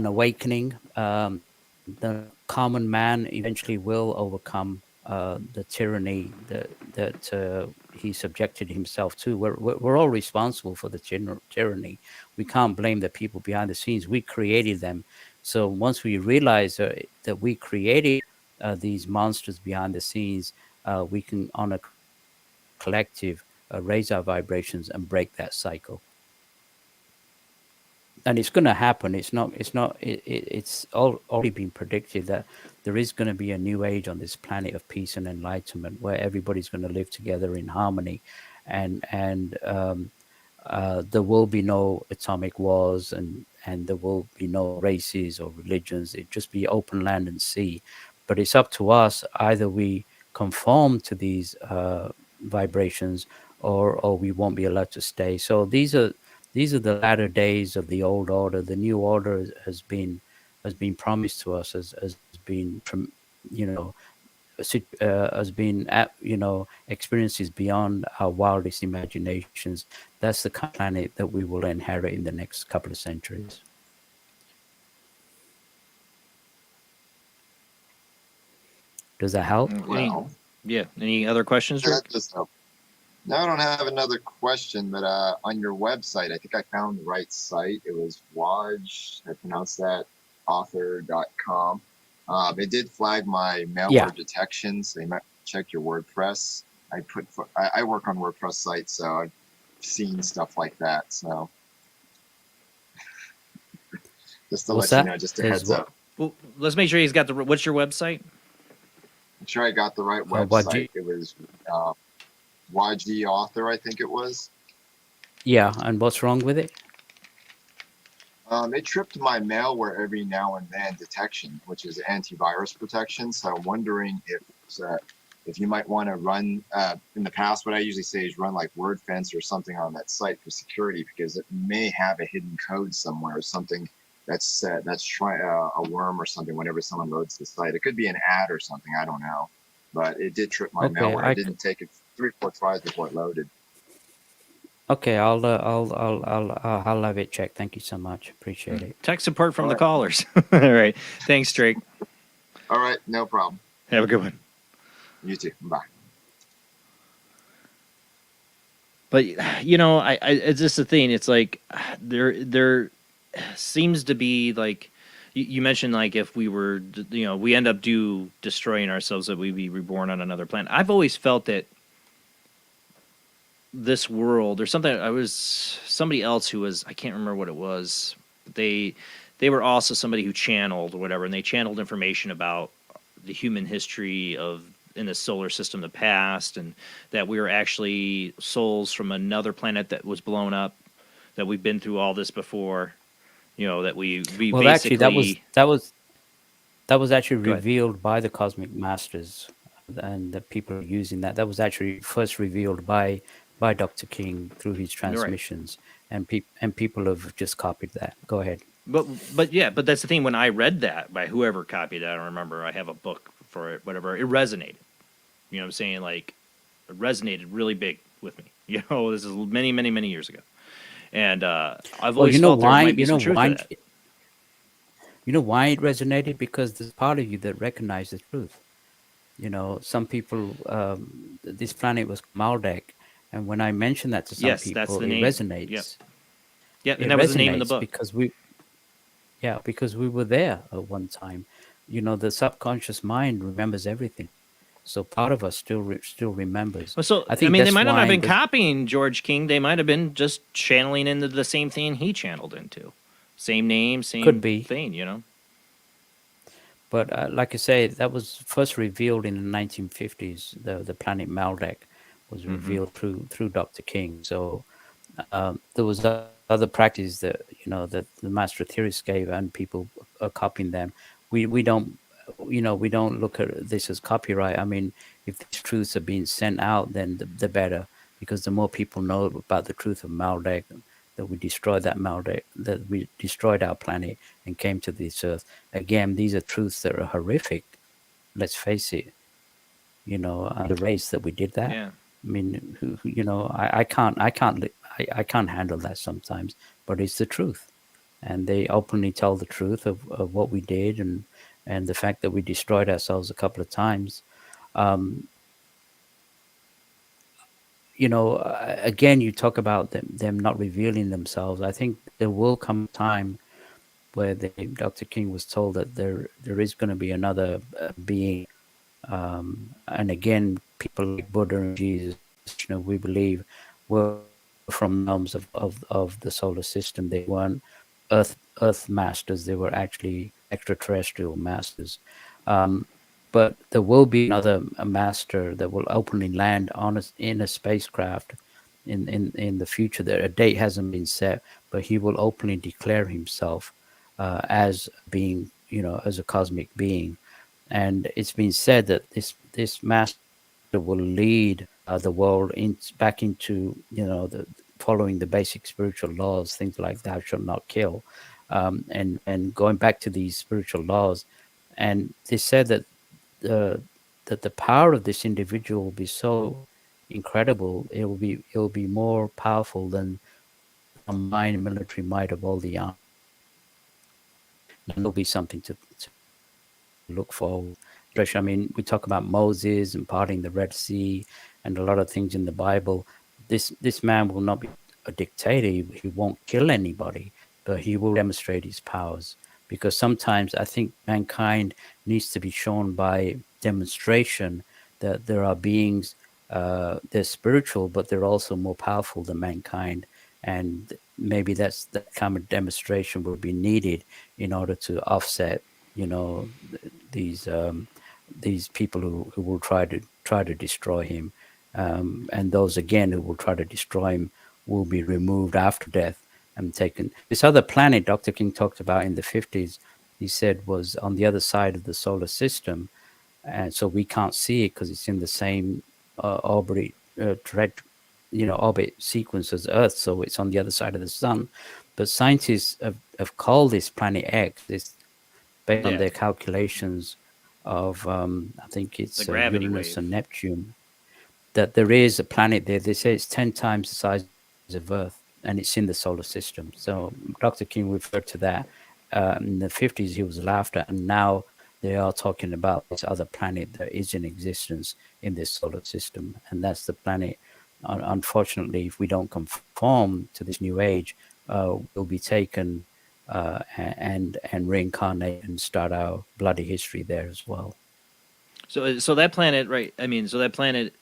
Speaker 10: awakening. The common man eventually will overcome the tyranny that he subjected himself to. We're all responsible for the tyranny. We can't blame the people behind the scenes. We created them. So once we realize that we created these monsters behind the scenes, we can, on a collective, raise our vibrations and break that cycle. And it's going to happen. It's already been predicted that there is going to be a new age on this planet of peace and enlightenment, where everybody's going to live together in harmony, and there will be no atomic wars, and there will be no races or religions. It just be open land and sea. But it's up to us. Either we conform to these vibrations, or we won't be allowed to stay. So these are the latter days of the old order. The new order has been promised to us, has been experiences beyond our wildest imaginations. That's the kind of planet that we will inherit in the next couple of centuries. Does that help?
Speaker 1: Any other questions, Rick?
Speaker 3: No, I don't have another question, but on your website, I think I found the right site. It was I pronounced that, author.com. It did flag my malware detection, so you might check your WordPress. I work on WordPress sites, so I've seen stuff like that. So just to let you know, just a heads up.
Speaker 1: Well, let's make sure he's got what's your website?
Speaker 3: I'm sure I got the right website. It was YG Author, I think it was.
Speaker 10: Yeah, and what's wrong with it?
Speaker 3: It tripped my malware every now and then detection, which is antivirus protection. So I'm wondering if you might want to run, in the past, what I usually say is run like WordFence or something on that site for security, because it may have a hidden code somewhere or something that's trying a worm or something whenever someone loads the site. It could be an ad or something, I don't know. But it did trip my malware. I didn't take it 3-4 tries before it loaded.
Speaker 10: Okay, I'll have it checked. Thank you so much. Appreciate it.
Speaker 1: Tech support from the callers. All right. Thanks, Drake.
Speaker 3: All right, no problem.
Speaker 1: Have a good one.
Speaker 3: You too. Bye.
Speaker 1: But it's just the thing. It's like there seems to be like you mentioned, like if we were, we end up destroying ourselves, that we'd be reborn on another planet. I've always felt that this world or something. Somebody else who was, I can't remember what it was. They were also somebody who channeled or whatever, and they channeled information about the human history in the solar system, the past, and that we were actually souls from another planet that was blown up, that we've been through all this before, that we
Speaker 10: Well,
Speaker 1: basically...
Speaker 10: actually, that was actually revealed by the cosmic masters, and the people using that. That was actually first revealed by Dr. King through his transmissions, and people have just copied that. Go ahead.
Speaker 1: But that's the thing. When I read that by whoever copied it, I don't remember. I have a book for it, whatever. It resonated. You know what I'm saying? Like, it resonated really big with me. This is many, many, many years ago, and I've always felt there might be some truth to that.
Speaker 10: You know why it resonated? Because there's part of you that recognized the truth. Some people, this planet was Maldek, and when I mention that to some people,
Speaker 1: that's the
Speaker 10: it
Speaker 1: name.
Speaker 10: resonates.
Speaker 1: Yeah, and that was the name of the book.
Speaker 10: Because we were there at one time. The subconscious mind remembers everything, so part of us still remembers.
Speaker 1: So I think they might not have been copying George King. They might have been just channeling into the same thing he channeled into. Same name, same thing,
Speaker 10: But like I say, that was first revealed in the 1950s. The planet Maldek was revealed through Dr. King. So there was other practices that that the master theorists gave, and people are copying them. We don't look at this as copyright. I mean, if these truths are being sent out, then the better, because the more people know about the truth of Maldek, that we destroyed that we destroyed our planet and came to this earth. Again, these are truths that are horrific. Let's face it. The race that we did that.
Speaker 1: Yeah.
Speaker 10: I mean, I can't handle that sometimes, but it's the truth. And they openly tell the truth of what we did, and the fact that we destroyed ourselves a couple of times. Again, you talk about them not revealing themselves. I think there will come a time where Dr. King was told that there is going to be another being. And again, people like Buddha and Jesus, we believe, were from realms of the solar system. They weren't Earth masters. They were actually extraterrestrial masters. But there will be another master that will openly land in a spacecraft in the future. There, a date hasn't been set, but he will openly declare himself as being, as a cosmic being. And it's been said that this master will lead the world back into, following the basic spiritual laws, things like thou shalt not kill, and going back to these spiritual laws. And they said that the power of this individual will be so incredible. It will be more powerful than the combined military might of all the army. And there'll be something to look forward. I mean, we talk about Moses and parting the Red Sea and a lot of things in the Bible. This man will not be a dictator. He won't kill anybody, but he will demonstrate his powers. Because sometimes I think mankind needs to be shown by demonstration that there are beings, they're spiritual, but they're also more powerful than mankind. And maybe that kind of demonstration will be needed in order to offset, these people who will try to destroy him. And those again who will try to destroy him will be removed after death and taken. This other planet Dr. King talked about in the 50s, he said was on the other side of the solar system, and so we can't see it because it's in the same orbit sequence as Earth, so it's on the other side of the sun. But scientists have called this planet X. It's based on their calculations of I think it's Uranus and Neptune, that there is a planet there. They say it's 10 times the size of Earth, and it's in the solar system. So Dr. King referred to that. In the 50s, he was laughed at, and now they are talking about this other planet that is in existence in this solar system, and that's the planet unfortunately, if we don't conform to this new age, we'll be taken and reincarnate and start our bloody history there as well.
Speaker 1: So that planet, right? I mean, so that planet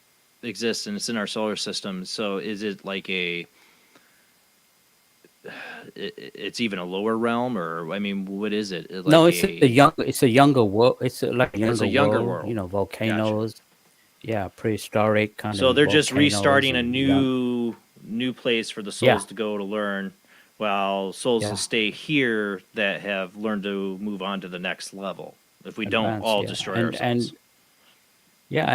Speaker 1: exists and it's in our solar system. So is it like it's even a lower realm, or I mean, what is it? Like
Speaker 10: No, it's a younger world. It's like
Speaker 1: It's
Speaker 10: a
Speaker 1: a younger
Speaker 10: world. You
Speaker 1: world.
Speaker 10: know,
Speaker 1: Gotcha.
Speaker 10: volcanoes. Yeah, prehistoric kind
Speaker 1: So
Speaker 10: of
Speaker 1: they're just
Speaker 10: volcanoes
Speaker 1: restarting a
Speaker 10: and young.
Speaker 1: new place for the
Speaker 10: Yeah,
Speaker 1: souls to go to learn, while souls
Speaker 10: yeah,
Speaker 1: that stay here that have learned to move on to the next level. If we don't
Speaker 10: advanced.
Speaker 1: all
Speaker 10: Yeah,
Speaker 1: destroy
Speaker 10: and
Speaker 1: ourselves.
Speaker 10: yeah,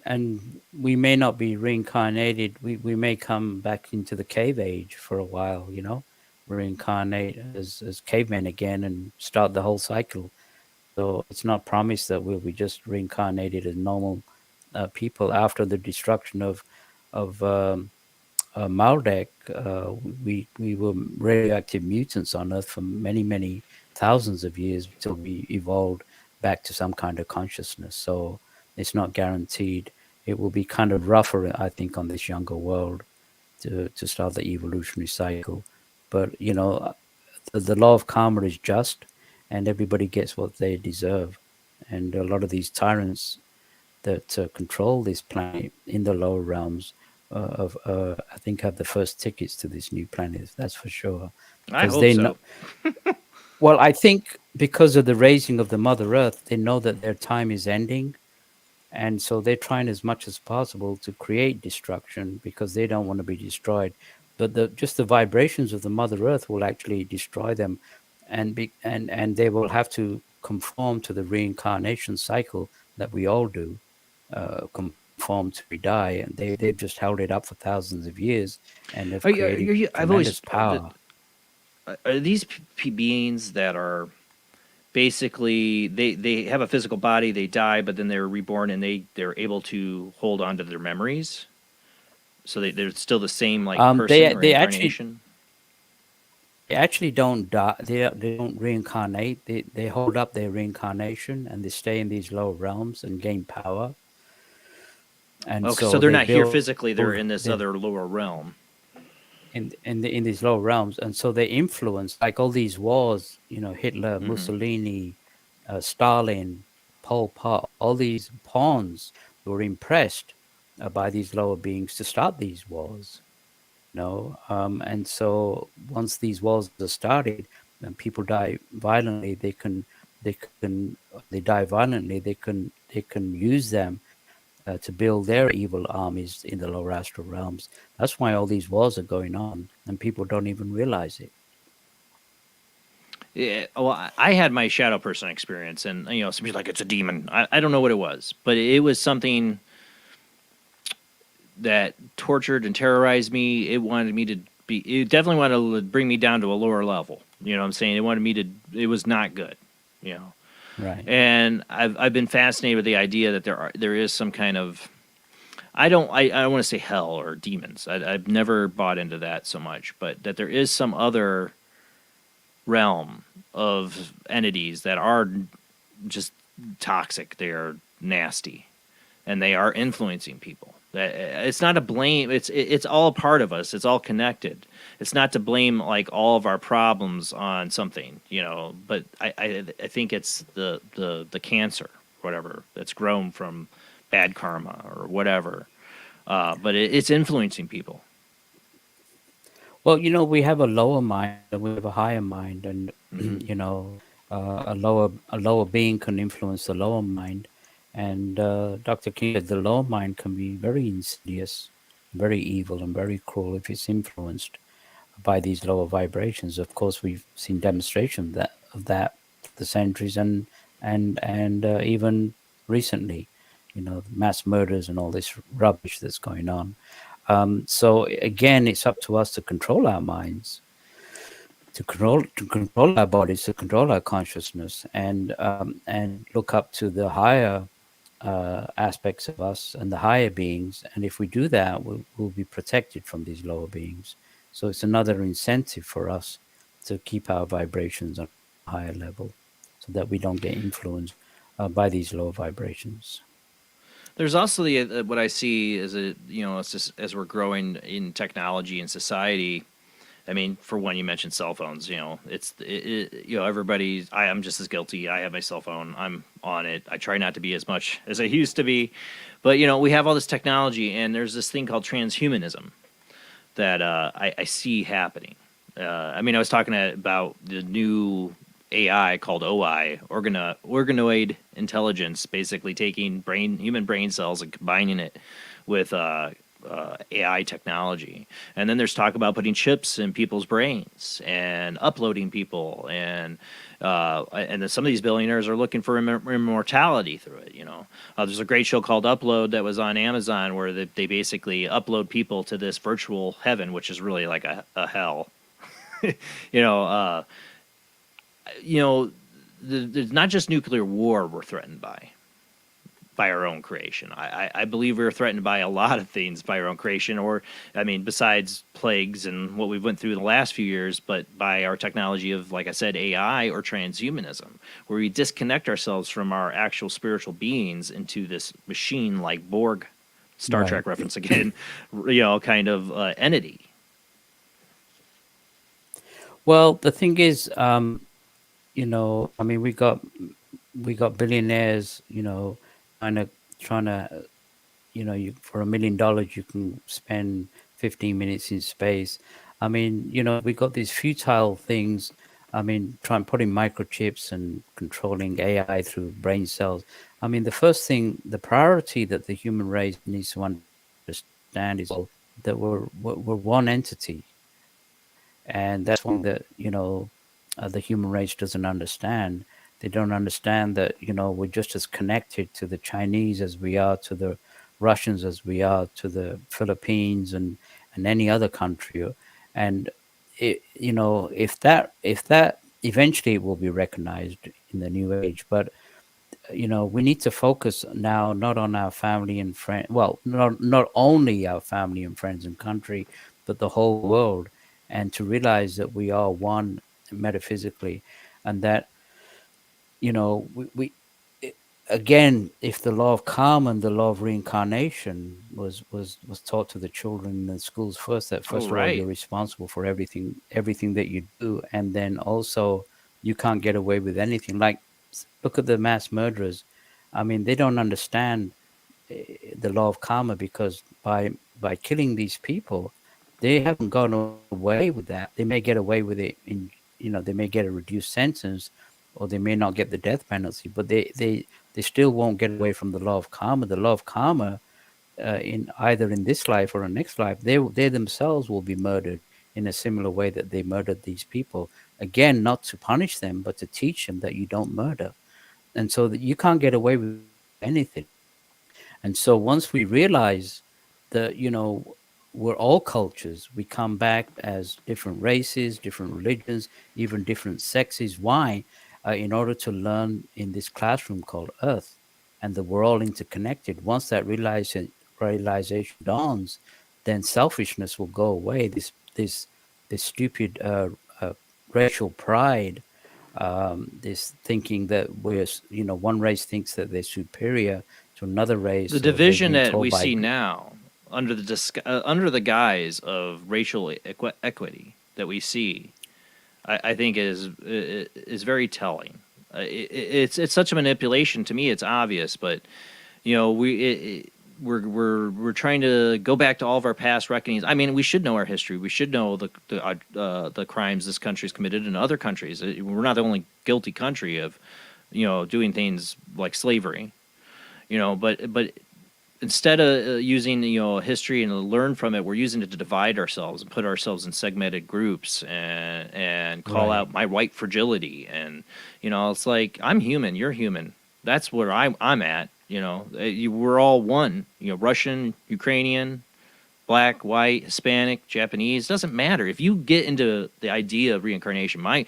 Speaker 10: and we may not be reincarnated. We may come back into the cave age for a while. You know, reincarnate as cavemen again and start the whole cycle. So it's not promised that we'll be just reincarnated as normal people after the destruction of Maldek. We were radioactive mutants on Earth for many thousands of years until we evolved back to some kind of consciousness. So it's not guaranteed. It will be kind of rougher, I think, on this younger world to start the evolutionary cycle. But you know, the law of karma is just, and everybody gets what they deserve. And a lot of these tyrants that control this planet in the lower realms I think have the first tickets to this new planet. That's for sure.
Speaker 1: I
Speaker 10: Because
Speaker 1: hope
Speaker 10: they
Speaker 1: so.
Speaker 10: know. Well, I think because of the raising of the Mother Earth, they know that their time is ending, and so they're trying as much as possible to create destruction because they don't want to be destroyed. But just the vibrations of the Mother Earth will actually destroy them, and they will have to conform to the reincarnation cycle that we all do, conform to we die, and they've just held it up for thousands of years and have created
Speaker 1: I've always
Speaker 10: tremendous power.
Speaker 1: are these beings that are basically they have a physical body, they die, but then they're reborn and they're able to hold on to their memories. So they're still the same like person or
Speaker 10: They
Speaker 1: incarnation.
Speaker 10: actually don't die. They don't reincarnate. They hold up their reincarnation and they stay in these lower realms and gain power. And
Speaker 1: Okay, so
Speaker 10: so
Speaker 1: they're
Speaker 10: they
Speaker 1: not here
Speaker 10: build
Speaker 1: physically; they're in this
Speaker 10: they
Speaker 1: other lower realm.
Speaker 10: in these lower realms, and so they influence like all these wars. You know, Hitler,
Speaker 1: Mhm.
Speaker 10: Mussolini, Stalin, Pol Pot. All these pawns were impressed by these lower beings to start these wars. And so once these wars are started and people die violently, they die violently. They can use them to build their evil armies in the lower astral realms. That's why all these wars are going on, and people don't even realize it.
Speaker 1: Yeah, well, I had my shadow person experience, and somebody's like, "It's a demon." I don't know what it was, but it was something that tortured and terrorized me. It wanted me to be. It definitely wanted to bring me down to a lower level. You know what I'm saying? It wanted me to. It was not good. You know.
Speaker 10: Right.
Speaker 1: And I've been fascinated with the idea that there is some kind of I don't want to say hell or demons. I've never bought into that so much, but that there is some other realm of entities that are just toxic. They are nasty, and they are influencing people. It's not a blame. It's all a part of us. It's all connected. It's not to blame like all of our problems on something, But I think it's the cancer, whatever, that's grown from bad karma or whatever. But it's influencing people.
Speaker 10: Well, we have a lower mind and we have a higher mind, and a lower being can influence the lower mind. And Dr. King said the lower mind can be very insidious, very evil, and very cruel if it's influenced by these lower vibrations. Of course, we've seen demonstration of that through the centuries and even recently, mass murders and all this rubbish that's going on. So again, it's up to us to control our minds, to control our bodies, to control our consciousness, and look up to the higher aspects of us and the higher beings. And if we do that, we'll be protected from these lower beings. So it's another incentive for us to keep our vibrations on a higher level, so that we don't get influenced by these lower vibrations.
Speaker 1: There's also the what I see is it's just as we're growing in technology and society. I mean, for one, you mentioned cell phones. Everybody's. I'm just as guilty. I have my cell phone. I'm on it. I try not to be as much as I used to be, but we have all this technology, and there's this thing called transhumanism that I see happening. I was talking about the new AI called OI, organoid intelligence, basically taking human brain cells and combining it with AI technology. And then there's talk about putting chips in people's brains and uploading people, and then some of these billionaires are looking for immortality through it. There's a great show called Upload that was on Amazon where they basically upload people to this virtual heaven, which is really like a hell. There's not just nuclear war we're threatened by our own creation. I believe we're threatened by a lot of things by our own creation, besides plagues and what we've went through the last few years, but by our technology of, like I said, AI or transhumanism, where we disconnect ourselves from our actual spiritual beings into this machine like Borg, Star Trek reference again, kind of entity.
Speaker 10: Well, the thing is, we got billionaires, trying to, for $1 million you can spend 15 minutes in space. We got these futile things. Trying putting microchips and controlling AI through brain cells. The first thing, the priority that the human race needs to understand is that we're one entity. And that's one that, the human race doesn't understand. They don't understand that, we're just as connected to the Chinese as we are to the Russians, as we are to the Philippines and any other country. And, if that eventually it will be recognized in the new age. But, we need to focus now not on our family and friends. Well, not only our family and friends and country, but the whole world. And to realize that we are one metaphysically, and that we again, if the law of karma and the law of reincarnation was taught to the children in the schools first, that first of all you're responsible for everything that you do, and then also you can't get away with anything. Like, look at the mass murderers. They don't understand the law of karma, because by killing these people, they haven't gone away with that. They may get away with it they may get a reduced sentence, or they may not get the death penalty, but they still won't get away from the law of karma. The law of karma, in either in this life or in next life, they themselves will be murdered in a similar way that they murdered these people. Again, not to punish them, but to teach them that you don't murder. And so that you can't get away with anything. And so once we realize that, we're all cultures, we come back as different races, different religions, even different sexes. Why? In order to learn in this classroom called Earth, and that we're all interconnected. Once that realization dawns, then selfishness will go away. This stupid racial pride, this thinking that we're, one race thinks that they're superior to another race.
Speaker 1: The division that we see now, under the guise of racial equity that we see, I think is very telling. It's such a manipulation. To me, it's obvious, but we're trying to go back to all of our past reckonings. We should know our history. We should know the crimes this country's committed in other countries. We're not the only guilty country of doing things like slavery. But instead of using history and learn from it, we're using it to divide ourselves and put ourselves in segmented groups and call out my white fragility. And it's like, I'm human, you're human. That's where I'm at. We're all one. Russian, Ukrainian, black, white, Hispanic, Japanese. Doesn't matter. If you get into the idea of reincarnation, I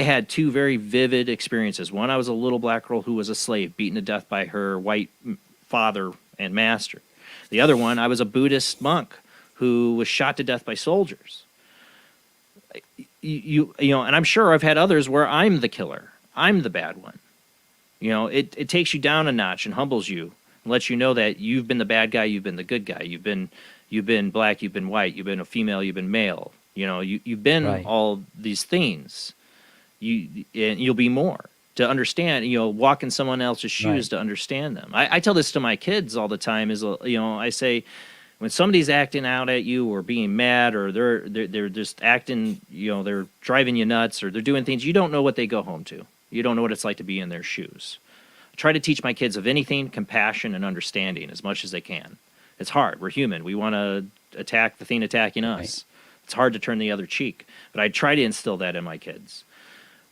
Speaker 1: had two very vivid experiences. One, I was a little black girl who was a slave, beaten to death by her white father and master. The other one, I was a Buddhist monk who was shot to death by soldiers. And I'm sure I've had others where I'm the killer. I'm the bad one. It takes you down a notch and humbles you lets you know that you've been the bad guy, you've been the good guy, you've been black, you've been white, you've been a female, you've been male. You know, you've been
Speaker 10: Right.
Speaker 1: all these things. And you'll be more to understand. You know, walk in someone else's shoes
Speaker 10: Right.
Speaker 1: to understand them. I tell this to my kids all the time. I say, when somebody's acting out at you or being mad or they're just acting, they're driving you nuts or they're doing things, you don't know what they go home to. You don't know what it's like to be in their shoes. I try to teach my kids of anything, compassion and understanding as much as they can. It's hard. We're human. We want to attack the thing attacking us. Right. It's hard to turn the other cheek, but I try to instill that in my kids.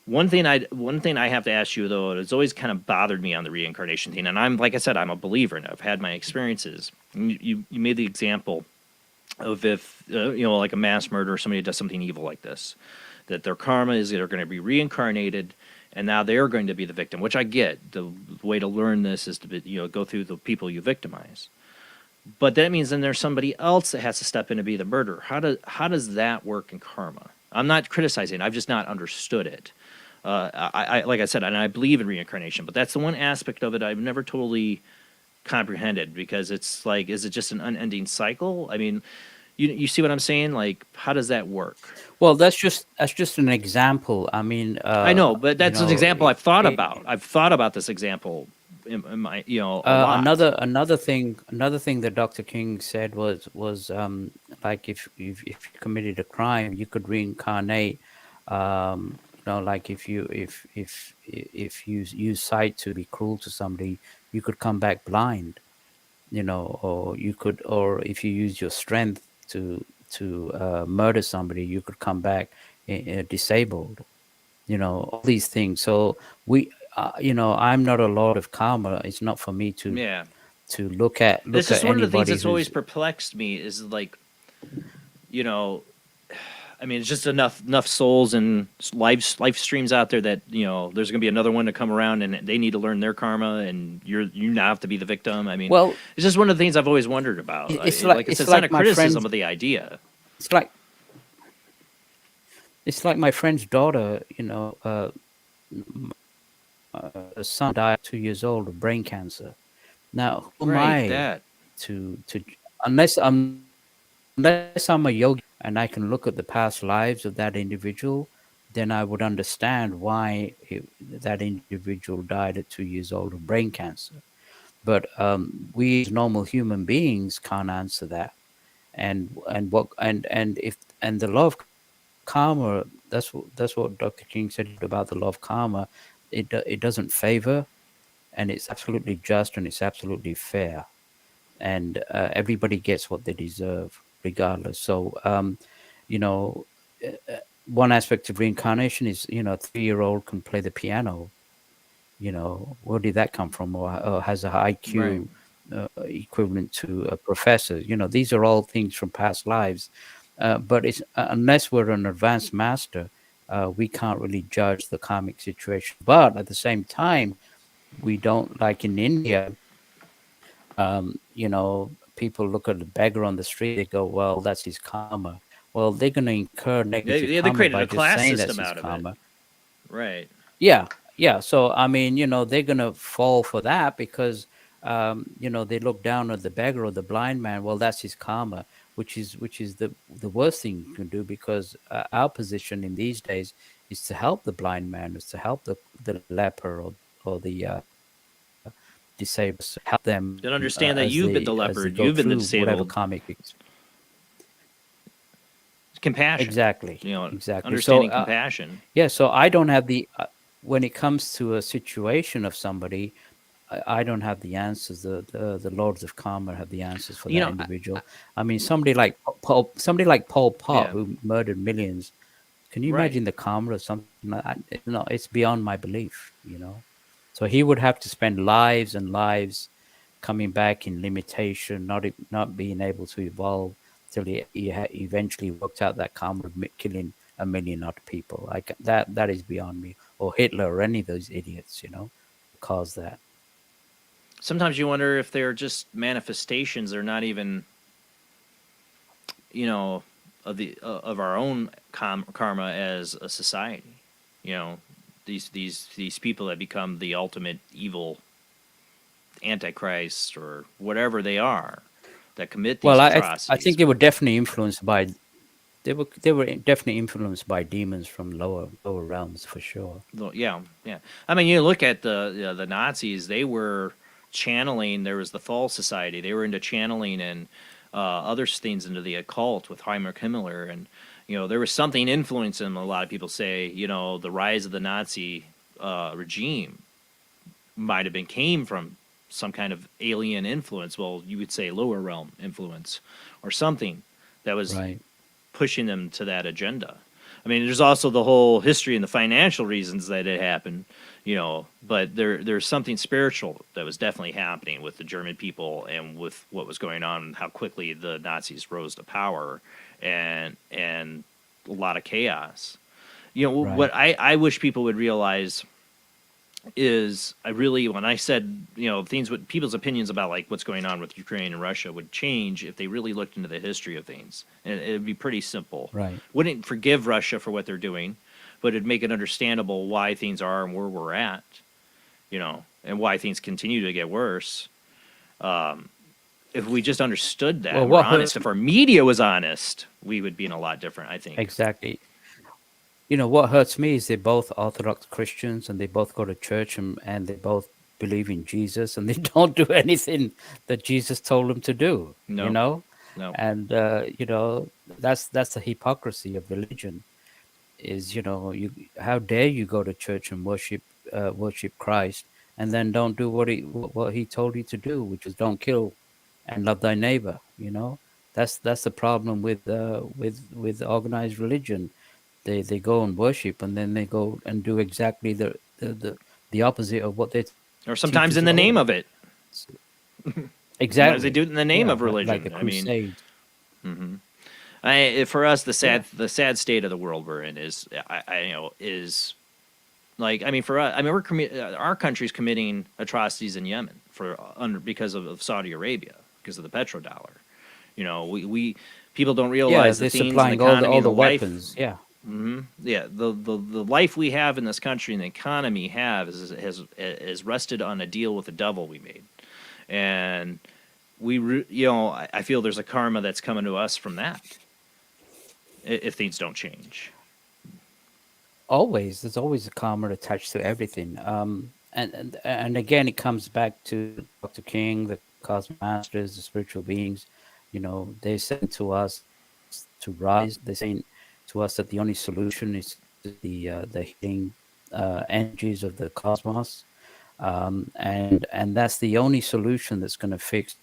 Speaker 1: One thing I have to ask you, though, it's always kind of bothered me on the reincarnation thing, and I'm, like I said, I'm a believer, and I've had my experiences. You made the example of if, like a mass murderer, somebody does something evil like this, that their karma is they're going to be reincarnated, and now they're going to be the victim, which I get. The way to learn this is to go through the people you victimize. But that means then there's somebody else that has to step in to be the murderer. How does that work in karma? I'm not criticizing. I've just not understood it. I like I said, and I believe in reincarnation, but that's the one aspect of it I've never totally comprehended, because it's like, is it just an unending cycle? I mean, you see what I'm saying? Like, how does that work?
Speaker 10: Well, that's just an example. I mean,
Speaker 1: I know, but that's an example I've thought about. I've thought about this example in my, a lot.
Speaker 10: Another thing that Dr. King said was like if you committed a crime, you could reincarnate. Like if you use sight to be cruel to somebody, you could come back blind. Or if you use your strength to murder somebody, you could come back disabled. All these things. So I'm not a lord of karma. It's not for me to look at.
Speaker 1: This is one of the things that's always perplexed me. Is like, I mean, it's just enough souls and live streams out there that there's going to be another one to come around, and they need to learn their karma, and you now have to be the victim. I mean,
Speaker 10: well,
Speaker 1: it's just one of the things I've always wondered about.
Speaker 10: It's
Speaker 1: it's not a criticism of the idea.
Speaker 10: It's like my friend's daughter. Her son died at 2 years old of brain cancer. Now, who am I to unless I'm a yogi and I can look at the past lives of that individual, then I would understand why that individual died at 2 years old of brain cancer. But we as normal human beings can't answer that. And the law of karma, that's what Dr. King said about the law of karma. It doesn't favor, and it's absolutely just, and it's absolutely fair, and everybody gets what they deserve regardless. So one aspect of reincarnation is a 3-year-old can play the piano. Where did that come from? Or has a IQ equivalent to a professor? These are all things from past lives. But it's unless we're an advanced master, we can't really judge the karmic situation. But at the same time, we don't, like in India, people look at the beggar on the street, they go, well, that's his karma. Well, they're going to incur negative
Speaker 1: they
Speaker 10: karma
Speaker 1: created
Speaker 10: by
Speaker 1: a
Speaker 10: just
Speaker 1: class
Speaker 10: saying
Speaker 1: system
Speaker 10: that's
Speaker 1: out
Speaker 10: his
Speaker 1: of
Speaker 10: karma.
Speaker 1: it. Right.
Speaker 10: Yeah. So, I mean, they're going to fall for that because, they look down at the beggar or the blind man. Well, that's his karma, which is the worst thing you can do, because our position in these days is to help the blind man, is to help the leper or the disabled, to help them.
Speaker 1: Then understand that you've been the leopard, you've been the disabled.
Speaker 10: Whatever karmic
Speaker 1: compassion.
Speaker 10: Exactly.
Speaker 1: Exactly. Understanding compassion.
Speaker 10: Yeah. So I don't have when it comes to a situation of somebody, I don't have the answers. The lords of karma have the answers for that individual. I mean, somebody like Pol Pot, who murdered millions. Can you imagine the karma of something like that? No, it's beyond my belief. So he would have to spend lives and lives coming back in limitation, not being able to evolve till he eventually worked out that karma of killing 1 million other people. Like that is beyond me. Or Hitler or any of those idiots, caused that.
Speaker 1: Sometimes you wonder if they're just manifestations. They're not even, of our own karma as a society. These people that become the ultimate evil Antichrist or whatever they are that commit these
Speaker 10: Well, I
Speaker 1: atrocities.
Speaker 10: think they were definitely influenced by they were definitely influenced by demons from lower realms for sure.
Speaker 1: Yeah, yeah. I mean, you look at the Nazis; they were channeling. There was the Fall Society. They were into channeling and other things into the occult with Heinrich Himmler, and there was something influencing them. A lot of people say, the rise of the Nazi regime might have came from some kind of alien influence. Well, you would say lower realm influence or something that was
Speaker 10: Right.
Speaker 1: pushing them to that agenda. I mean, there's also the whole history and the financial reasons that it happened, but there's something spiritual that was definitely happening with the German people and with what was going on and how quickly the Nazis rose to power and a lot of chaos.
Speaker 10: Right.
Speaker 1: What I wish people would realize is when I said, people's opinions about like what's going on with Ukraine and Russia would change if they really looked into the history of things. And it'd be pretty simple.
Speaker 10: Right.
Speaker 1: Wouldn't forgive Russia for what they're doing, but it'd make it understandable why things are and where we're at, and why things continue to get worse. If we just understood that,
Speaker 10: Well,
Speaker 1: and we're
Speaker 10: what
Speaker 1: honest,
Speaker 10: hurt-
Speaker 1: if our media was honest, we would be in a lot different, I think.
Speaker 10: Exactly. What hurts me is they're both Orthodox Christians and they both go to church and they both believe in Jesus and they don't do anything that Jesus told them to do.
Speaker 1: No.
Speaker 10: And that's the hypocrisy of religion. Is how dare you go to church and worship Christ and then don't do what he told you to do, which is don't kill and love thy neighbor. That's the problem with organized religion. They go and worship and then they go and do exactly the opposite of what they
Speaker 1: Or sometimes in the name of it.
Speaker 10: Exactly.
Speaker 1: Sometimes they do it in the name of religion.
Speaker 10: like the crusade.
Speaker 1: For us, the sad state of the world we're in is for us. Our country's committing atrocities in Yemen because of Saudi Arabia, because of the petrodollar. We people don't realize
Speaker 10: they're
Speaker 1: the things in
Speaker 10: supplying
Speaker 1: the economy,
Speaker 10: all the
Speaker 1: life.
Speaker 10: weapons. Yeah.
Speaker 1: Yeah, the life we have in this country and the economy has rested on a deal with the devil we made, and I feel there's a karma that's coming to us from that if things don't change.
Speaker 10: There's always a karma attached to everything. And again, it comes back to Dr. King, the cosmic masters, the spiritual beings. They said to us to rise. They're saying to us that the only solution is the healing energies of the cosmos, and that's the only solution that's going to fix.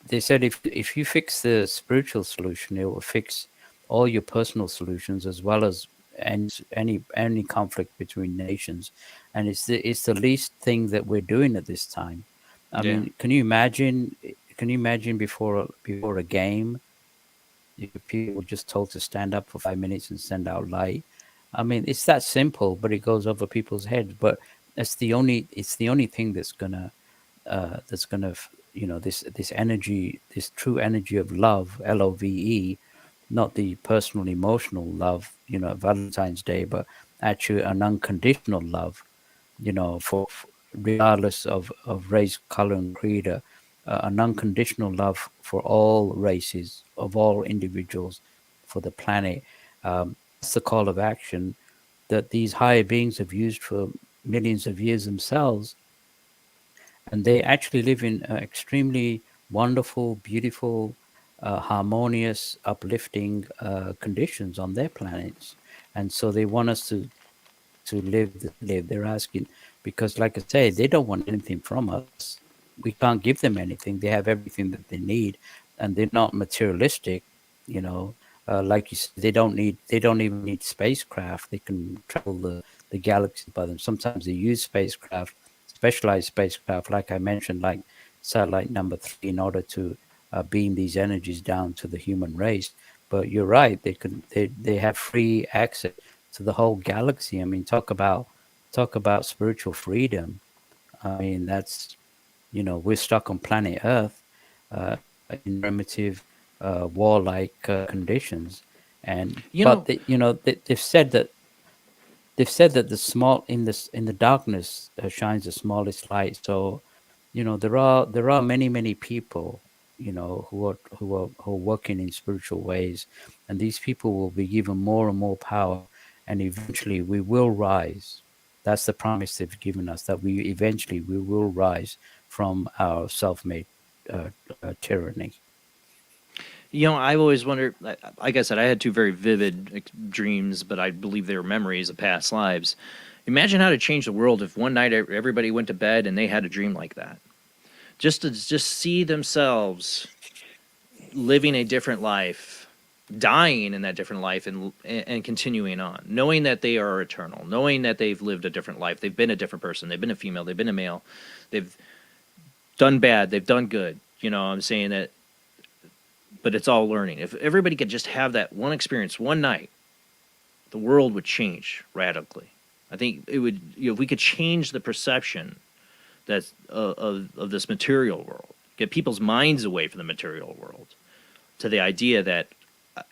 Speaker 10: They said if you fix the spiritual solution, it will fix all your personal solutions as well as any conflict between nations, and it's the least thing that we're doing at this time. I mean, can you imagine? Before a game, if people were just told to stand up for 5 minutes and send out light? I mean, it's that simple, but it goes over people's heads. But it's the only thing that's gonna this energy, this true energy of love, LOVE, not the personal emotional love, Valentine's Day, but actually an unconditional love, for regardless of race, color, and creed, an unconditional love for all races, of all individuals, for the planet. That's the call of action that these higher beings have used for millions of years themselves. And they actually live in extremely wonderful, beautiful, harmonious, uplifting conditions on their planets. And so they want us to live. They're asking, because like I say, they don't want anything from us. We can't give them anything. They have everything that they need, and they're not materialistic. Like you said, they don't even need spacecraft. They can travel the galaxy by them. Sometimes they use spacecraft, specialized spacecraft, like I mentioned, like satellite number 3, in order to beam these energies down to the human race. But you're right; they have free access to the whole galaxy. I mean, talk about spiritual freedom. I mean, that's we're stuck on planet Earth, in primitive, warlike conditions, and they've said that the small in the darkness shines the smallest light. So there are many people, who are working in spiritual ways, and these people will be given more and more power, and eventually we will rise. That's the promise they've given us, that we will rise from our self-made tyranny.
Speaker 1: I've always wondered. Like I said, I had two very vivid dreams, but I believe they were memories of past lives. Imagine how to change the world if one night everybody went to bed and they had a dream like that. Just to see themselves living a different life, dying in that different life, and continuing on, knowing that they are eternal, knowing that they've lived a different life, they've been a different person, they've been a female, they've been a male, they've done bad, they've done good. I'm saying that, but it's all learning. If everybody could just have that one experience one night, the world would change radically. I think it would. If we could change the perception that's of this material world, get people's minds away from the material world to the idea that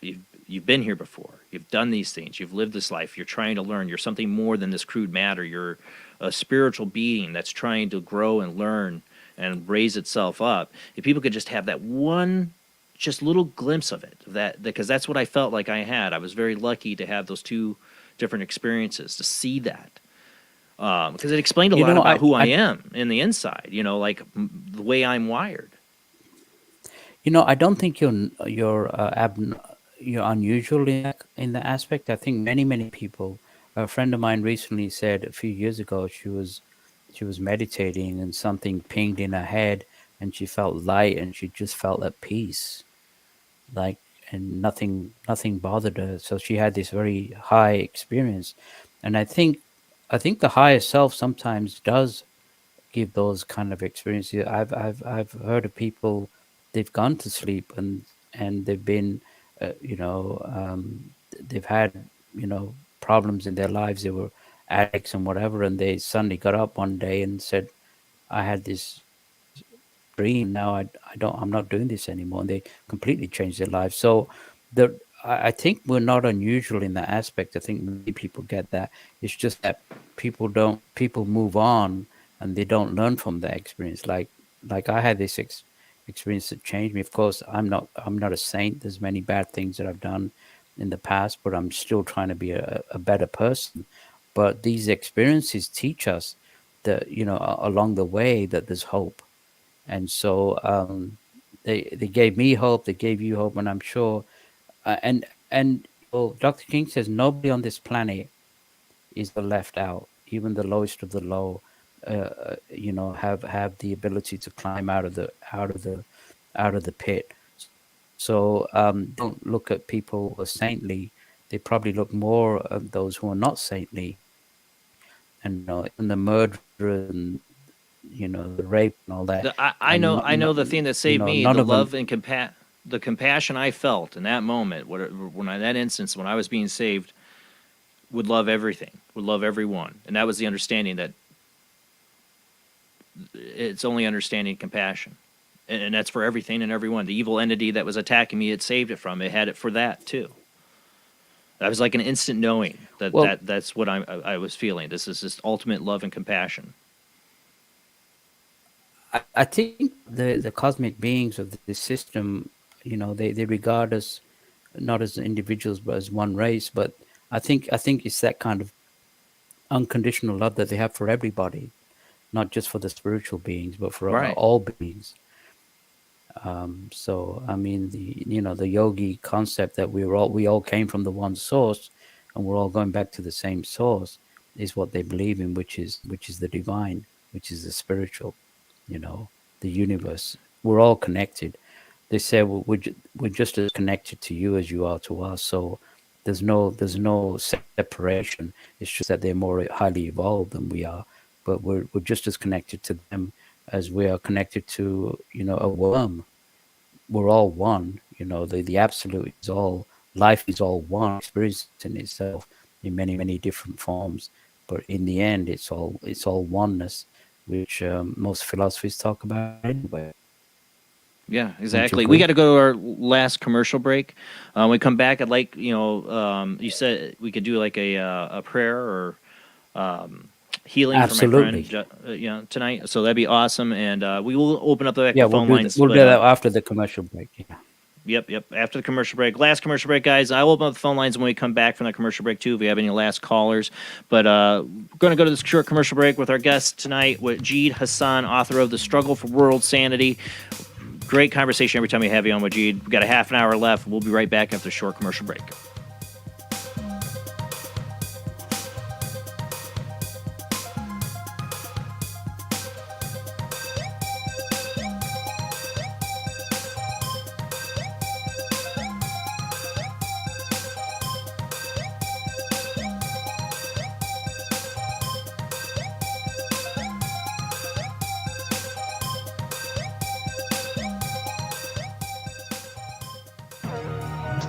Speaker 1: you've been here before, you've done these things, you've lived this life, you're trying to learn, you're something more than this crude matter, you're a spiritual being that's trying to grow and learn and raise itself up. If people could just have that one just little glimpse of it, because that's what I felt like I had. I was very lucky to have those two different experiences, to see that. Because it explained a lot about who I am in the inside, the way I'm wired.
Speaker 10: I don't think you're unusual in that aspect. I think many people. A friend of mine recently said a few years ago she was meditating and something pinged in her head and she felt light and she just felt at peace, and nothing bothered her. So she had this very high experience, and I think the higher self sometimes does give those kind of experiences. I've heard of people, they've gone to sleep and they've been they've had problems in their lives. They were addicts and whatever, and they suddenly got up one day and said, I had this dream. Now I'm not doing this anymore, and they completely changed their lives. So I think we're not unusual in that aspect. I think many people get that. It's just that people move on and they don't learn from that experience. Like I had this experience that changed me. Of course, I'm not a saint. There's many bad things that I've done in the past, but I'm still trying to be a better person. But these experiences teach us that, along the way, that there's hope. And so they gave me hope, they gave you hope, and I'm sure. And Dr. King says nobody on this planet is left out. Even the lowest of the low, have the ability to climb out of the pit. So don't look at people who are saintly. They probably look more at those who are not saintly, and and the murder and the rape and all that.
Speaker 1: I know the thing that saved me, the love and the compassion I felt in that moment, that instance when I was being saved, would love everything, would love everyone, and that was the understanding that it's only understanding compassion. And that's for everything and everyone. The evil entity that was attacking me, it saved it from. It had it for that too. That was like an instant knowing that's what I was feeling. This is just ultimate love and compassion.
Speaker 10: I think the cosmic beings of this system, they regard us not as individuals but as one race. But I think it's that kind of unconditional love that they have for everybody, not just for the spiritual beings, but for all beings. So I mean, the yogi concept that we all came from the one source, and we're all going back to the same source, is what they believe in, which is the divine, which is the spiritual, the universe. We're all connected. They say we're just as connected to you as you are to us. So there's no separation. It's just that they're more highly evolved than we are, but we're just as connected to them as we are connected to a worm. We're all one. The absolute is all. Life is all one, experiencing itself in many different forms. But in the end, it's all oneness, which most philosophies talk about anyway.
Speaker 1: Yeah, exactly. We got to go to our last commercial break. When we come back, I'd like you said we could do like a prayer or healing
Speaker 10: Absolutely.
Speaker 1: for my friend, tonight. So that'd be awesome. And we will open up the
Speaker 10: Yeah,
Speaker 1: phone lines.
Speaker 10: we'll
Speaker 1: but,
Speaker 10: do that after the commercial break. Yeah.
Speaker 1: Yep. After the commercial break. Last commercial break, guys. I will open up the phone lines when we come back from the commercial break, too, if we have any last callers. But we're going to go to this short commercial break with our guest tonight, Wajid Hassan, author of The Struggle for World Sanity. Great conversation every time we have you on, Wajid. We've got a half an hour left. We'll be right back after the short commercial break.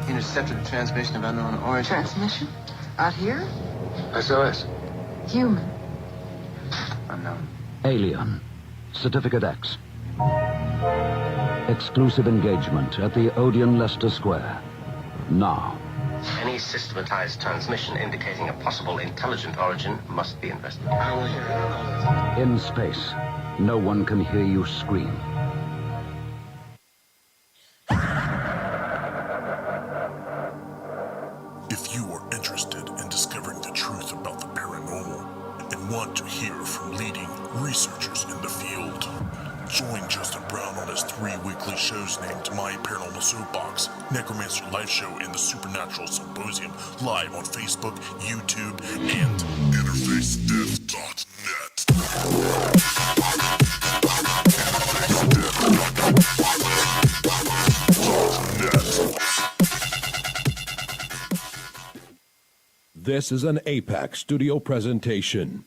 Speaker 4: Intercepted the transmission of unknown origin.
Speaker 22: Transmission? Out here?
Speaker 4: SOS.
Speaker 22: Human.
Speaker 4: Unknown.
Speaker 23: Alien. Certificate X. Exclusive engagement at the Odeon Leicester Square. Now.
Speaker 24: Any systematized transmission indicating a possible intelligent origin must be investigated.
Speaker 4: I don't want to hear it.
Speaker 23: In space, no one can hear you scream.
Speaker 25: If you are interested in discovering the truth about the paranormal and want to hear from leading researchers in the field, join Justin Brown on his 3 weekly shows named My Paranormal Soapbox, Necromancer Live Show, and the Supernatural Symposium, live on Facebook, YouTube, and InterfaceDeath.net.
Speaker 26: This is an APAC studio presentation.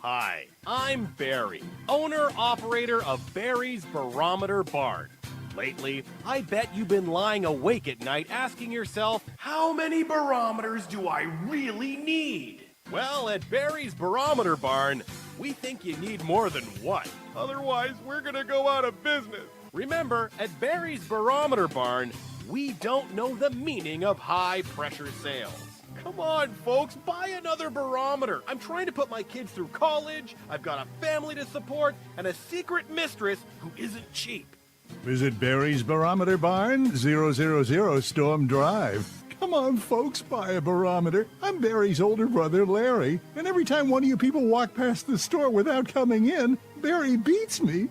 Speaker 18: Hi, I'm Barry, owner-operator of Barry's Barometer Barn. Lately, I bet you've been lying awake at night asking yourself, how many barometers do I really need? Well, at Barry's Barometer Barn, we think you need more than one. Otherwise, we're gonna go out of business. Remember, at Barry's Barometer Barn, we don't know the meaning of high-pressure sales. Come on, folks, buy another barometer. I'm trying to put my kids through college, I've got a family to support, and a secret mistress who isn't cheap.
Speaker 27: Visit Barry's Barometer Barn, 000 Storm Drive. Come on, folks, buy a barometer. I'm Barry's older brother, Larry, and every time one of you people walk past the store without coming in, Barry beats me.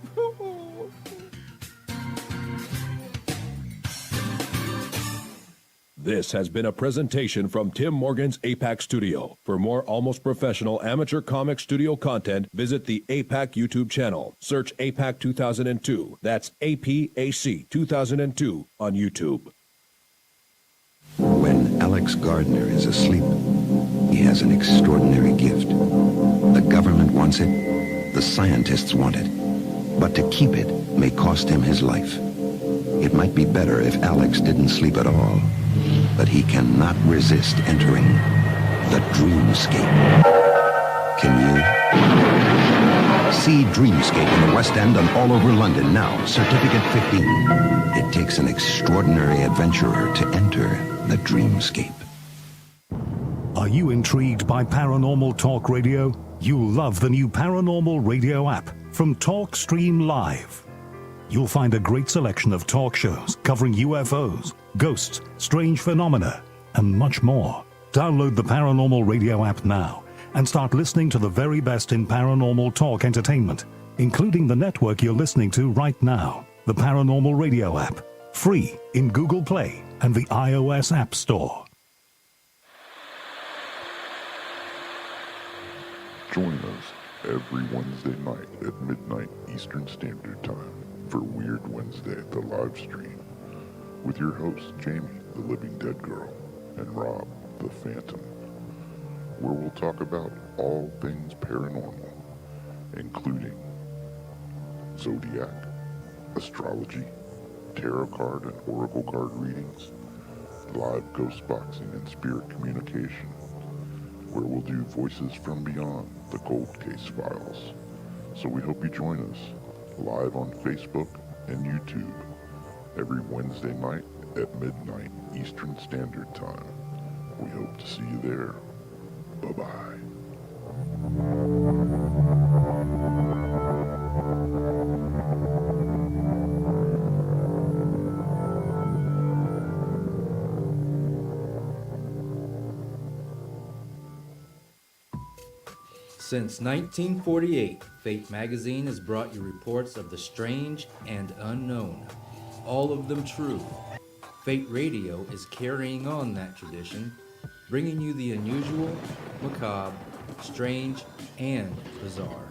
Speaker 26: This has been a presentation from Tim Morgan's APAC Studio. For more almost professional amateur comic studio content, visit the APAC YouTube channel. Search APAC 2002. That's APAC 2002 on YouTube.
Speaker 28: When Alex Gardner is asleep, he has an extraordinary gift. The government wants it, the scientists want it. But to keep it may cost him his life. It might be better if Alex didn't sleep at all. But he cannot resist entering the dreamscape. Can you? See Dreamscape in the West End and all over London now. Certificate 15. It takes an extraordinary adventurer to enter the dreamscape.
Speaker 7: Are you intrigued by Paranormal Talk Radio? You'll love the new Paranormal Radio app from Talkstream Live. You'll find a great selection of talk shows covering UFOs, ghosts, strange phenomena, and much more. Download the Paranormal Radio app now and start listening to the very best in paranormal talk entertainment, including the network you're listening to right now, the Paranormal Radio app, free in Google Play and the iOS App Store.
Speaker 2: Join us every Wednesday night at midnight Eastern Standard Time for Weird Wednesday, the live stream, with your hosts Jamie, the Living Dead Girl, and Rob, the Phantom, where we'll talk about all things paranormal, including zodiac, astrology, tarot card and oracle card readings, live ghost boxing and spirit communication, where we'll do Voices from Beyond, the Cold Case Files. So we hope you join us live on Facebook and YouTube every Wednesday night at midnight Eastern Standard Time. We hope to see you there. Bye-bye.
Speaker 5: Since 1948, Fate magazine has brought you reports of the strange and unknown, all of them true. Fate Radio is carrying on that tradition, bringing you the unusual, macabre, strange, and bizarre.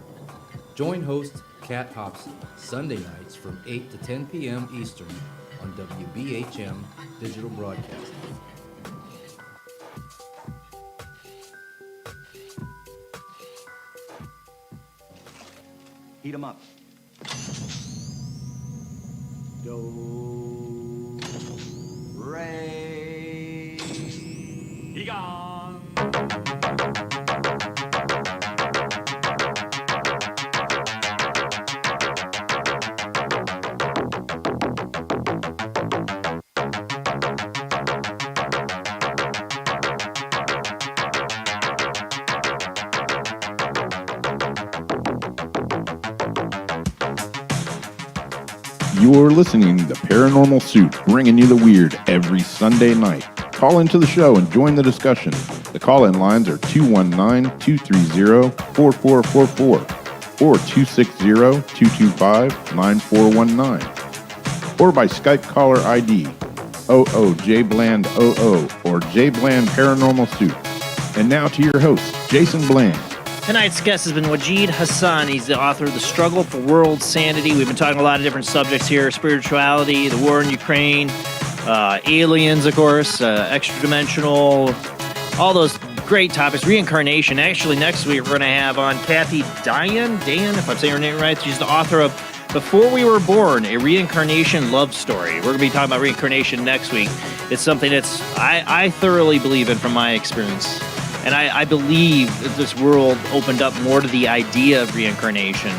Speaker 5: Join host Kat Hobson Sunday nights from 8 to 10 p.m. Eastern on WBHM Digital Broadcasting.
Speaker 17: Heat 'em up. Do, re,
Speaker 19: You're listening to Paranormal Soup, bringing you the weird every Sunday night. Call into the show and join the discussion. The call-in lines are 219-230-4444 or 260-225-9419 or by Skype caller ID OOJBland00 or JBland Paranormal Soup. And now to your host, Jason Bland.
Speaker 1: Tonight's guest has been Wajid Hassan. He's the author of The Struggle for World Sanity. We've been talking a lot of different subjects here: spirituality, the war in Ukraine, aliens, of course, extra-dimensional, all those great topics. Reincarnation. Actually, next week we're going to have on Kathy Dayan, if I'm saying her name right. She's the author of Before We Were Born, a Reincarnation Love Story. We're going to be talking about reincarnation next week. It's something that's I thoroughly believe in from my experience. And I believe that this world opened up more to the idea of reincarnation.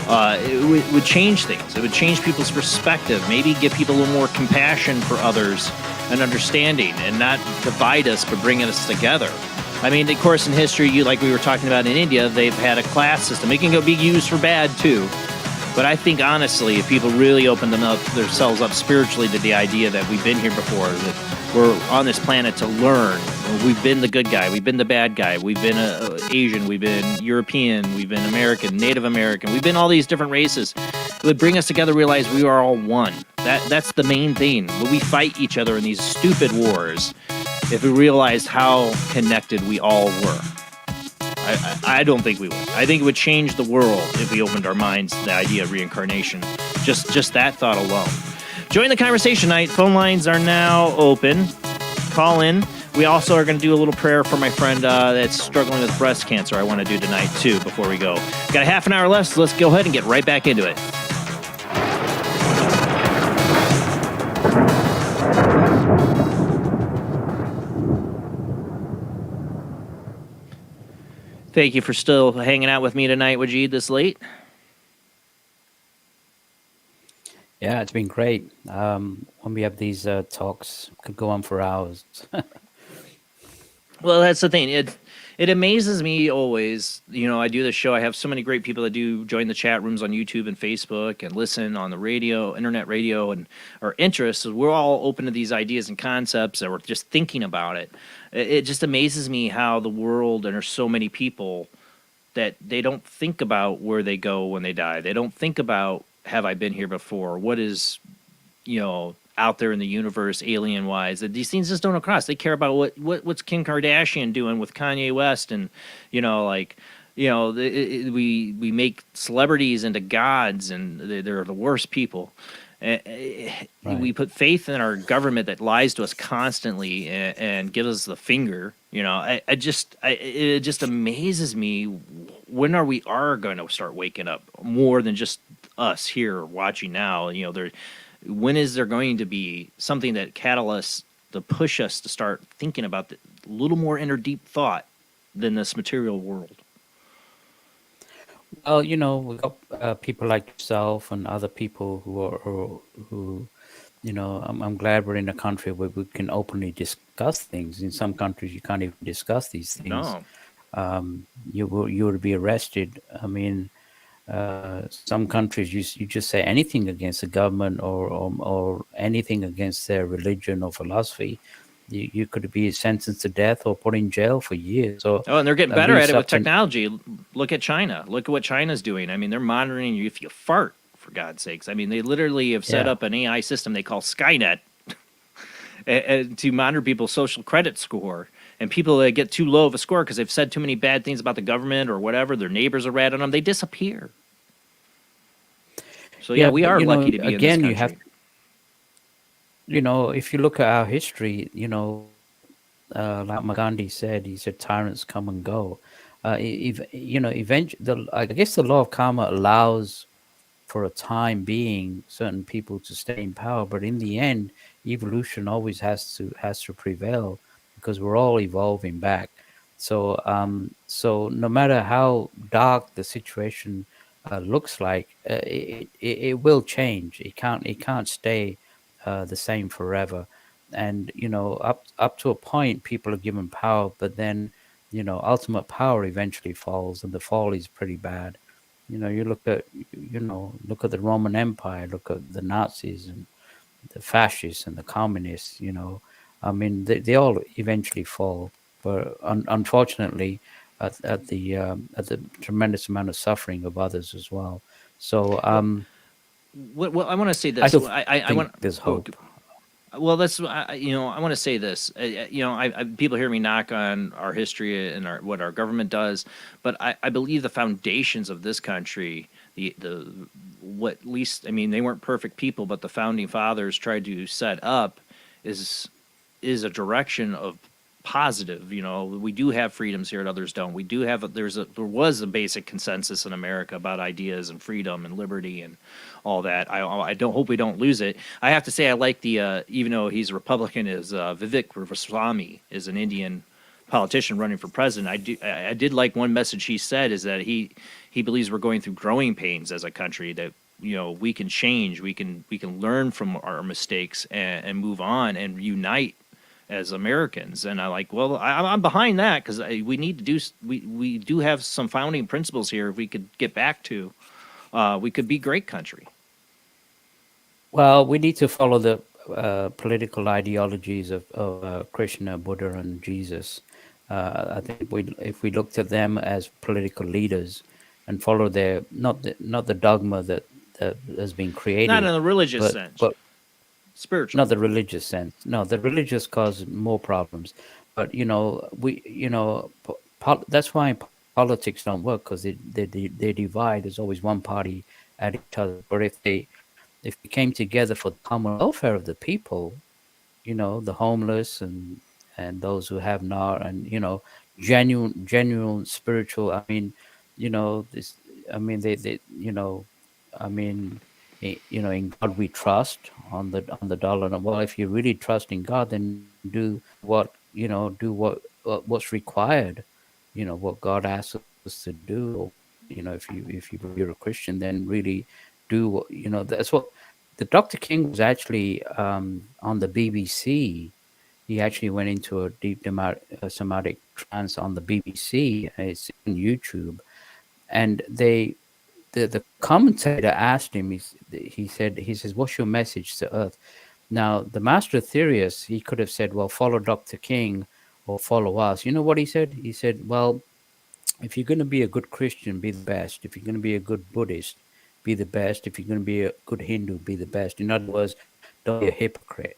Speaker 1: It would change things. It would change people's perspective. Maybe give people a little more compassion for others and understanding, and not divide us, but bringing us together. I mean, of course, in history, like we were talking about in India, they've had a class system. It can be used for bad, too. But I think, honestly, if people really open themselves up spiritually to the idea that we've been here before, that we're on this planet to learn. We've been the good guy. We've been the bad guy. We've been Asian. We've been European. We've been American, Native American. We've been all these different races. It would bring us together, realize we are all one. That's the main thing. When we fight each other in these stupid wars, if we realized how connected we all were. I don't think we would. I think it would change the world if we opened our minds to the idea of reincarnation. Just that thought alone. Join the conversation tonight. Phone lines are now open. Call in. We also are going to do a little prayer for my friend that's struggling with breast cancer. I want to do tonight, too, before we go. Got a half an hour left, so let's go ahead and get right back into it. Thank you for still hanging out with me tonight, Wajid, this late.
Speaker 10: Yeah, it's been great. When we have these talks, could go on for hours.
Speaker 1: Well, that's the thing. It amazes me always. You know, I do this show. I have so many great people that do join the chat rooms on YouTube and Facebook and listen on the radio, internet radio, and our interests. We're all open to these ideas and concepts, and we're just thinking about it. It just amazes me how the world, and there's so many people that they don't think about where they go when they die. They don't think about, have I been here before? What is, out there in the universe, alien-wise? These things just don't cross. They care about what's Kim Kardashian doing with Kanye West, and we make celebrities into gods, and they're the worst people. Right. We put faith in our government that lies to us constantly and gives us the finger. It just amazes me. When are we going to start waking up more than just us here watching now? When is there going to be something that catalysts to push us to start thinking about a little more inner deep thought than this material world?
Speaker 10: Well, we got people like yourself and other people who I'm glad we're in a country where we can openly discuss things. In some countries, you can't even discuss these things.
Speaker 1: No.
Speaker 10: You would be arrested. I mean, some countries you just say anything against the government or anything against their religion or philosophy, you could be sentenced to death or put in jail for years. So,
Speaker 1: and they're getting better at it with technology. Look at China. Look at what China's doing. I mean, they're monitoring you if you fart, for God's sakes. I mean, they literally have set up an AI system they call Skynet to monitor people's social credit score. And people that get too low of a score because they've said too many bad things about the government or whatever, their neighbors are ratting on them, they disappear. So, yeah, we are lucky to be in this country.
Speaker 10: If you look at our history, like Mahatma Gandhi said, he said, tyrants come and go. Eventually, I guess the law of karma allows for a time being certain people to stay in power, but in the end, evolution always has to prevail because we're all evolving back. So, so no matter how dark the situation looks like, it will change. It can't stay the same forever. And up to a point, people are given power, but then ultimate power eventually falls, and the fall is pretty bad. You look at the Roman Empire, look at the Nazis and the fascists and the communists. I mean, they all eventually fall, but unfortunately, at the tremendous amount of suffering of others as well. So,
Speaker 1: well, I want to say this.
Speaker 10: I want there's hope.
Speaker 1: Well, that's I want to say this. People hear me knock on our history and what our government does, but I believe the foundations of this country, they weren't perfect people, but the founding fathers tried to set up is a direction of positive. We do have freedoms here, and others don't. We do have there was a basic consensus in America about ideas and freedom and liberty and all that. I don't hope we don't lose it. I have to say I like the even though he's a Republican, is Vivek Ramaswamy is an Indian politician running for president. I did like one message he said is that he believes we're going through growing pains as a country, that we can change, we can learn from our mistakes and move on and unite as Americans. And I'm behind that, because we need to we do have some founding principles here. If we could get back to, we could be great country.
Speaker 10: Well, we need to follow the political ideologies of Krishna, Buddha, and Jesus. I think if we looked at them as political leaders and follow their not the dogma that has been created,
Speaker 1: not in the religious sense,
Speaker 10: but
Speaker 1: spiritual.
Speaker 10: Not the religious sense. No, the religious cause more problems. But that's why politics don't work, because they divide. There's always one party at each other. But if they came together for the common welfare of the people, the homeless and those who have not, and genuine spiritual. I mean, this. I mean, they. I mean. In God we trust, on the dollar. Well, if you really trust in God, then do what's required. What God asks us to do. If you're a Christian, then really do what. That's what the Dr. King was actually on the BBC. He actually went into a deep somatic trance on the BBC. It's on YouTube, and the commentator asked him, he says, what's your message to Earth? Now, the master Aetherius, he could have said, well, follow Dr. King or follow us. You know what he said? He said, well, if you're going to be a good Christian, be the best. If you're going to be a good Buddhist, be the best. If you're going to be a good Hindu, be the best. In other words, don't be a hypocrite.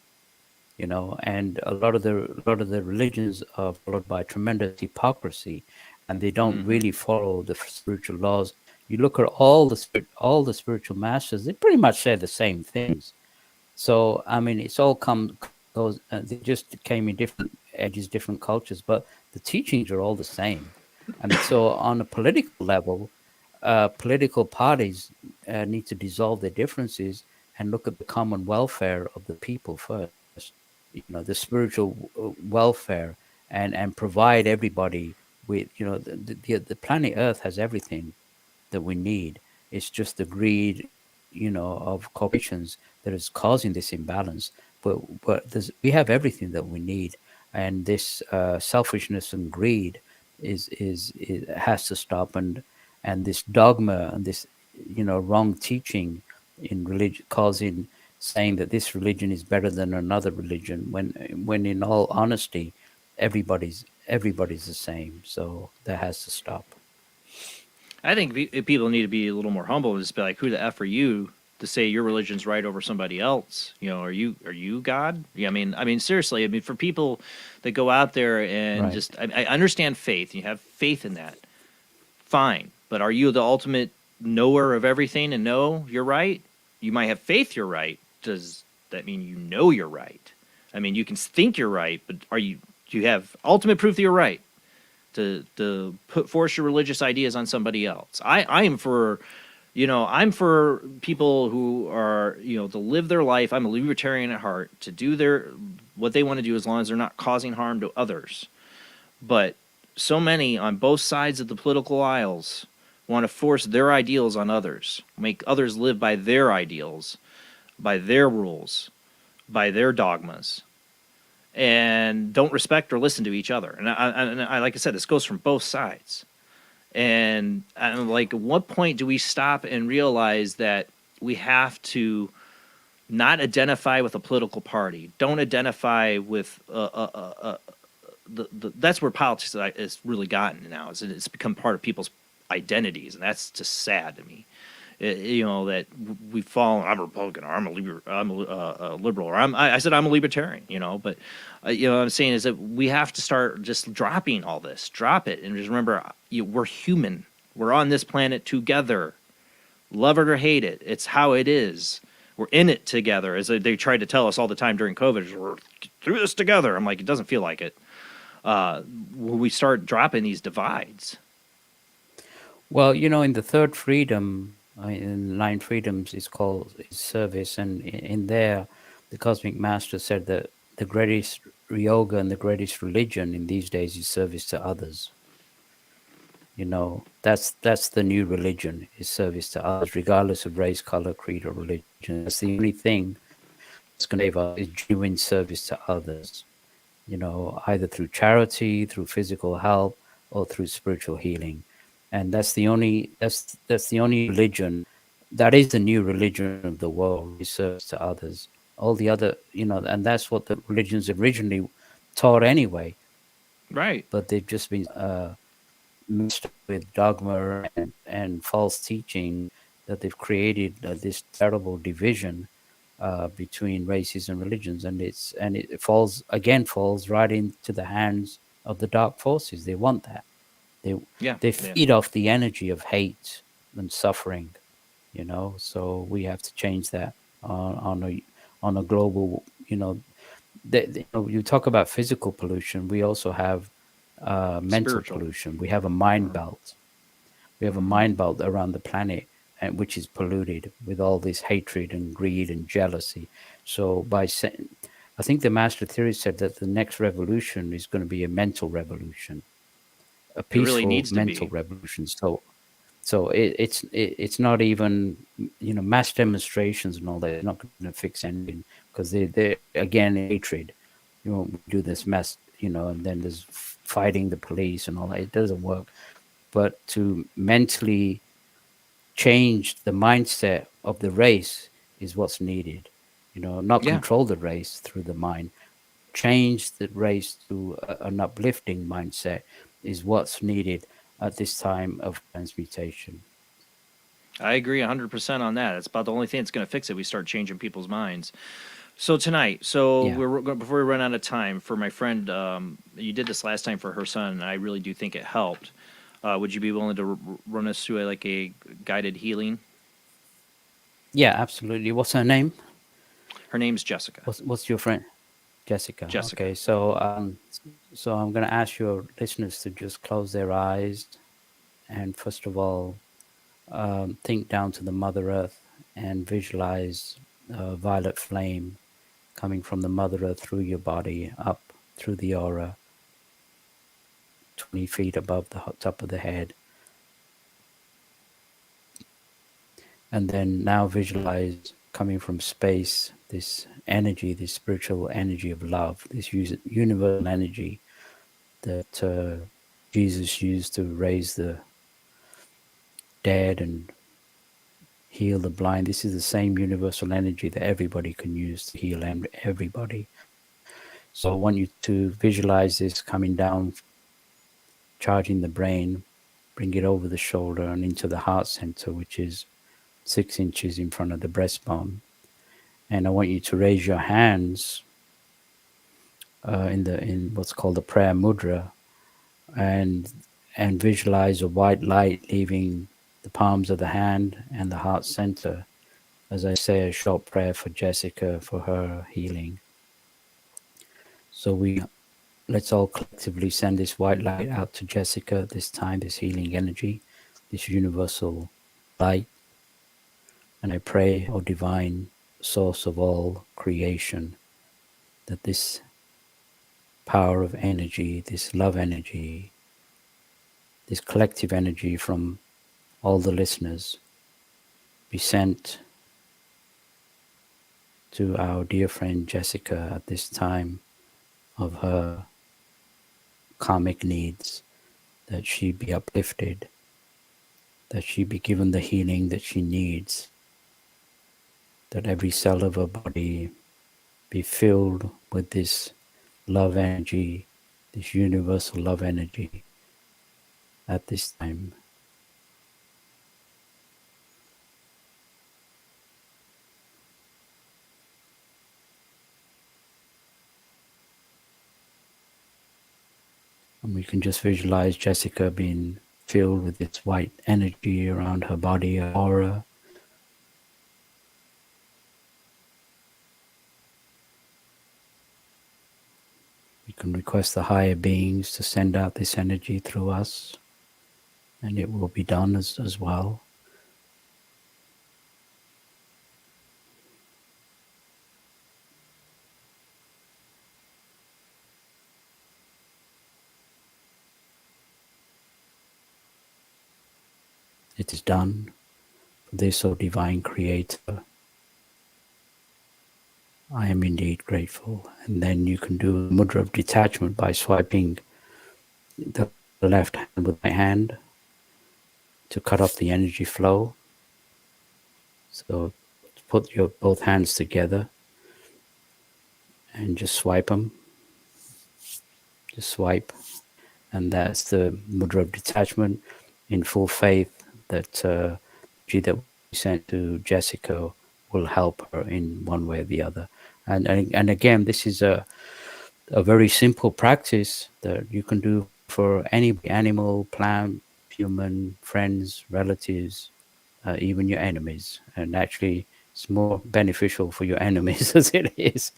Speaker 10: And a lot of the religions are followed by tremendous hypocrisy, and they don't really follow the spiritual laws. You look at all the spiritual masters; they pretty much say the same things. So I mean, it's all goes. They just came in different ages, different cultures, but the teachings are all the same. And so, on a political level, political parties need to dissolve their differences and look at the common welfare of the people first. The spiritual welfare, and provide everybody with. The planet Earth has everything that we need. It's just the greed, of corporations that is causing this imbalance. But we have everything that we need, and this selfishness and greed has to stop. And this dogma and this wrong teaching in religion, saying that this religion is better than another religion, when in all honesty, everybody's the same. So that has to stop.
Speaker 1: I think people need to be a little more humble and just be like, "Who the f are you to say your religion's right over somebody else? You know, are you God?" Yeah, I mean, seriously. I mean, for people that go out there and
Speaker 10: Right.
Speaker 1: just, I understand faith. You have faith in that, fine. But are you the ultimate knower of everything and know you're right? You might have faith you're right. Does that mean you know you're right? I mean, you can think you're right, but do you have ultimate proof that you're right? To force your religious ideas on somebody else. I am for, I'm for people who are, to live their life. I'm a libertarian at heart, to do what they want to do as long as they're not causing harm to others. But so many on both sides of the political aisles want to force their ideals on others, make others live by their ideals, by their rules, by their dogmas, and don't respect or listen to each other. And I like I said, this goes from both sides. And I'm like, at what point do we stop and realize that we have to not identify with a political party? Don't identify with that's where politics has really gotten now. It's become part of people's identities, and that's just sad to me. That we've fallen. I'm a Republican, or I'm a liberal, or I said I'm a libertarian. But what I'm saying is that we have to start just dropping all this. Drop it, and just remember, we're human. We're on this planet together. Love it or hate it, it's how it is. We're in it together, as they tried to tell us all the time during COVID. We're through this together. I'm like, it doesn't feel like it. We start dropping these divides.
Speaker 10: Well, in the third freedom, in Nine Freedoms, is called service, and in there, the Cosmic Master said that the greatest yoga and the greatest religion in these days is service to others. That's the new religion, is service to others, regardless of race, color, creed, or religion. That's the only thing that's going to save us, is genuine service to others. Either through charity, through physical help, or through spiritual healing. And that's the only religion that is the new religion of the world, is service to others. All the other, and that's what the religions originally taught anyway.
Speaker 1: Right.
Speaker 10: But they've just been mixed with dogma and false teaching, that they've created this terrible division between races and religions, and it falls right into the hands of the dark forces. They want that. They feed off the energy of hate and suffering, So we have to change that on a global. You talk about physical pollution. We also have mental
Speaker 1: Spiritual
Speaker 10: pollution. We have a mind belt. We have a mind belt around the planet, and which is polluted with all this hatred and greed and jealousy. So I think the Master Theory said that the next revolution is going to be a mental revolution. A peaceful mental revolution. So it's not even mass demonstrations and all that. They're not going to fix anything, because they're again hatred. You won't do this mass, and then there's fighting the police and all that. It doesn't work. But to mentally change the mindset of the race is what's needed. Not control the race through the mind. Change the race to an uplifting mindset is what's needed at this time of transmutation.
Speaker 1: I agree 100% on that. It's about the only thing that's going to fix it. We start changing people's minds. So tonight, before we run out of time, for my friend, you did this last time for her son, and I really do think it helped. Would you be willing to run us through a guided healing?
Speaker 10: Yeah, absolutely. What's her name?
Speaker 1: Her name's Jessica.
Speaker 10: What's your friend? Jessica. Okay, so I'm going to ask your listeners to just close their eyes, and first of all, think down to the Mother Earth and visualize a violet flame coming from the Mother Earth through your body, up through the aura, 20 feet above the top of the head. And then now visualize coming from space, this energy, this spiritual energy of love, this universal energy that Jesus used to raise the dead and heal the blind. This is the same universal energy that everybody can use to heal everybody. So I want you to visualize this coming down, charging the brain, bring it over the shoulder and into the heart center, which is 6 inches in front of the breastbone. And I want you to raise your hands in what's called the prayer mudra, and visualize a white light leaving the palms of the hand and the heart center as I say a short prayer for Jessica for her healing. So let's all collectively send this white light out to Jessica this time, this healing energy, this universal light. And I pray, O divine source of all creation, that this power of energy, this love energy, this collective energy from all the listeners be sent to our dear friend Jessica at this time of her karmic needs, that she be uplifted, that she be given the healing that she needs, that every cell of her body be filled with this love energy, this universal love energy at this time. And we can just visualize Jessica being filled with this white energy around her body, her aura. We can request the higher beings to send out this energy through us, and it will be done as well. It is done for this, O divine creator. I am indeed grateful. And then you can do a mudra of detachment by swiping the left hand with my hand to cut off the energy flow. So put your both hands together and just swipe them. Just swipe. And that's the mudra of detachment, in full faith that energy that we sent to Jessica will help her in one way or the other. And again, this is a very simple practice that you can do for any animal, plant, human, friends, relatives, even your enemies. And actually, it's more beneficial for your enemies as it is,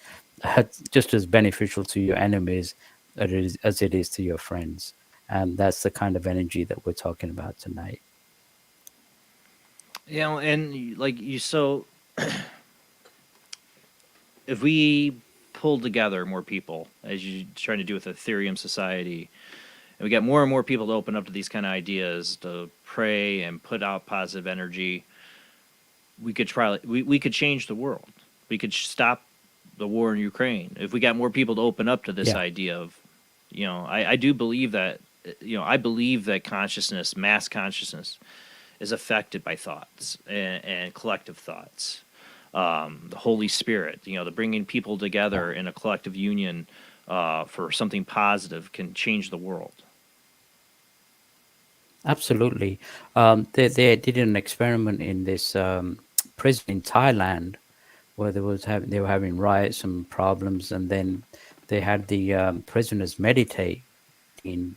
Speaker 10: just as beneficial to your enemies as it is to your friends. And that's the kind of energy that we're talking about tonight.
Speaker 1: You know, and like you, so if we pull together more people, as you're trying to do with Ethereum Society, and we get more and more people to open up to these kind of ideas, to pray and put out positive energy, we could try. We could change the world. We could stop the war in Ukraine if we got more people to open up to this idea of, you know, I do believe that, you know, I believe that consciousness, mass consciousness, is affected by thoughts and collective thoughts. The Holy Spirit, you know, the bringing people together in a collective union for something positive can change the world.
Speaker 10: Absolutely. They did an experiment in this prison in Thailand where they were having riots and problems, and then they had the prisoners meditate in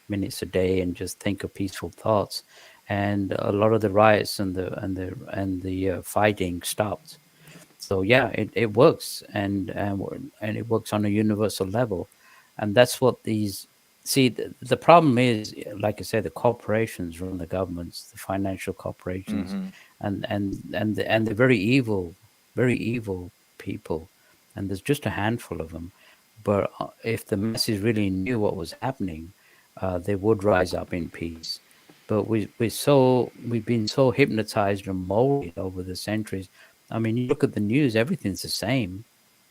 Speaker 10: minutes a day and just think of peaceful thoughts, and a lot of the riots and the fighting stopped. So yeah, it works, and it works on a universal level, and that's what these. See, the problem is, like I said, the corporations run the governments, the financial corporations, and they're very evil people, and there's just a handful of them. But if the masses really knew what was happening, they would rise up in peace. But we've been so hypnotized and molded over the centuries. I mean, you look at the news, everything's the same.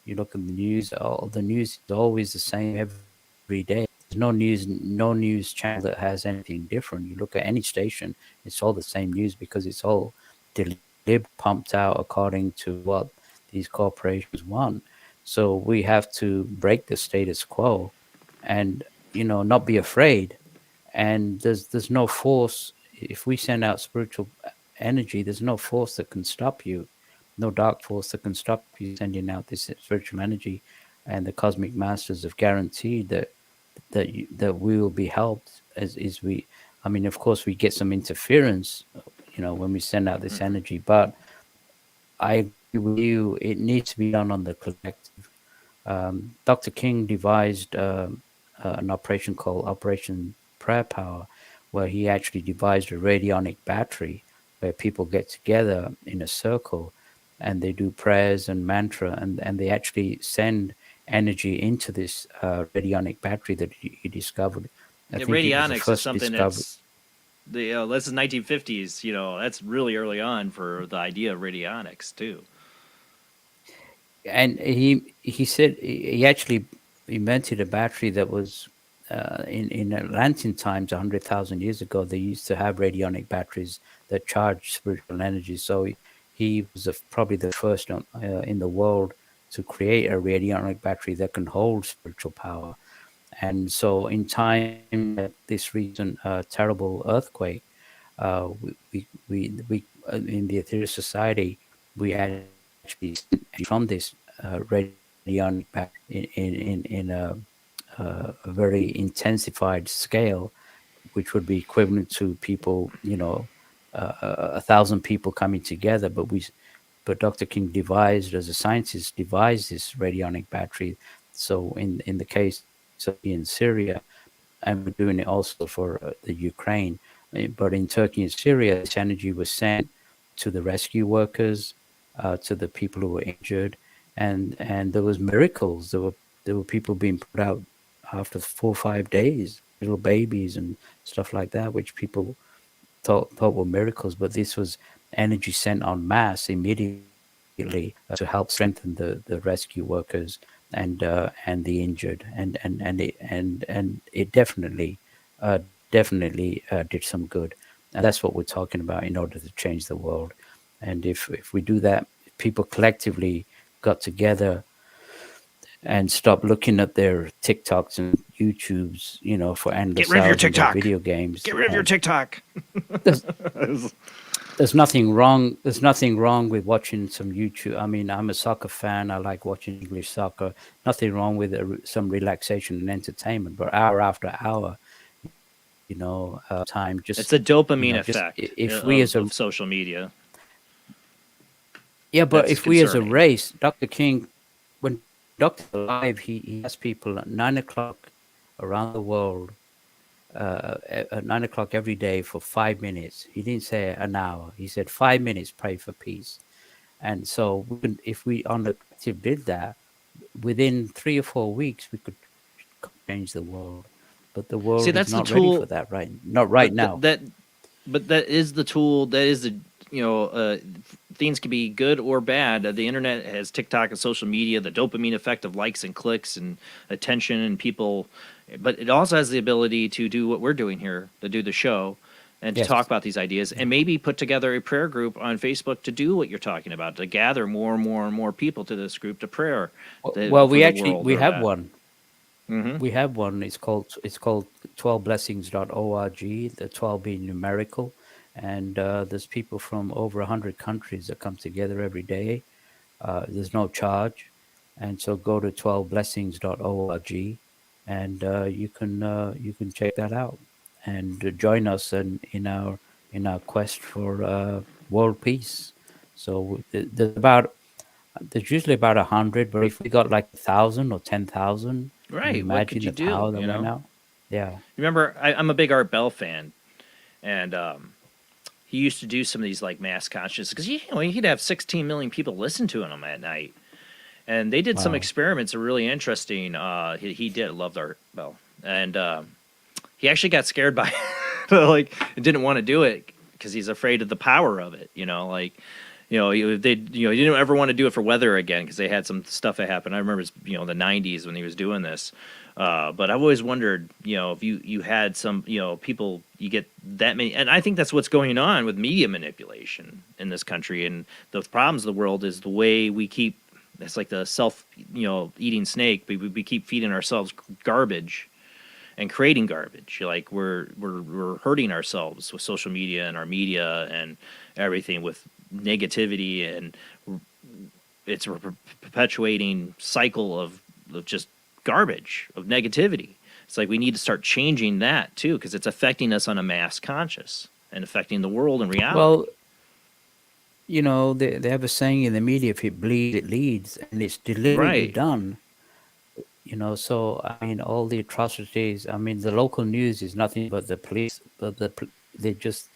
Speaker 10: You look at the news, all the news is always the same every day. There's no news channel that has anything different. You look at any station, it's all the same news because it's all deliberately pumped out according to what these corporations want. So we have to break the status quo and, you know, not be afraid and there's no force. If we send out spiritual energy, there's no force that can stop you, no dark force that can stop you sending out this spiritual energy, and the cosmic masters have guaranteed that we will be helped as we. I mean, of course, we get some interference, when we send out this energy, but I agree with you. It needs to be done on the collective. Dr. King devised an operation called Operation Prayer Power, where he actually devised a radionic battery where people get together in a circle and they do prayers and mantra, and they actually send energy into this radionic battery that he discovered. I think it was the
Speaker 1: Radionics is
Speaker 10: first
Speaker 1: something
Speaker 10: discovery.
Speaker 1: this is 1950s. That's really early on for the idea of radionics too.
Speaker 10: And he said he actually invented a battery that was in Atlantean times 100,000 years ago. They used to have radionic batteries that charged spiritual energy. So he was probably the first in the world to create a radionic battery that can hold spiritual power. And so in time, this recent terrible earthquake, we in the Ethereal Society, we actually from this radionic battery in a very intensified scale, which would be equivalent to people, 1,000 people coming together. But Dr. King devised, as a scientist, devised this radionic battery. So in the case of in Syria, and we're doing it also for the Ukraine, but in Turkey and Syria, this energy was sent to the rescue workers, to the people who were injured, and there was miracles. There were people being put out after 4 or 5 days, little babies and stuff like that, which people thought were miracles. But this was energy sent en masse immediately to help strengthen the rescue workers and the injured, and it definitely did some good. And that's what we're talking about in order to change the world. And if we do that, if people collectively got together and stop looking at their TikToks and YouTubes, for endless
Speaker 1: Get rid of your
Speaker 10: hours of their
Speaker 1: TikTok.
Speaker 10: video games.
Speaker 1: Get rid of your TikTok.
Speaker 10: There's nothing wrong. There's nothing wrong with watching some YouTube. I mean, I'm a soccer fan. I like watching English soccer. Nothing wrong with some relaxation and entertainment. But hour after hour, time just
Speaker 1: It's a dopamine
Speaker 10: just
Speaker 1: effect
Speaker 10: if we as a
Speaker 1: of social media.
Speaker 10: Yeah, but
Speaker 1: That's
Speaker 10: if we as a
Speaker 1: concerning.
Speaker 10: race, Dr. King, when Dr. Alive, he has people at 9:00 around the world, at 9:00 every day for 5 minutes. He didn't say an hour. He said 5 minutes, pray for peace. And so if we on the collective did that, within 3 or 4 weeks, we could change the world. But the world
Speaker 1: that's
Speaker 10: is not
Speaker 1: the
Speaker 10: ready
Speaker 1: tool.
Speaker 10: for that not right now.
Speaker 1: But that is the tool. That is the things can be good or bad. The internet has TikTok and social media, the dopamine effect of likes and clicks and attention and people. But it also has the ability to do what we're doing here, to do the show and to
Speaker 10: Yes.
Speaker 1: talk about these ideas, and maybe put together a prayer group on Facebook to do what you're talking about, to gather more and more and more people to this group to prayer.
Speaker 10: Well, we have one.
Speaker 1: Mm-hmm.
Speaker 10: We have one. It's called 12blessings.org. The 12 being numerical, and there's people from over 100 countries that come together every day. There's no charge, and so go to 12blessings.org, and you can check that out and join us in our quest for world peace. So there's usually about 100, but if we got like 1,000 or 10,000,
Speaker 1: Right. What
Speaker 10: imagine
Speaker 1: could you
Speaker 10: the power
Speaker 1: do?
Speaker 10: that went out. Yeah.
Speaker 1: Remember, I'm a big Art Bell fan, and he used to do some of these like mass consciousness because he'd have 16 million people listen to him at night, and they did some
Speaker 10: Wow.
Speaker 1: experiments that were really interesting. He did loved Art Bell, and he actually got scared by like didn't want to do it because he's afraid of the power of it. He didn't ever want to do it for weather again because they had some stuff that happened. I remember, the 90s when he was doing this. But I've always wondered, if you had some, people, you get that many. And I think that's what's going on with media manipulation in this country. And the problems of the world is the way we keep, it's like the eating snake. We keep feeding ourselves garbage. and creating garbage. Like we're hurting ourselves with social media and our media and everything with negativity, and it's a perpetuating cycle of just garbage, of negativity. It's like we need to start changing that too, because it's affecting us on a mass conscious and affecting the world and reality.
Speaker 10: Well, you know, they have a saying in the media: if it bleeds, it leads, and it's deliberately
Speaker 1: Right.
Speaker 10: done. You know, so I mean, all the atrocities. I mean, the local news is nothing but the police. But they just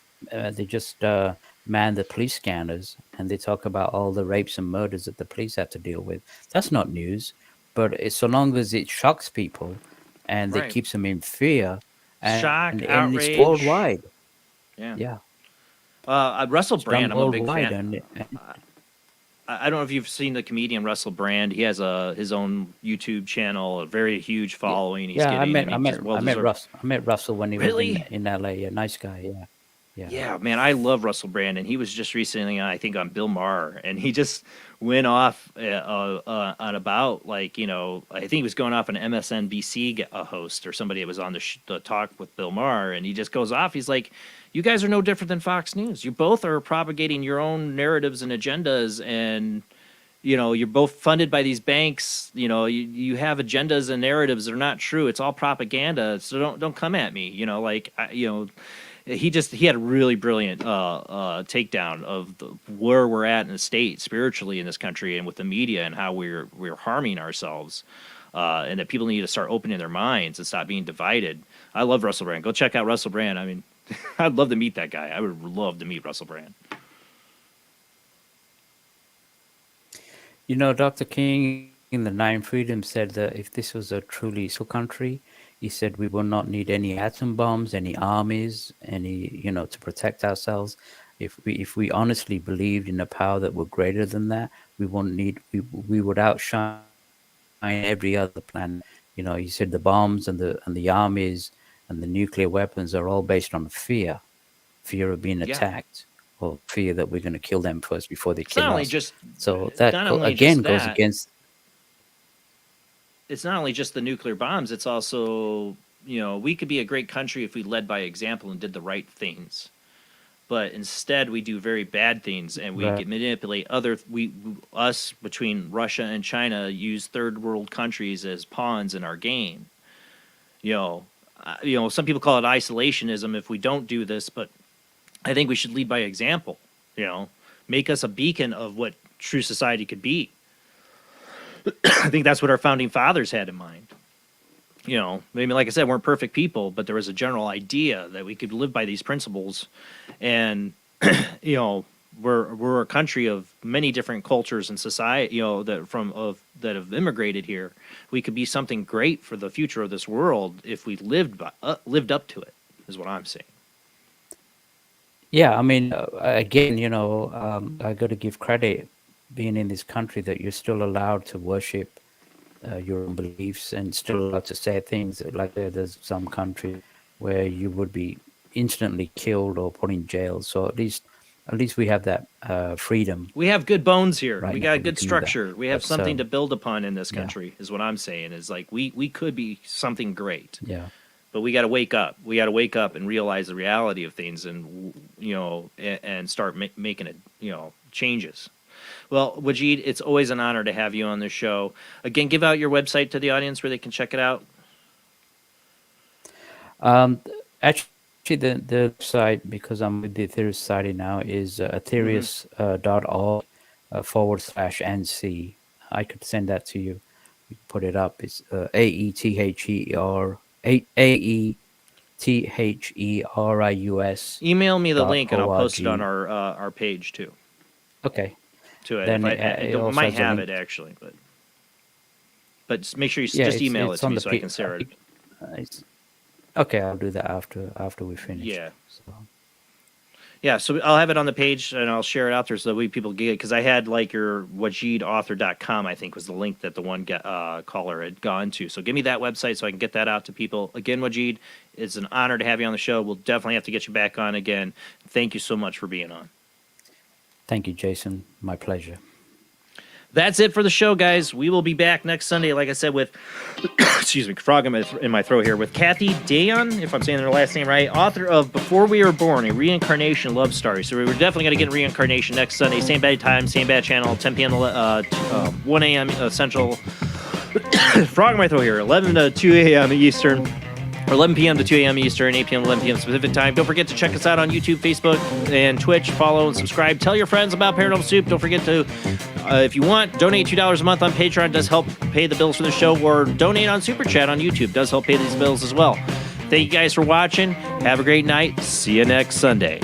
Speaker 10: man the police scanners, and they talk about all the rapes and murders that the police have to deal with. That's not news, but so long as it shocks people, and it
Speaker 1: Right.
Speaker 10: keeps them in fear,
Speaker 1: Shock,
Speaker 10: and it's
Speaker 1: outrage.
Speaker 10: worldwide.
Speaker 1: Yeah.
Speaker 10: Yeah.
Speaker 1: Russell
Speaker 10: It's done
Speaker 1: Brand, I'm a big
Speaker 10: worldwide,
Speaker 1: fan. I don't know if you've seen the comedian Russell Brand. He has his own YouTube channel, a very huge following. He's
Speaker 10: Yeah, I
Speaker 1: getting,
Speaker 10: met
Speaker 1: I mean, just well deserved.
Speaker 10: I met Russell when he was
Speaker 1: Really?
Speaker 10: in LA. Yeah, nice guy. Yeah, yeah.
Speaker 1: Yeah, man, I love Russell Brand, and he was just recently on, I think, on Bill Maher, and he just went off on about, like, you know, I think he was going off an MSNBC host or somebody that was on the talk with Bill Maher, and he just goes off. He's like, you guys are no different than Fox News. You both are propagating your own narratives and agendas, and you know, you're both funded by these banks. You know, you have agendas and narratives that are not true. It's all propaganda. So don't come at me. You know, like you know. He had a really brilliant takedown of where we're at in the state spiritually in this country and with the media and how we're harming ourselves, and that people need to start opening their minds and stop being divided. I love Russell Brand. Go check out Russell Brand. I mean, I'd love to meet that guy. I would love to meet Russell Brand.
Speaker 10: You know, Dr. King in the Nine Freedoms said that if this was a truly peaceful country, he said we will not need any atom bombs, any armies, any, you know, to protect ourselves. If we honestly believed in a power that were greater than that, we would outshine every other planet. You know, he said the bombs and the armies and the nuclear weapons are all based on fear of being attacked, or fear that we're going to kill them first before they kill us. So that again goes against.
Speaker 1: It's not only just the nuclear bombs, it's also, you know, we could be a great country if we led by example and did the right things. But instead we do very bad things, and we manipulate us between Russia and China use third world countries as pawns in our game. You know, some people call it isolationism if we don't do this, but I think we should lead by example, you know, make us a beacon of what true society could be. I think that's what our founding fathers had in mind. You know, maybe, like I said, weren't perfect people, but there was a general idea that we could live by these principles. And, you know, we're a country of many different cultures and society, you know, that have immigrated here. We could be something great for the future of this world if we lived up to it, is what I'm saying.
Speaker 10: Yeah, I mean, again, you know, I got to give credit, being in this country, that you're still allowed to worship your own beliefs and still allowed to say things. Like there's some country where you would be instantly killed or put in jail. So at least we have that freedom.
Speaker 1: We have good bones here.
Speaker 10: Right
Speaker 1: We
Speaker 10: now,
Speaker 1: got a
Speaker 10: we
Speaker 1: good
Speaker 10: can do
Speaker 1: structure.
Speaker 10: that.
Speaker 1: We have
Speaker 10: But,
Speaker 1: something to build upon in this country, is what I'm saying. Is like we could be something great.
Speaker 10: Yeah.
Speaker 1: But we got to wake up. We got to wake up and realize the reality of things, and you know, and start making it, you know, changes. Well, Wajid, it's always an honor to have you on this show. Again, give out your website to the audience where they can check it out.
Speaker 10: Actually, the site, because I'm with the Ethereal Society now, is Aetherius.org /NC. I could send that to you. You can put it up. It's AETHERIUS.
Speaker 1: Email me the link and I'll post it on our page too.
Speaker 10: Okay.
Speaker 1: To it.
Speaker 10: Then
Speaker 1: I might have it actually, but just make sure you just email it to me so I can share it.
Speaker 10: Okay, I'll do that after we finish.
Speaker 1: Yeah. Yeah, so I'll have it on the page and I'll share it out there so that way people get it, because I had like your wajidauthor.com, I think was the link that the one caller had gone to. So give me that website so I can get that out to people. Again, Wajid, it's an honor to have you on the show. We'll definitely have to get you back on again. Thank you so much for being on.
Speaker 10: Thank you, Jason. My pleasure.
Speaker 1: That's it for the show, guys. We will be back next Sunday, like I said, with, excuse me, frog in my throat here, with Kathy Dayon, if I'm saying her last name right, author of Before We Were Born, a reincarnation love story. So we're definitely going to get reincarnation next Sunday, same bad time, same bad channel, 10 p.m. 1 a.m. Central. Frog in my throat here, 11 to 2 a.m. Eastern. Or 11 p.m. to 2 a.m. Eastern, 8 p.m. to 11 p.m. Pacific time. Don't forget to check us out on YouTube, Facebook, and Twitch. Follow and subscribe. Tell your friends about Paranormal Soup. Don't forget to, if you want, donate $2 a month on Patreon. It does help pay the bills for the show. Or donate on Super Chat on YouTube. It does help pay these bills as well. Thank you guys for watching. Have a great night. See you next Sunday.